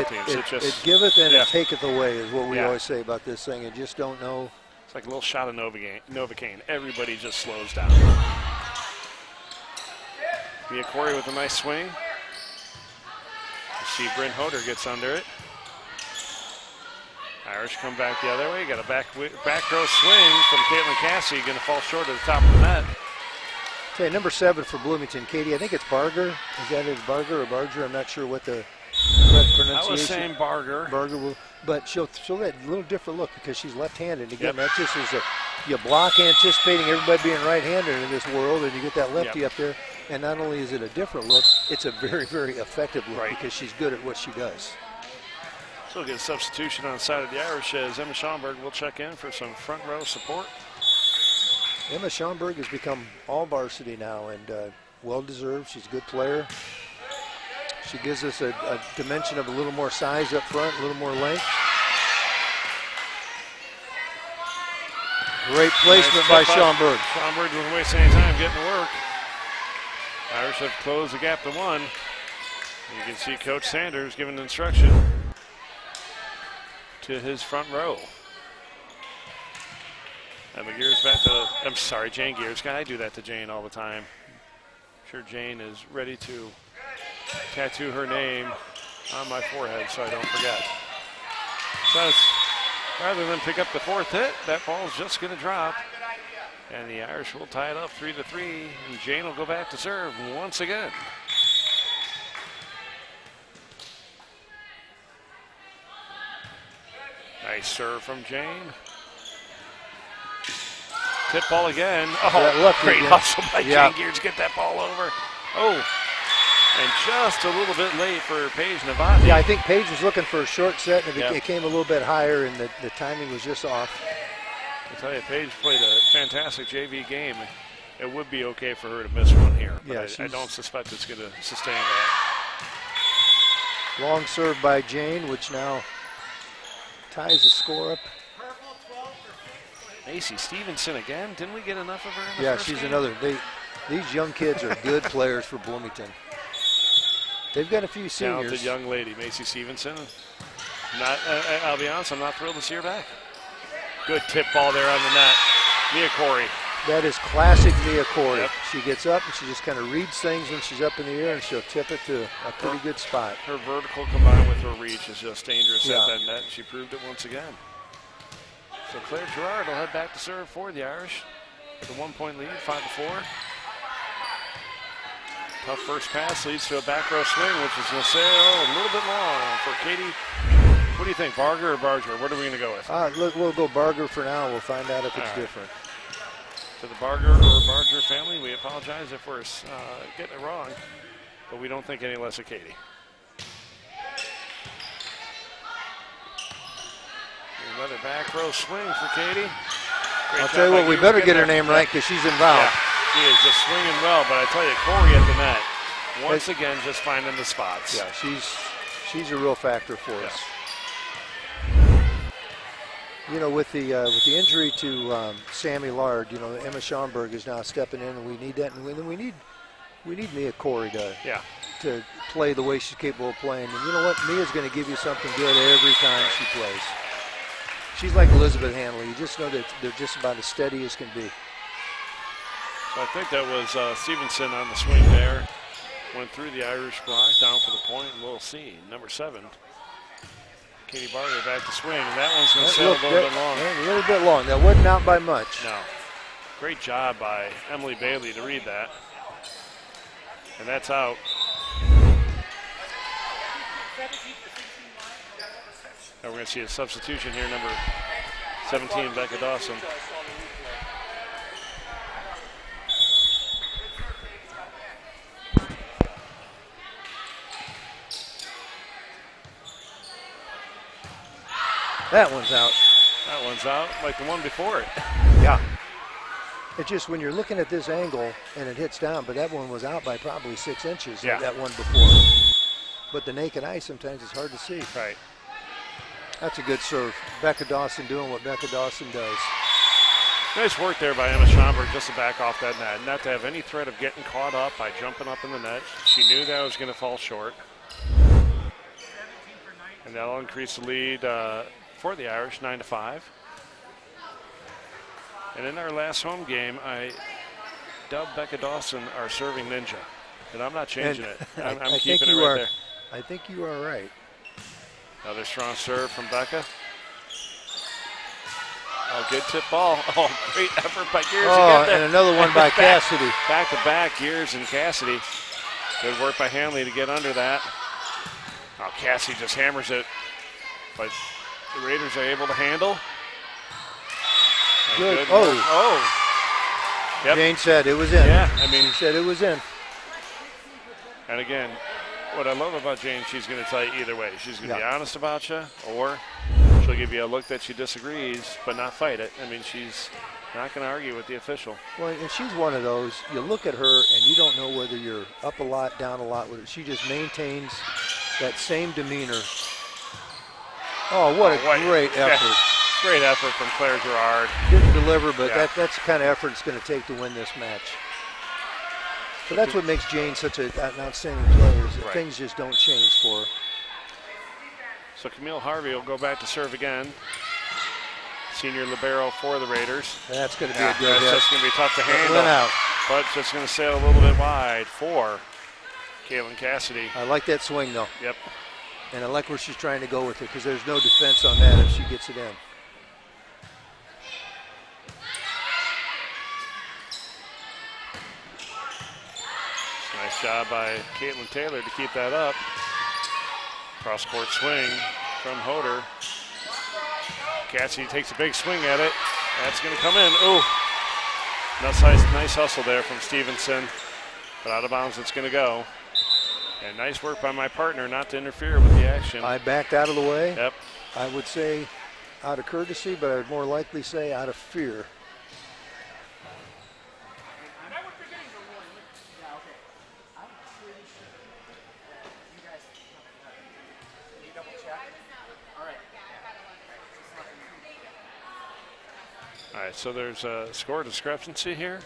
teams. It giveth and it taketh away is what we always say about this thing. You just don't know. It's like a little shot of Novocaine. Everybody just slows down. Mia Corey with a nice swing. You see Bryn Hoder gets under it. Irish come back the other way. Got a back row swing from Caitlin Cassidy. Going to fall short of the top of the net. Okay, number 7 for Bloomington, Katie. I think it's Barger. Is that it, Barger or Barger? I'm not sure what the correct pronunciation. I was saying Barger. Barger will, but she'll that little different look because she's left-handed. Again, that just is you block anticipating everybody being right-handed in this world, and you get that lefty up there. And not only is it a different look, it's a very, very effective look because she's good at what she does. So we'll get a substitution on the side of the Irish as Emma Schaumburg will check in for some front row support. Emma Schaumburg has become all varsity now, and well-deserved. She's a good player. She gives us a dimension of a little more size up front, a little more length. Great placement by Schaumburg. Schaumburg doesn't waste any time getting to work. Irish have closed the gap to 1. You can see Coach Sanders giving instruction to his front row. And Gears back to, I'm sorry, Jane Gears. I do that to Jane all the time. I'm sure Jane is ready to tattoo her name on my forehead so I don't forget. So rather than pick up the 4th hit, that ball's just going to drop. And the Irish will tie it up 3-3, and Jane will go back to serve once again. Nice serve from Jane. Tip ball again. Oh, great hustle by Jane Gears to get that ball over. Oh, and just a little bit late for Paige Novotny. Yeah, I think Paige was looking for a short set, and it came a little bit higher, and the timing was just off. I tell you, Paige played a fantastic JV game. It would be okay for her to miss one here, but I don't suspect it's going to sustain that. Long serve by Jane, which now ties the score up. Macy Stevenson again. Didn't we get enough of her in the first she's game? another. These young kids are good players for Bloomington. They've got a few seniors. Talented young lady, Macy Stevenson. I'll be honest, I'm not thrilled to see her back. Good tip ball there on the net. Mia Corey. That is classic Mia Corey. Yep. She gets up and she just kind of reads things when she's up in the air, and she'll tip it to a pretty good spot. Her vertical combined with her reach is just dangerous at that net. She proved it once again. So Claire Gerard will head back to serve for the Irish with a 1-point lead, 5-4. Tough first pass leads to a back row swing, which is going to sail a little bit long for Katie. What do you think, Barger or Barger? What are we going to go with? Look, we'll go Barger for now. We'll find out if it's different. To the Barger or Barger family, we apologize if we're getting it wrong, but we don't think any less of Katie. Another back row swing for Katie. I'll tell you what, we better get her name right because she's involved. Yeah, she is just swinging well, but I tell you, Corey at the net, once again, just finding the spots. Yeah, she's a real factor for us. You know, with the injury to Sammy Lard, you know, Emma Schaumburg is now stepping in, and we need that, and we need Mia Corey to play the way she's capable of playing. And you know what, Mia's going to give you something good every time she plays. She's like Elizabeth Hanley. You just know that they're just about as steady as can be. So I think that was Stevenson on the swing there. Went through the Irish block, down for the point, and we'll see. Number 7. Katie Barger back to swing, and that one's going to sail a little bit long. A little bit long. That wasn't out by much. No. Great job by Emily Bailey to read that. And that's out. Now we're going to see a substitution here, number 17, Becca Dawson. That one's out. That one's out, like the one before it. Yeah. It's just when you're looking at this angle and it hits down, but that one was out by probably 6 inches. Yeah. That one before. But the naked eye sometimes it's hard to see. Right. That's a good serve. Becca Dawson doing what Becca Dawson does. Nice work there by Emma Schaumburg just to back off that net. Not to have any threat of getting caught up by jumping up in the net. She knew that was going to fall short. And that'll increase the lead for the Irish, 9-5. And in our last home game, I dubbed Becca Dawson our serving ninja. And I'm not changing it. I'm keeping it right there. I think you are right. Another strong serve from Becca. Oh, good tip ball. Oh, great effort by Gears to get that. And another one by Cassidy. Back to back, Gears and Cassidy. Good work by Hanley to get under that. Oh, Cassidy just hammers it. But the Raiders are able to handle. Good. Yep. Jane said it was in. Yeah, I mean. She said it was in. And again, what I love about Jane, she's going to tell you either way. She's going to be honest about you, or she'll give you a look that she disagrees, but not fight it. I mean, she's not going to argue with the official. Well, and she's one of those, you look at her and you don't know whether you're up a lot, down a lot with her. She just maintains that same demeanor. Oh, what a great effort. Yeah. Great effort from Claire Gerard. Didn't deliver, but that's the kind of effort it's going to take to win this match. So that's what makes Jane such an outstanding player, is that things just don't change for her. So Camille Harvey will go back to serve again. Senior libero for the Raiders. That's going to be a good hit. That's just going to be tough to handle. Went out. But just going to sail a little bit wide for Caitlin Cassidy. I like that swing, though. Yep. And I like where she's trying to go with it, because there's no defense on that if she gets it in. Nice job by Caitlin Taylor to keep that up. Cross-court swing from Hoder. Cassidy takes a big swing at it. That's going to come in. Ooh. Nice hustle there from Stevenson. But out of bounds it's going to go. And nice work by my partner not to interfere with the action. I backed out of the way. Yep. I would say out of courtesy, but I would more likely say out of fear. All right, so there's a score discrepancy here.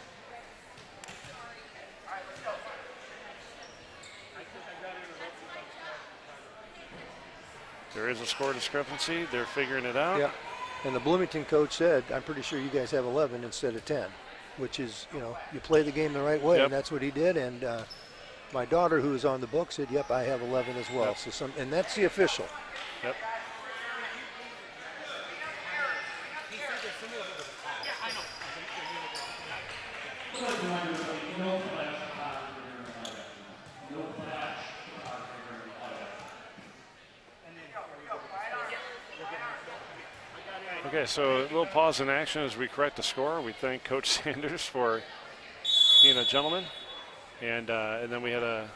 There is a score discrepancy. They're figuring it out. Yeah. And the Bloomington coach said, I'm pretty sure you guys have 11 instead of 10, which is, you play the game the right way, and that's what he did. And my daughter, who is on the book, said, yep, I have 11 as well. Yep. So and that's the official. Yep. Okay, so a little pause in action as we correct the score. We thank Coach Sanders for being a gentleman. And then we had a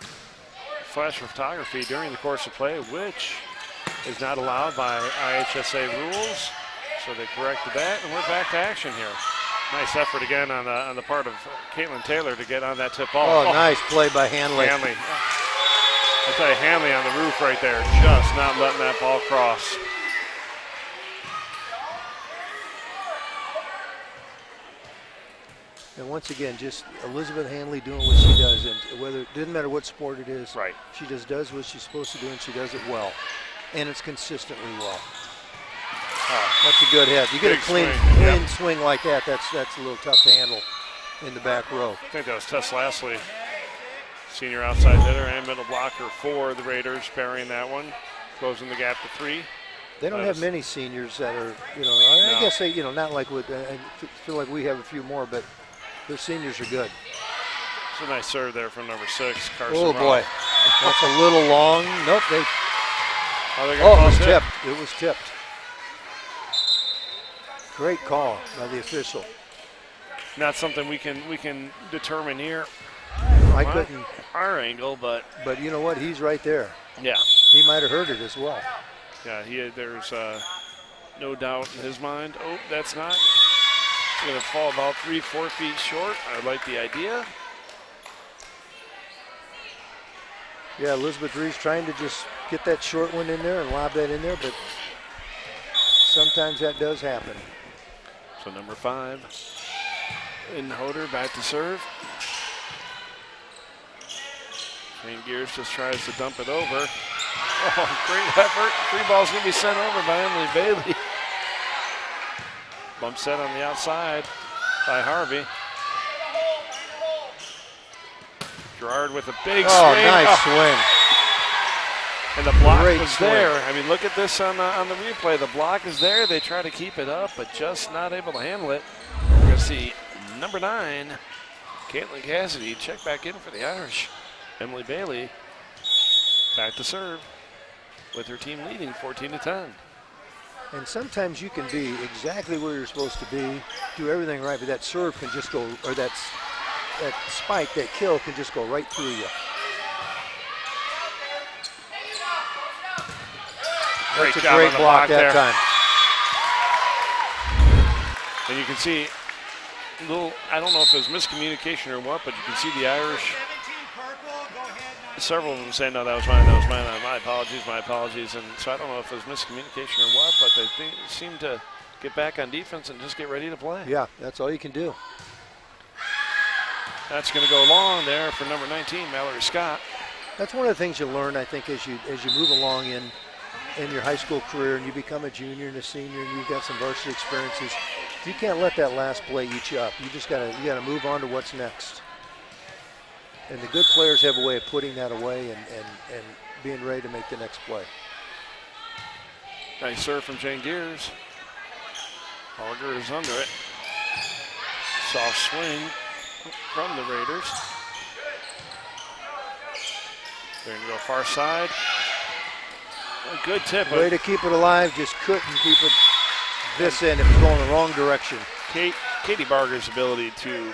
flash of photography during the course of play, which is not allowed by IHSA rules. So they corrected that, and we're back to action here. Nice effort again on the part of Caitlin Taylor to get on that tip ball. Oh, nice play by Hanley. I tell you, Hanley on the roof right there, just not letting that ball cross. And once again, just Elizabeth Hanley doing what she does, and whether it didn't matter what sport it is, she just does what she's supposed to do, and she does it well, and it's consistently well. Oh, that's a good hit. You get a clean swing like that. That's a little tough to handle in the back row. I think that was Tess Lashley, senior outside hitter and middle blocker for the Raiders, parrying that one, closing the gap to 3. They don't have many seniors that are, I guess they, not like with. I feel like we have a few more, but their seniors are good. It's a nice serve there from number 6, Carson. Oh boy, that's a little long. Nope, it was tipped. It was tipped. Great call by the official. Not something we can determine here. I couldn't. Our angle, but you know what? He's right there. Yeah. He might have heard it as well. Yeah, there's no doubt in his mind. Oh, that's not. It's going to fall about 3-4 feet short. I like the idea. Yeah, Elizabeth Reeves trying to just get that short one in there and lob that in there, but sometimes that does happen. So number 5, in Hoder, back to serve. Shane Gears just tries to dump it over. Oh, great effort. 3 balls going to be sent over by Emily Bailey. Bump set on the outside by Harvey. Gerard with a big swing. Oh, nice swing. And the block Great was swing. there. I mean, look at this on the replay. The block is there. They try to keep it up, but just not able to handle it. We're going to see number 9, Caitlin Cassidy, check back in for the Irish. Emily Bailey back to serve with her team leading 14-10. And sometimes you can be exactly where you're supposed to be, do everything right, but that serve can just go, or that spike, that kill can just go right through you. Great That's a job great on the block there. that time. And you can see a little, I don't know if it was miscommunication or what, but you can see the Irish, several of them saying, no, that was mine, my apologies. And so I don't know if it was miscommunication or what, but they seem to get back on defense and just get ready to play. Yeah, that's all you can do. That's going to go long there for number 19, Mallory Scott. That's one of the things you learn, I think, as you move along in your high school career and you become a junior and a senior and you've got some varsity experiences. You can't let that last play eat you up. You just gotta move on to what's next. And the good players have a way of putting that away and being ready to make the next play. Nice serve from Jane Gears. Auger is under it. Soft swing from the Raiders. They're going to go far side. A good tip. Way to keep it alive, just couldn't keep it this end. It was going the wrong direction. Katie Barger's ability to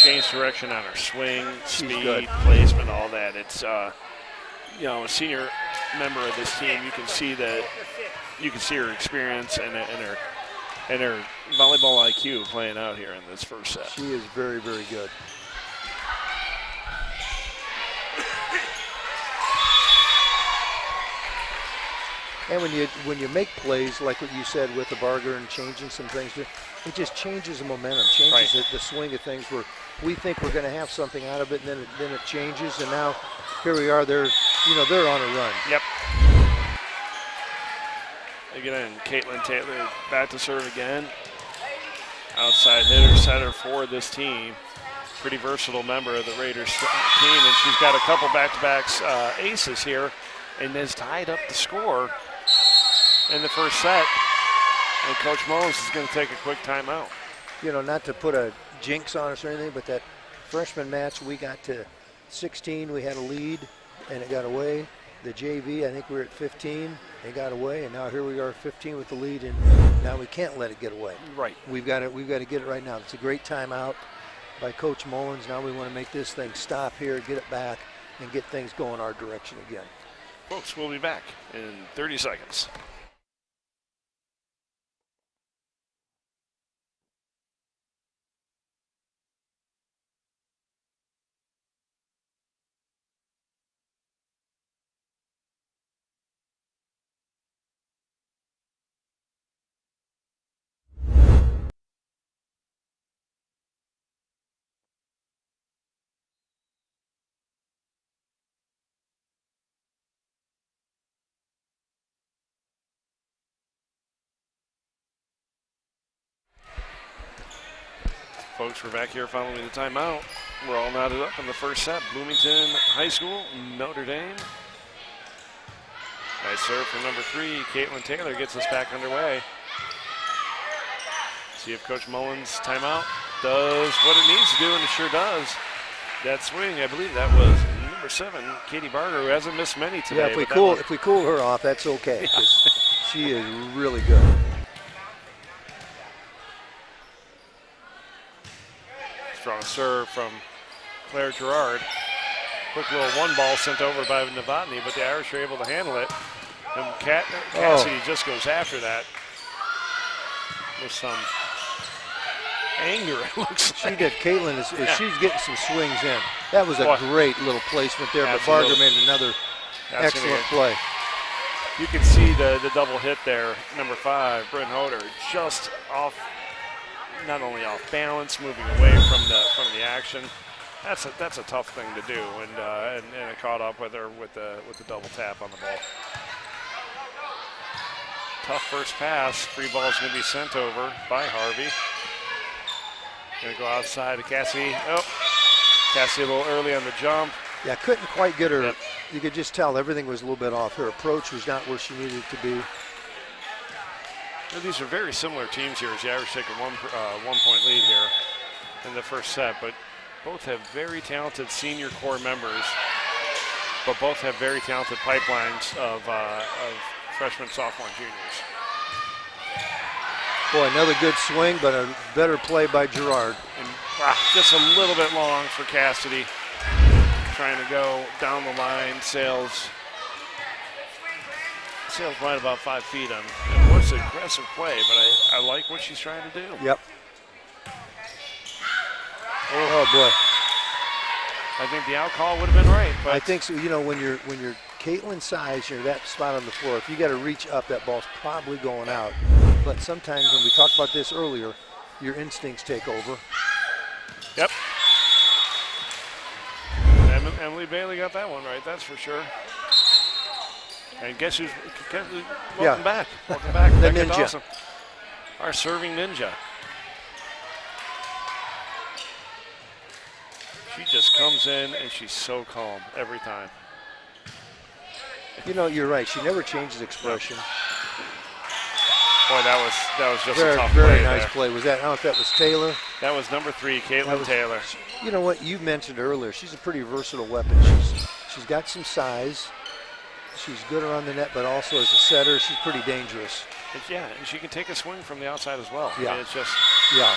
change direction on her swing, speed, good. placement, all that. It's a senior member of this team. You can see her experience and her volleyball IQ playing out here in this first set. She is very, very good. And when you make plays like what you said with the Barger and changing some things, it just changes the momentum, changes the swing of things where we think we're going to have something out of it, and then it changes, and now here we are. They're on a run. Yep. Again, Caitlin Taylor back to serve again. Outside hitter, setter for this team. Pretty versatile member of the Raiders team, and she's got a couple back-to-backs aces here, and has tied up the score in the first set. And Coach Mullins is going to take a quick timeout. Not to put a jinx on us or anything, but that freshman match, we got to 16, we had a lead, and it got away. The JV, I think we were at 15, it got away, and now here we are 15 with the lead, and now we can't let it get away. Right. We've got to get it right now. It's a great timeout by Coach Mullins. Now we want to make this thing stop here, get it back, and get things going our direction again. Folks, we'll be back in 30 seconds. Folks, we're back here following the timeout. We're all knotted up in the first set. Bloomington High School, Notre Dame. Nice serve from number 3. Caitlin Taylor gets us back underway. See if Coach Mullins' timeout does what it needs to do, and it sure does. That swing, I believe that was number 7, Katie Barger, who hasn't missed many today. Yeah, if we cool her off, that's okay. Yeah. She is really good. Strong serve from Claire Gerard. Quick little one ball sent over by Novotny, but the Irish are able to handle it. And Cassidy just goes after that with some anger, it looks like. She did. Caitlin she's getting some swings in. That was a great little placement there, Absolutely. but Barger made another excellent play. You can see the double hit there. Number 5, Bryn Hoder, just off. Not only off balance, moving away from the action. That's a tough thing to do, and it caught up with her with the double tap on the ball. Tough first pass. Free ball is going to be sent over by Harvey. Going to go outside to Cassidy. Oh, Cassidy a little early on the jump. Yeah, couldn't quite get her. Yep. You could just tell everything was a little bit off. Her approach was not where she needed it to be. These are very similar teams here as the Irish take a one-point lead here in the first set, but both have very talented senior core members, but both have very talented pipelines of freshmen, sophomore, and juniors. Boy, another good swing, but a better play by Gerard. And just a little bit long for Cassidy. Trying to go down the line, sails Sails wide about 5 feet on it was aggressive play, but I like what she's trying to do. Yep. Oh boy. I think the out call would have been right. But I think so. You know, when you're Caitlin's size, you're that spot on the floor. If you got to reach up, that ball's probably going out. But sometimes, when we talked about this earlier, your instincts take over. Yep. Emily Bailey got that one right, that's for sure. And guess who's welcome back. Welcome back. The Becca ninja. Dawson. Our serving ninja. She just comes in and she's so calm every time. You know, you're right. She never changes expression. Boy, that was just Very, a tough very play nice there. play. Was that? I don't know if that was Taylor. That was number 3, Caitlin Taylor. You know what? You mentioned earlier. She's a pretty versatile weapon. She's got some size. She's good around the net, but also as a setter, she's pretty dangerous. Yeah, and she can take a swing from the outside as well. Yeah. It's just. Yeah.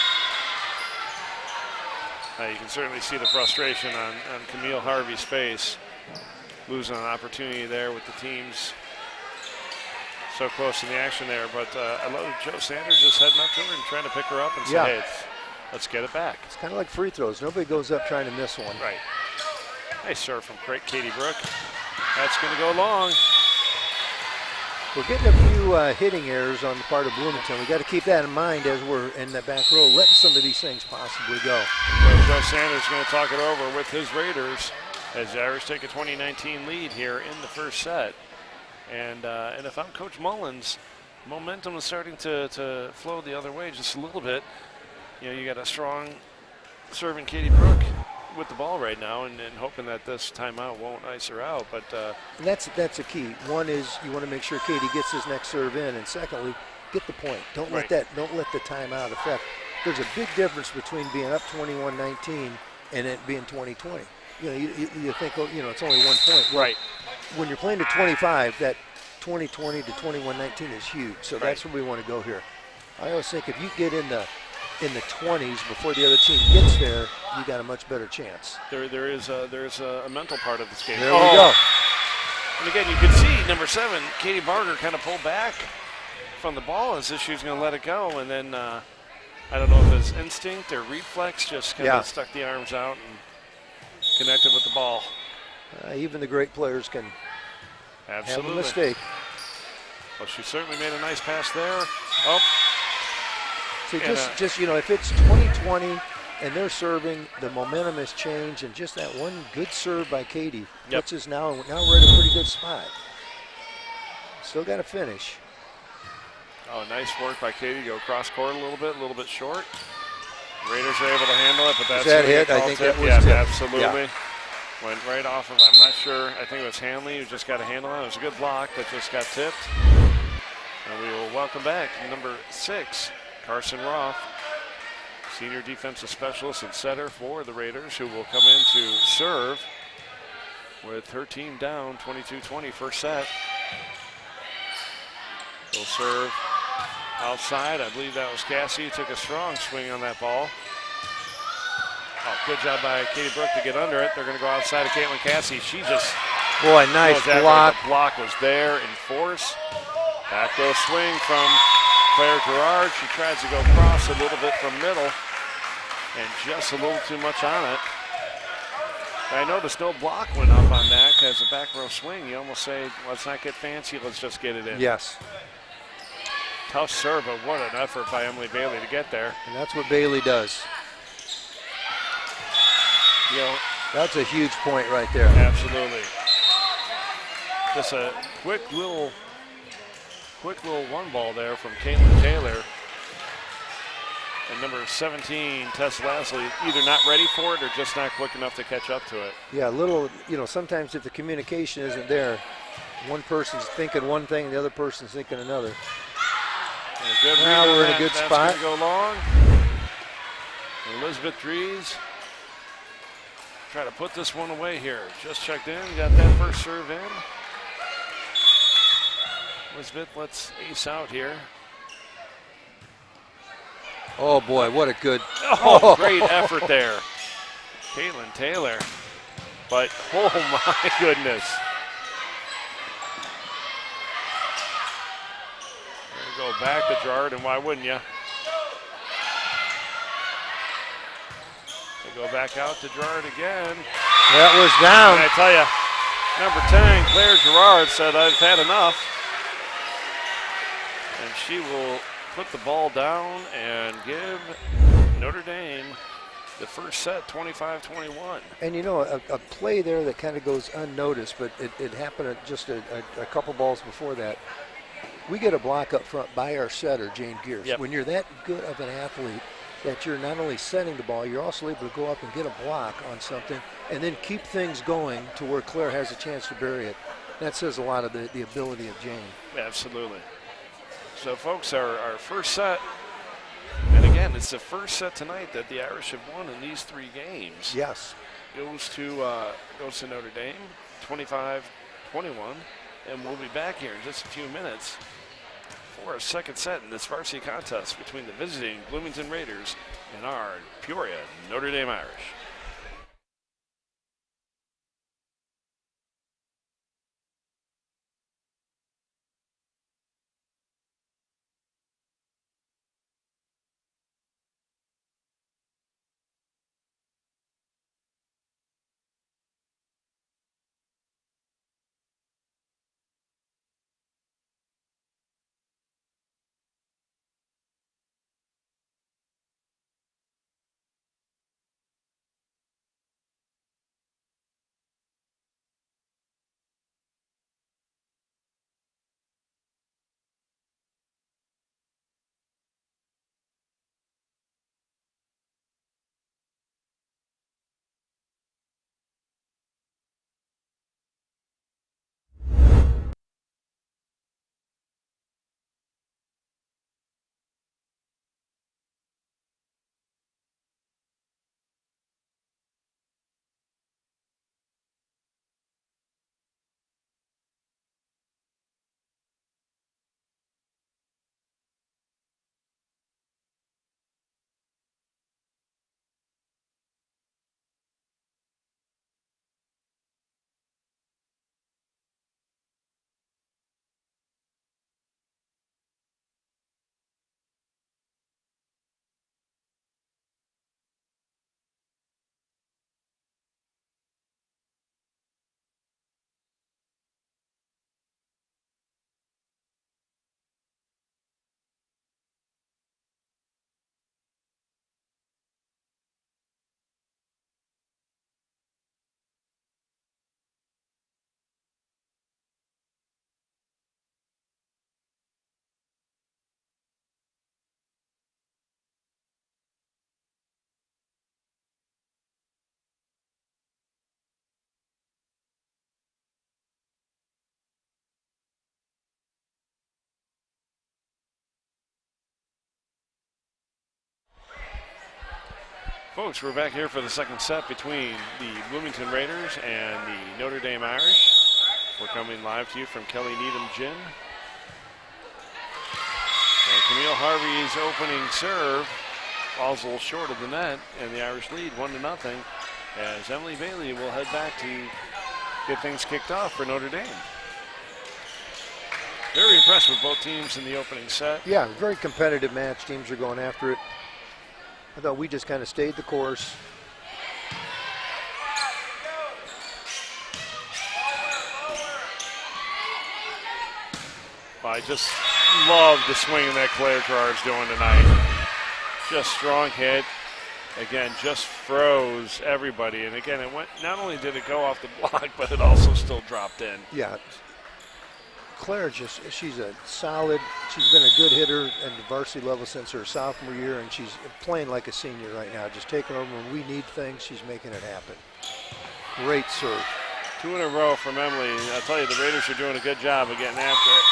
You can certainly see the frustration on Camille Harvey's face, losing an opportunity there with the teams so close in the action there. But I love Joe Sanders just heading up to her and trying to pick her up and say, hey, let's get it back. It's kind of like free throws. Nobody goes up trying to miss one. Right. Nice serve from Katie Brook. That's going to go long. We're getting a few hitting errors on the part of Bloomington. We got to keep that in mind as we're in the back row, letting some of these things possibly go. So Joe Sanders is going to talk it over with his Raiders as the Irish take a 2019 lead here in the first set. And if I'm Coach Mullins, momentum is starting to flow the other way just a little bit. You know, you got a strong serving Katie Brook with the ball right now, and hoping that this timeout won't ice her out. But and that's a key. One is you want to make sure Katie gets his next serve in, and secondly, get the point. Don't let the timeout affect. There's a big difference between being up 21-19 and it being 20-20. You know, you think, oh, you know, it's only 1 point. Well, right. When you're playing to 25, that 20-20 to 21-19 is huge. So that's where we want to go here. I always think if you get in the 20s before the other team gets there, you got a much better chance. There's a mental part of this game. There we go. And again, you can see number 7, Katie Barger, kind of pull back from the ball as if she was going to let it go, and then I don't know if it's instinct or reflex, just kind of stuck the arms out and connected with the ball. Even the great players can have a mistake. Well, she certainly made a nice pass there. Oh. So just you know, if it's 20-20 and they're serving, the momentum has changed, and just that one good serve by Katie puts us now we're in a pretty good spot. Still got to finish. Oh, nice work by Katie. Go cross court a little bit short. Raiders are able to handle it, but that's that hit. I think that was tipped. tipped. Absolutely. Yeah. Went right off of, I'm not sure, I think it was Hanley who just got a handle on it. It was a good block, but just got tipped. And we will welcome back number 6, Carson Roth, senior defensive specialist and setter for the Raiders, who will come in to serve with her team down 22-20 first set. They'll serve outside. I believe that was Cassie. Took a strong swing on that ball. Oh, good job by Katie Brook to get under it. They're going to go outside of Caitlin Cassie. She just... Boy, nice block. The block was there in force. Back row swing from Claire Gerard. She tries to go cross a little bit from middle and just a little too much on it. I noticed no block went up on that because the back row swing, you almost say, let's not get fancy, let's just get it in. Yes. Tough serve, but what an effort by Emily Bailey to get there. And that's what Bailey does. You know, that's a huge point right there. Absolutely. Just a quick little one ball there from Caitlin Taylor. And number 17, Tess Lasley, either not ready for it or just not quick enough to catch up to it. Yeah, you know, sometimes if the communication isn't there, one person's thinking one thing and the other person's thinking another. Now we're in a good spot. That's going to go long. Elizabeth Dries try to put this one away here. Just checked in, got that first serve in. Elizabeth, let's ace out here. Oh boy, what a good. Oh, great effort there. Caitlin Taylor. But, oh my goodness. go back to Gerard, and why wouldn't you? They go back out to Gerard again. That was down. And I tell you, number 10, Claire Gerard, said, I've had enough. And she will put the ball down and give Notre Dame the first set, 25-21. And you know, a play there that kind of goes unnoticed, but it happened just a couple balls before that. We get a block up front by our setter, Jane Gears. Yep. When you're that good of an athlete, that you're not only setting the ball, you're also able to go up and get a block on something and then keep things going to where Claire has a chance to bury it. That says a lot of the ability of Jane. Absolutely. So, folks, our first set, and again, it's the first set tonight that the Irish have won in these 3 games. Yes. Goes to Notre Dame, 25-21, and we'll be back here in just a few minutes for a second set in this varsity contest between the visiting Bloomington Raiders and our Peoria Notre Dame Irish. Folks, we're back here for the second set between the Bloomington Raiders and the Notre Dame Irish. We're coming live to you from Kelly Needham Gym. And Camille Harvey's opening serve falls a little short of the net, and the Irish lead 1-0 as Emily Bailey will head back to get things kicked off for Notre Dame. Very impressed with both teams in the opening set. Yeah, very competitive match. Teams are going after it. I thought we just kind of stayed the course. I just love the swing that Claire Gerard's doing tonight. Just strong hit. Again, just froze everybody. And again, it went. Not only did it go off the block, but it also still dropped in. Yeah. Claire she's a solid, she's been a good hitter at the varsity level since her sophomore year, and she's playing like a senior right now, just taking over when we need things, she's making it happen. Great serve. 2 in a row from Emily. I'll tell you, the Raiders are doing a good job of getting after it.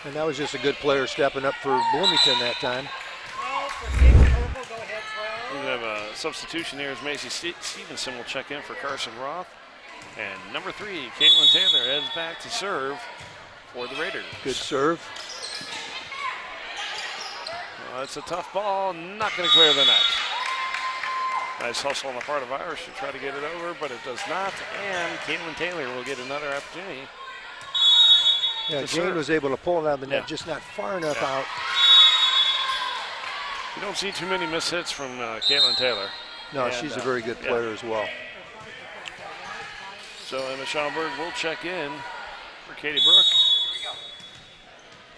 And that was just a good player stepping up for Bloomington that time. We have a substitution here as Macy Stevenson will check in for Carson Roth. And number 3, Caitlin Taylor, heads back to serve for the Raiders. Good serve. Well, that's a tough ball, not going to clear the net. Nice hustle on the part of Irish to try to get it over, but it does not. And Caitlin Taylor will get another opportunity Yeah, Jane was able to pull it out of the net, Yeah. just not far enough out. You don't see too many missed hits from Caitlin Taylor. No, And, she's a very good player as well. So Emma Schaumburg will check in for Katie Brook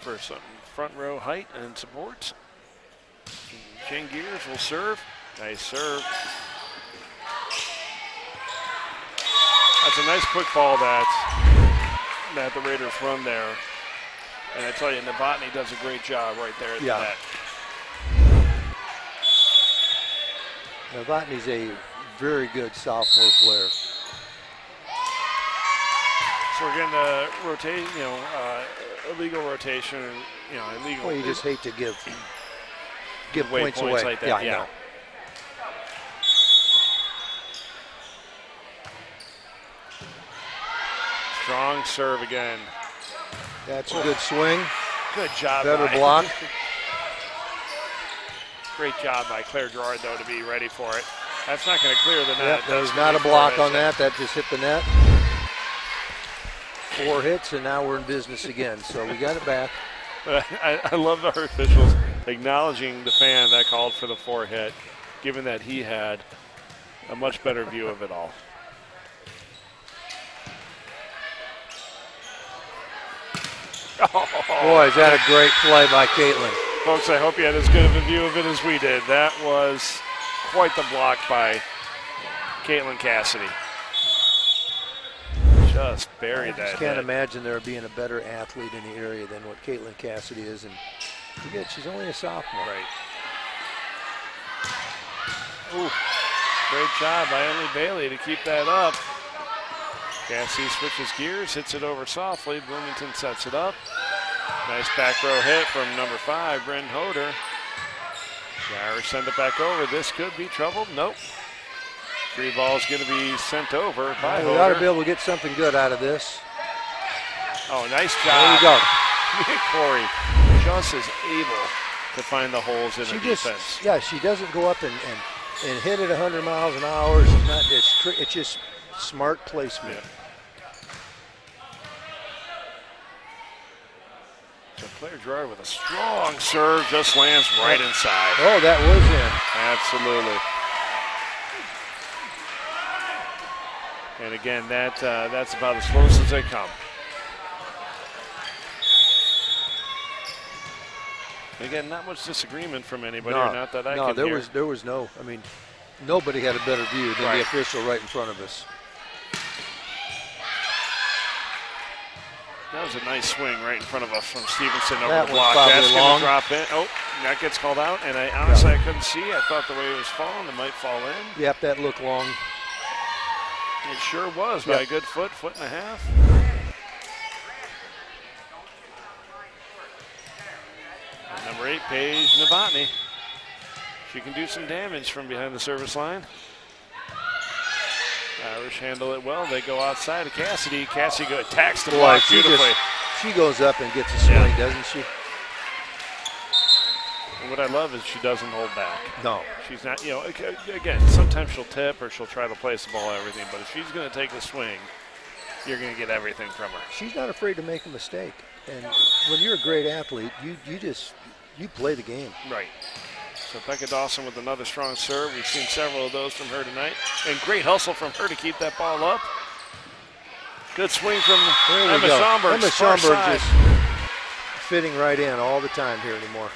for some front row height and support. Jane Gears will serve. Nice serve. That's a nice quick ball that the Raiders run there. And I tell you, Novotny does a great job right there at the net. Novotny's a very good sophomore player. So we're getting a rotate, illegal rotation, illegal. Well, you just hate to give points away. Like that. Yeah, I know. Strong serve again. That's a good swing. Good job. Better block. Great job by Claire Gerard, though, to be ready for it. That's not going to clear the net. There's not a block on that. That just hit the net. 4 hits, and now we're in business again. So we got it back. I love our officials acknowledging the fan that called for the 4 hit, given that he had a much better view of it all. Boy, is that a great play by Caitlin. Folks, I hope you had as good of a view of it as we did. That was quite the block by Caitlin Cassidy. Just buried that. I just can't imagine there being a better athlete in the area than what Caitlin Cassidy is. And forget, she's only a sophomore. Right. Ooh, great job by Emily Bailey to keep that up. Cassidy switches gears, hits it over softly. Bloomington sets it up. Nice back row hit from number 5, Bryn Hoder. The Irish send it back over. This could be trouble. Nope. 3 balls going to be sent over by Hoder. We ought to be able to get something good out of this. Oh, nice job. There you go. Corey just is able to find the holes in the defense. Yeah, she doesn't go up and hit it 100 miles an hour. She's not. It's just smart placement. Yeah. So Claire Gerard with a strong serve just lands right inside. Oh, that was in. Absolutely. And again, that's about as close as they come. Again, not much disagreement from anybody, or not that I can hear. No, there was no. I mean, nobody had a better view than the official right in front of us. That was a nice swing right in front of us from Stevenson over That the block. one's That's probably going long. to drop in. Oh, that gets called out, and I honestly I couldn't see. I thought the way it was falling, it might fall in. Yep, that looked long. It sure was, by a good foot and a half. And number 8, Paige Novotny. She can do some damage from behind the service line. Irish handle it well. They go outside to Cassidy. Cassidy attacks the block beautifully. She goes up and gets a swing, doesn't she? And what I love is she doesn't hold back. No. She's not, again, sometimes she'll tip or she'll try to place the ball, everything, but if she's going to take the swing, you're going to get everything from her. She's not afraid to make a mistake. And when you're a great athlete, you play the game. Right. So Becca Dawson with another strong serve. We've seen several of those from her tonight. And great hustle from her to keep that ball up. Good swing from Emma Schaumburg. Emma Schaumburg just fitting right in all the time here anymore.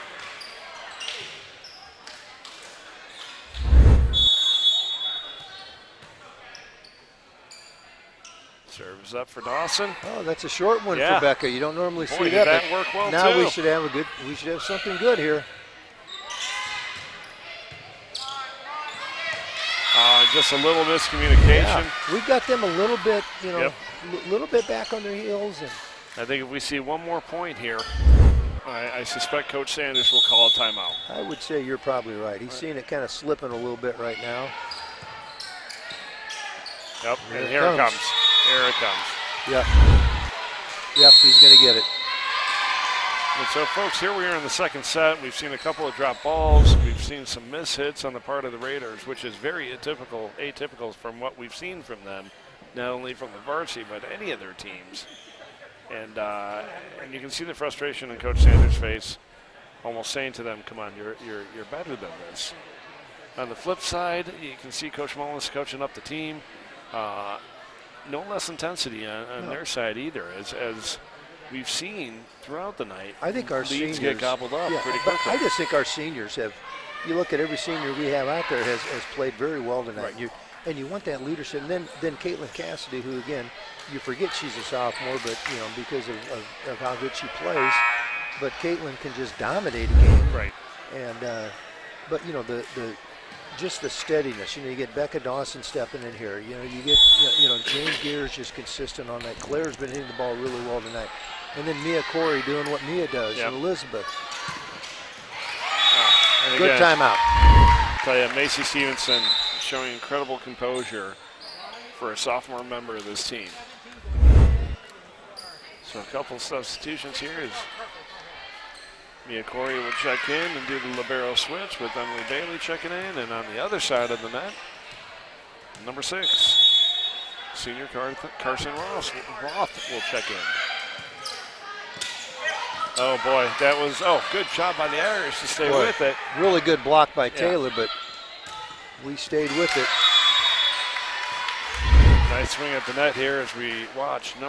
Serves up for Dawson. Oh, that's a short one for Becca. You don't normally see Did that. that work well now too. we should have something good here. Just a little miscommunication. Yeah. We've got them a little bit, little bit back on their heels. And I think if we see one more point here, I suspect Coach Sanders will call a timeout. I would say you're probably right. He's seeing it kind of slipping a little bit right now. Yep, and here it comes. Here it comes. Yep, he's going to get it. And so, folks, here we are in the second set. We've seen a couple of drop balls. We've seen some miss hits on the part of the Raiders, which is very atypical from what we've seen from them, not only from the varsity, but any of their teams. And you can see the frustration in Coach Sanders' face, almost saying to them, "Come on, you're better than this." On the flip side, you can see Coach Mullins coaching up the team. No less intensity on their side either, as we've seen throughout the night. I think our leads seniors get gobbled up pretty but quickly. I just think our seniors have. You look at every senior we have out there has played very well tonight. Right. And you want that leadership. And then Caitlin Cassidy, who again, you forget she's a sophomore, but because of how good she plays. But Caitlin can just dominate a game. Right. And but the just the steadiness. You get Becca Dawson stepping in here. You get Jane Gear's just consistent on that. Claire's been hitting the ball really well tonight. And then Mia Corey doing what Mia does. Yep. And Elizabeth. And Good again, timeout. I tell you, Macy Stevenson showing incredible composure for a sophomore member of this team. So a couple substitutions here as Mia Corey will check in and do the libero switch with Emily Bailey checking in. And on the other side of the net, number 6, senior Carson Roth will check in. Oh boy, that was, good job by the Irish to stay with it. Really good block by Taylor, but we stayed with it. Nice swing at the net here as we watch I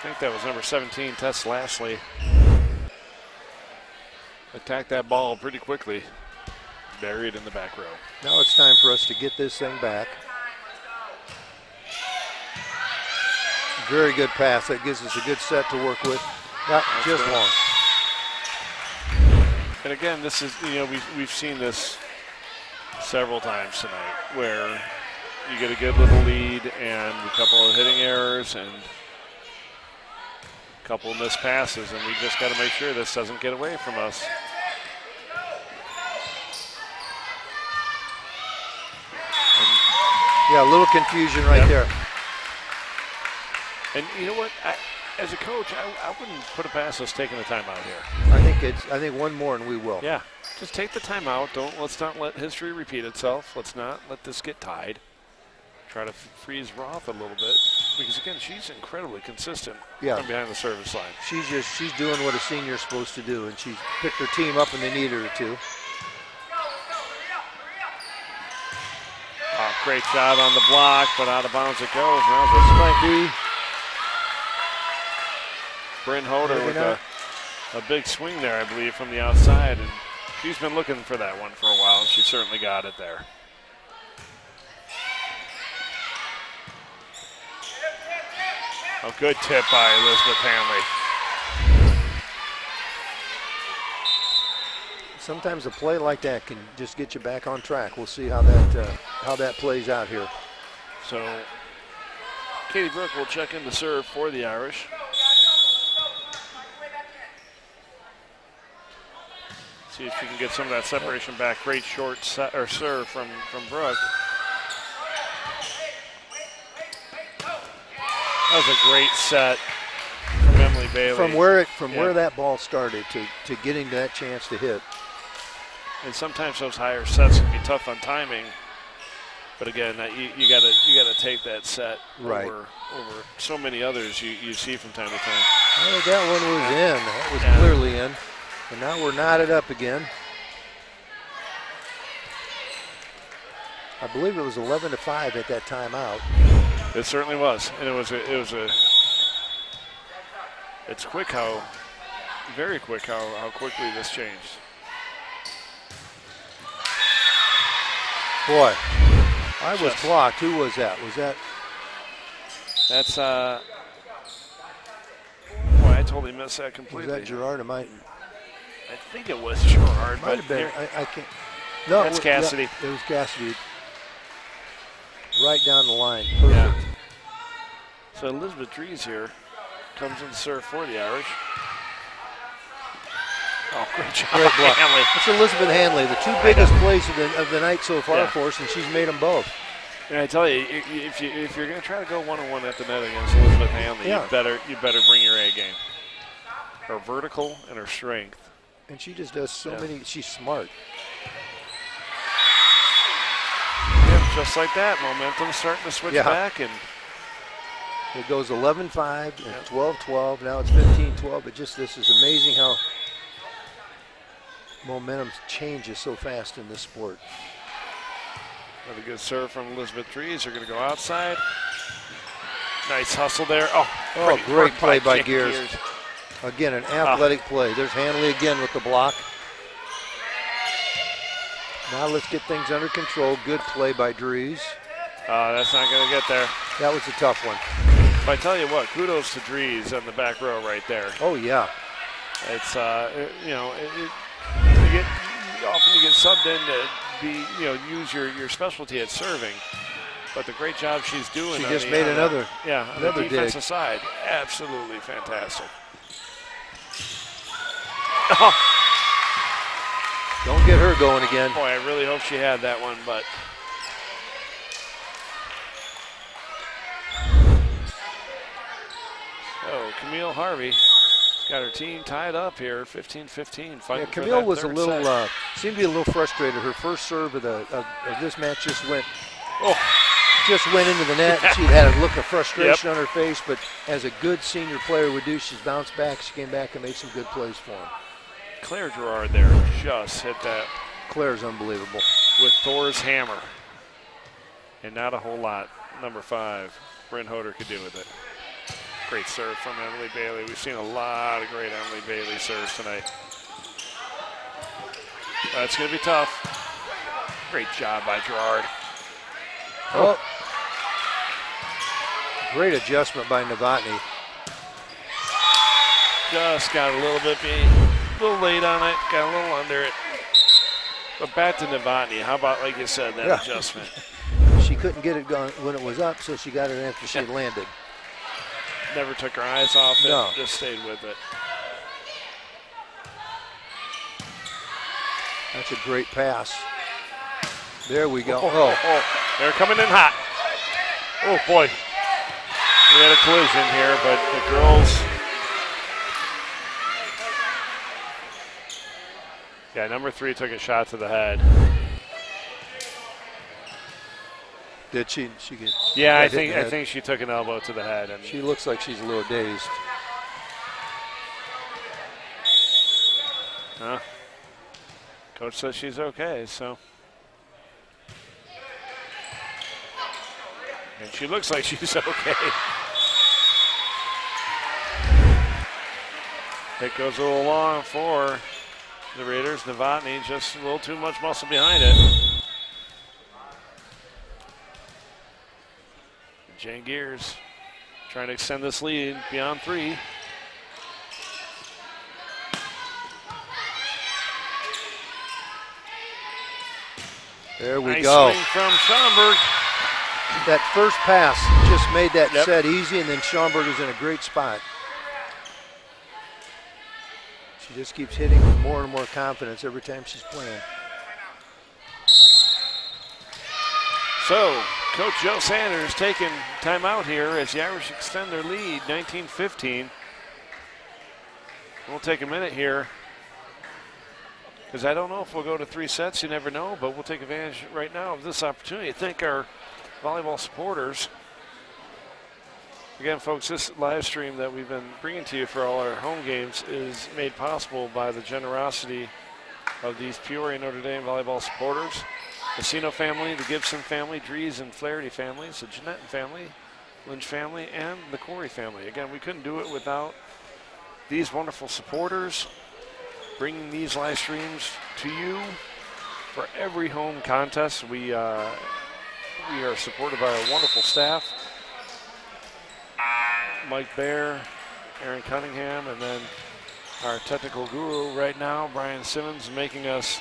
think that was number 17, Tess Lashley, attack that ball pretty quickly, buried in the back row. Now it's time for us to get this thing back. Very good pass. That gives us a good set to work with. Not just long. And again, this is, we've seen this several times tonight where you get a good little lead and a couple of hitting errors and a couple of missed passes, and we just got to make sure this doesn't get away from us. Yeah, a little confusion right there. And you know what? As a coach, I wouldn't put it past us taking a timeout here. I think one more and we will. Yeah, just take the timeout. Let's not let history repeat itself. Let's not let this get tied. Try to freeze Roth a little bit because again, she's incredibly consistent from behind the service line. She's doing what a senior's supposed to do, and she's picked her team up when they needed her to. Oh, great shot on the block, but out of bounds it goes. Now this might be Bryn Hoder with a big swing there, I believe, from the outside. And she's been looking for that one for a while, and she certainly got it there. A good tip by Elizabeth Hanley. Sometimes a play like that can just get you back on track. We'll see how that plays out here. So Katie Brooke will check in to serve for the Irish. See if she can get some of that separation back. Great short serve from Brooke. That was a great set from Emily Bailey. From where that ball started to getting that chance to hit. And sometimes those higher sets can be tough on timing. But again, you gotta take that set over so many others you see from time to time. Well, that one was in. That was clearly in. And now we're knotted up again. I believe it was 11-5 at that timeout. It certainly was, and it's quick very quick how quickly this changed. Boy, I was blocked. Who was that? That's boy, I totally missed that completely. Was that Gerard? I think it was Gerard, might have been. I can't. No, that's Cassidy. It was Cassidy. Right down the line. Perfect. Yeah. So Elizabeth Dries here comes in to serve for the Irish. Oh, great job. Great block. Hanley. It's Elizabeth Hanley, the two biggest plays of the night so far for us, and she's made them both. And I tell you, if you're going to try to go one-on-one at the net against Elizabeth Hanley, you better bring your A game. Her vertical and her strength. And she just does so many. She's smart. Yeah, just like that, momentum starting to switch back, and It goes 11-5 and 12-12. Now it's 15-12. But just this is amazing how momentum changes so fast in this sport. Another good serve from Elizabeth Dries. They're going to go outside. Nice hustle there. Oh, great play by Gears. Again, an athletic play. There's Hanley again with the block. Now let's get things under control. Good play by Dries. That's not going to get there. That was a tough one. But I tell you what, kudos to Dries on the back row right there. Oh, yeah. It's, you know, often you get subbed in to be, you know, use your specialty at serving. But the great job she's doing. She just made another defensive dig. side. Absolutely fantastic. Oh. Don't get her going again. Boy, I really hope she had that one, but. So, Camille Harvey got her team tied up here, 15-15. Yeah, Camille was a little, seemed to be a little frustrated. Her first serve of this match just went into the net. She had a look of frustration on her face, but as a good senior player would do, she's bounced back. She came back and made some good plays for him. Claire Gerard there just hit that. Claire's unbelievable. With Thor's hammer. And not a whole lot. Number 5, Bryn Hoder could do with it. Great serve from Emily Bailey. We've seen a lot of great Emily Bailey serves tonight. That's going to be tough. Great job by Gerard. Oh. Great adjustment by Novotny. Just got a little late on it, got a little under it. But back to Novotny. How about, like you said, that adjustment? She couldn't get it going when it was up, so she got it after she had landed. Never took her eyes off it, no. Just stayed with it. That's a great pass. There we go. They're coming in hot. Oh, boy. We had a collision here, but the girls. Yeah, number 3 took a shot to the head. Did she? Yeah, I think she took an elbow to the head. And she looks like she's a little dazed. Coach says she's okay, so. And she looks like she's okay. It goes a little long for the Raiders. Novotny just a little too much muscle behind it. Jane Gears trying to extend this lead beyond 3. There we nice go. Swing from Schomburg. That first pass just made that set easy, and then Schomburg is in a great spot. She just keeps hitting with more and more confidence every time she's playing. So, Coach Joe Sanders taking timeout here as the Irish extend their lead, 19-15. We'll take a minute here because I don't know if we'll go to 3 sets. You never know, but we'll take advantage right now of this opportunity. Thank our volleyball supporters. Again, folks, this live stream that we've been bringing to you for all our home games is made possible by the generosity of these Peoria Notre Dame volleyball supporters. The Sino family, the Gibson family, Dries and Flaherty families, the Jeanette family, Lynch family, and the Corey family. Again, we couldn't do it without these wonderful supporters bringing these live streams to you for every home contest. We are supported by our wonderful staff. Mike Baer, Aaron Cunningham, and then our technical guru right now, Brian Simmons, making us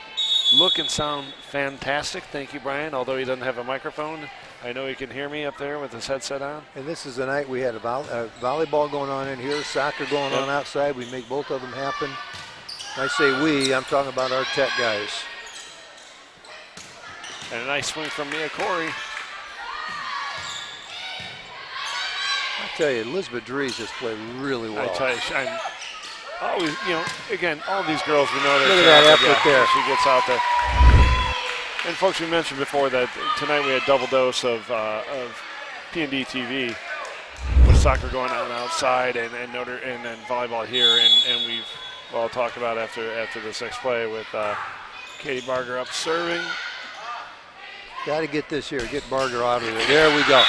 look and sound fantastic. Thank you, Brian. Although he doesn't have a microphone, I know he can hear me up there with his headset on. And this is the night we had a volleyball going on in here, soccer going on outside. We make both of them happen. I say we, I'm talking about our tech guys. And a nice swing from Mia Corey. I tell you, Elizabeth Dries just played really well. I tell you, I'm always, again, all these girls, we know they're look at that effort there. She gets out there. And folks, we mentioned before that tonight we had double dose of PND TV, which soccer going on outside and then volleyball here, and we've all talked about after this next play with Katie Barger up serving. Got to get this here. Get Barger out of there. There we go.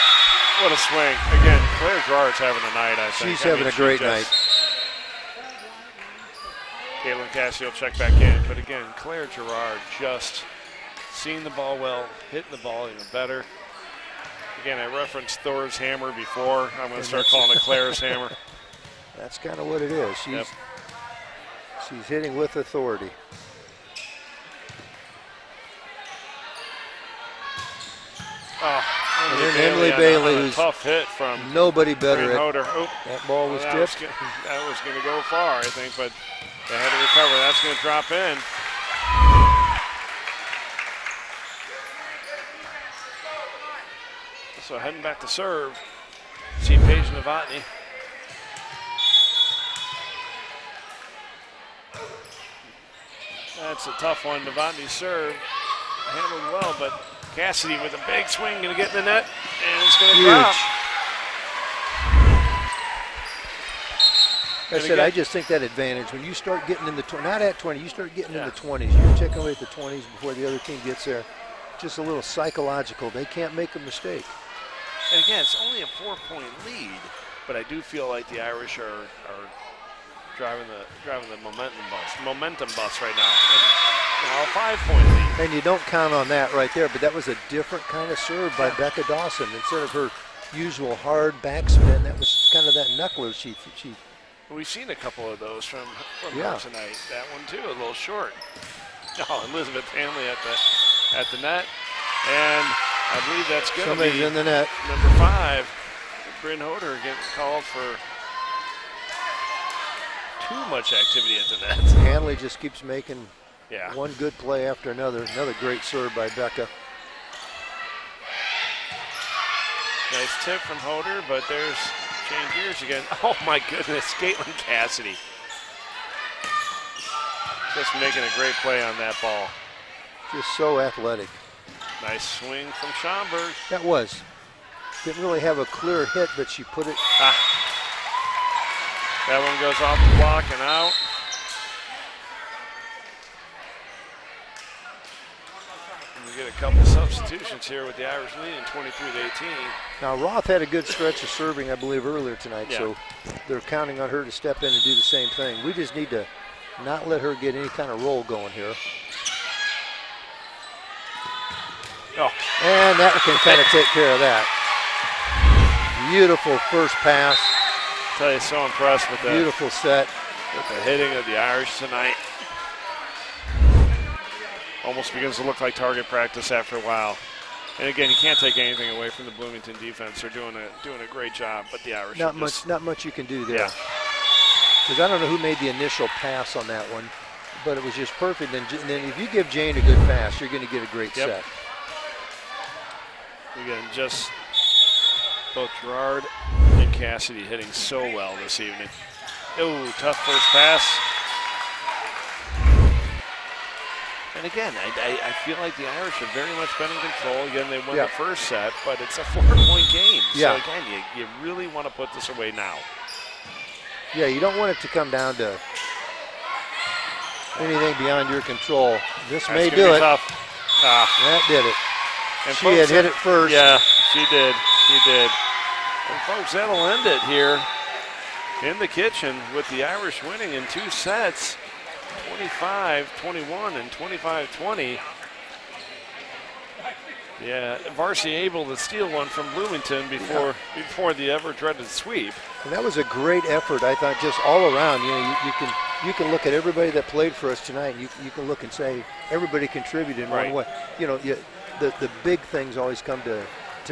What a swing. Again, Claire Gerard's having a night, I think. She's having a great night. Caitlin Cassidy will check back in. But again, Claire Gerard just seeing the ball well, hitting the ball even better. Again, I referenced Thor's hammer before. I'm going to start calling it Claire's hammer. That's kind of what it is. She's hitting with authority. Oh, and then Emily Bailey, who's tough hit from nobody better at oh, that ball was tipped. That was going to go far, I think, but they had to recover. That's going to drop in. So heading back to serve, see Paige Novotny. That's a tough one. Novotny serve, handled well, but Cassidy with a big swing, going to get in the net, and it's going to drop. I said, I just think that advantage, when you start getting in the, not at 20, you start getting in the 20s. You're checking away at the 20s before the other team gets there. Just a little psychological. They can't make a mistake. And again, it's only a 4-point lead, but I do feel like the Irish are driving the momentum bus right now. Now a 5-point lead. And you don't count on that right there, but that was a different kind of serve by Becca Dawson. Instead of her usual hard backspin, that was kind of that knuckler she We've seen a couple of those from her tonight. That one too, a little short. Oh, Elizabeth Hanley at the net, and I believe that's going to be in the net. Number 5, Bryn Hoder getting called for too much activity at the net. Hanley just keeps making one good play after another. Another great serve by Becca. Nice tip from Hoder, but there's change gears again. Oh my goodness, Caitlin Cassidy. Just making a great play on that ball. Just so athletic. Nice swing from Schomburg. That was. Didn't really have a clear hit, but she put it. That one goes off the block and out. And we get a couple substitutions here with the Irish leading 23-18. Now Roth had a good stretch of serving, I believe, earlier tonight, so they're counting on her to step in and do the same thing. We just need to not let her get any kind of roll going here. Oh. And that can kind of take care of that. Beautiful first pass. I tell you, so impressed with that. Beautiful set. With the hitting of the Irish tonight. Almost begins to look like target practice after a while. And again, you can't take anything away from the Bloomington defense. They're doing a great job, but the Irish not much you can do there. Because I don't know who made the initial pass on that one, but it was just perfect. And then if you give Jane a good pass, you're going to get a great set. Again, just both Gerard and Cassidy hitting so well this evening. Oh, tough first pass. And again, I feel like the Irish have very much been in control. Again, they won the first set, but it's a 4-point game. So again, you really want to put this away now. Yeah, you don't want it to come down to anything beyond your control. This may do it. Tough. That did it. And she had hit it first. Yeah, she did. She did. And folks, that'll end it here in the kitchen with the Irish winning in 2 sets, 25-21 and 25-20. Yeah, Varsity able to steal one from Bloomington before the ever-dreaded sweep. And that was a great effort, I thought, just all around. You know, you can look at everybody that played for us tonight, and you can look and say everybody contributed in one way. You know, the big things always come to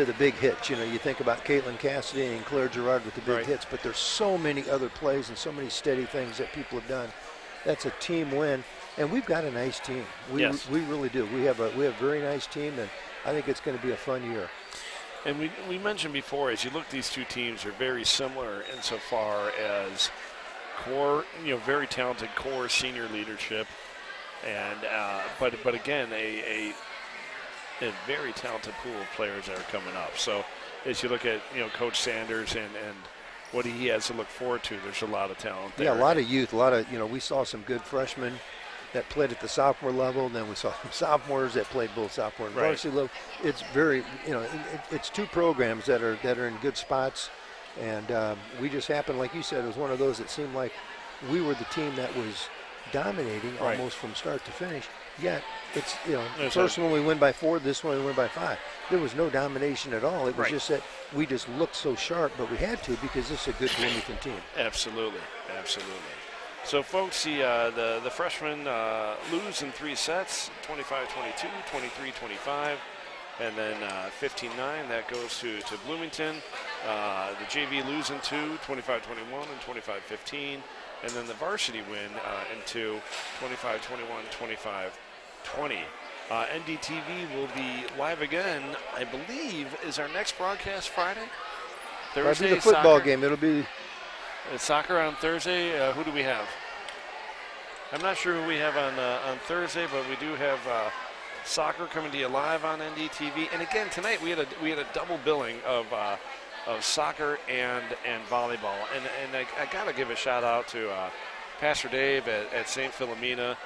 the big hits. You know, you think about Caitlin Cassidy and Claire Gerard with the big hits, but there's so many other plays and so many steady things that people have done. That's a team win, and we've got a nice team. We really do. We have a very nice team, and I think it's going to be a fun year. And we mentioned before, as you look, these two teams are very similar insofar as core, very talented core senior leadership, and but again, a very talented pool of players that are coming up. So as you look at Coach Sanders and what he has to look forward to. There's a lot of talent there. Yeah, a lot of youth, a lot of, we saw some good freshmen that played at the sophomore level, and then we saw some sophomores that played both sophomore and varsity level. It's very, it's two programs that are in good spots, and we just happened, like you said, it was one of those that seemed like we were the team that was dominating almost from start to finish. Yet it's, first one we win by 4, this one we win by 5. There was no domination at all. It was just that we just looked so sharp, but we had to because this is a good Bloomington team. Absolutely, absolutely. So, folks, the freshmen lose in 3 sets, 25-22, 23-25, and then 15-9. That goes to Bloomington. The JV lose in 2, 25-21 and 25-15. And then the varsity win in 2, 25-21, 25-20. NDTV will be live again, I believe. Is our next broadcast Friday? Thursday, it'll be the football soccer? game. It'll be soccer on Thursday. Who do we have? I'm not sure who we have on Thursday, but we do have soccer coming to you live on NDTV. And again, tonight we had a double billing of soccer and volleyball. And I got to give a shout out to Pastor Dave at St. Philomena.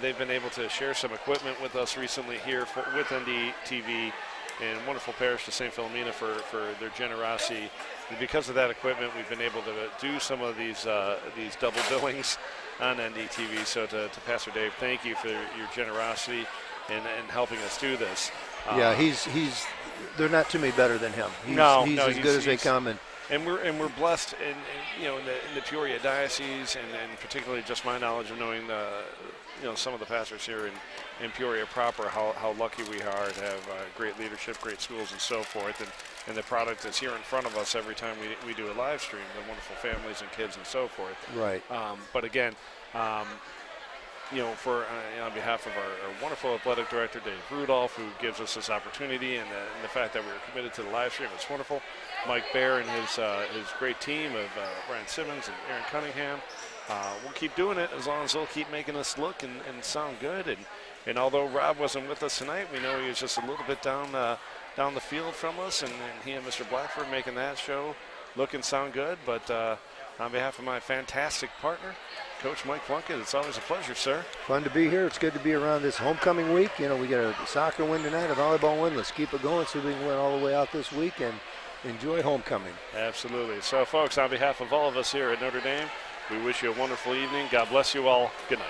They've been able to share some equipment with us recently here with NDTV, and wonderful parish to St. Philomena for their generosity. And because of that equipment, we've been able to do some of these double billings on NDTV. So to Pastor Dave, thank you for your generosity and helping us do this. Yeah, they're not too many better than him. He's as good as they come. And we're blessed in the Peoria diocese, and particularly just my knowledge of knowing some of the pastors here in Peoria proper, how lucky we are to have great leadership, great schools, and so forth. And the product is here in front of us every time we do a live stream. The wonderful families and kids and so forth. Right. But again, for on behalf of our wonderful athletic director, Dave Rudolph, who gives us this opportunity, and the fact that we're committed to the live stream, it's wonderful. Mike Baer and his great team of Brian Simmons and Aaron Cunningham. We'll keep doing it as long as they'll keep making us look and sound good. And although Rob wasn't with us tonight, we know he was just a little bit down the field from us, and he and Mr. Blackford making that show look and sound good. But on behalf of my fantastic partner, Coach Mike Plunkett, it's always a pleasure, sir. Fun to be here. It's good to be around this homecoming week. We got a soccer win tonight, a volleyball win. Let's keep it going so we can win all the way out this week and enjoy homecoming. Absolutely. So, folks, on behalf of all of us here at Notre Dame, we wish you a wonderful evening. God bless you all. Good night.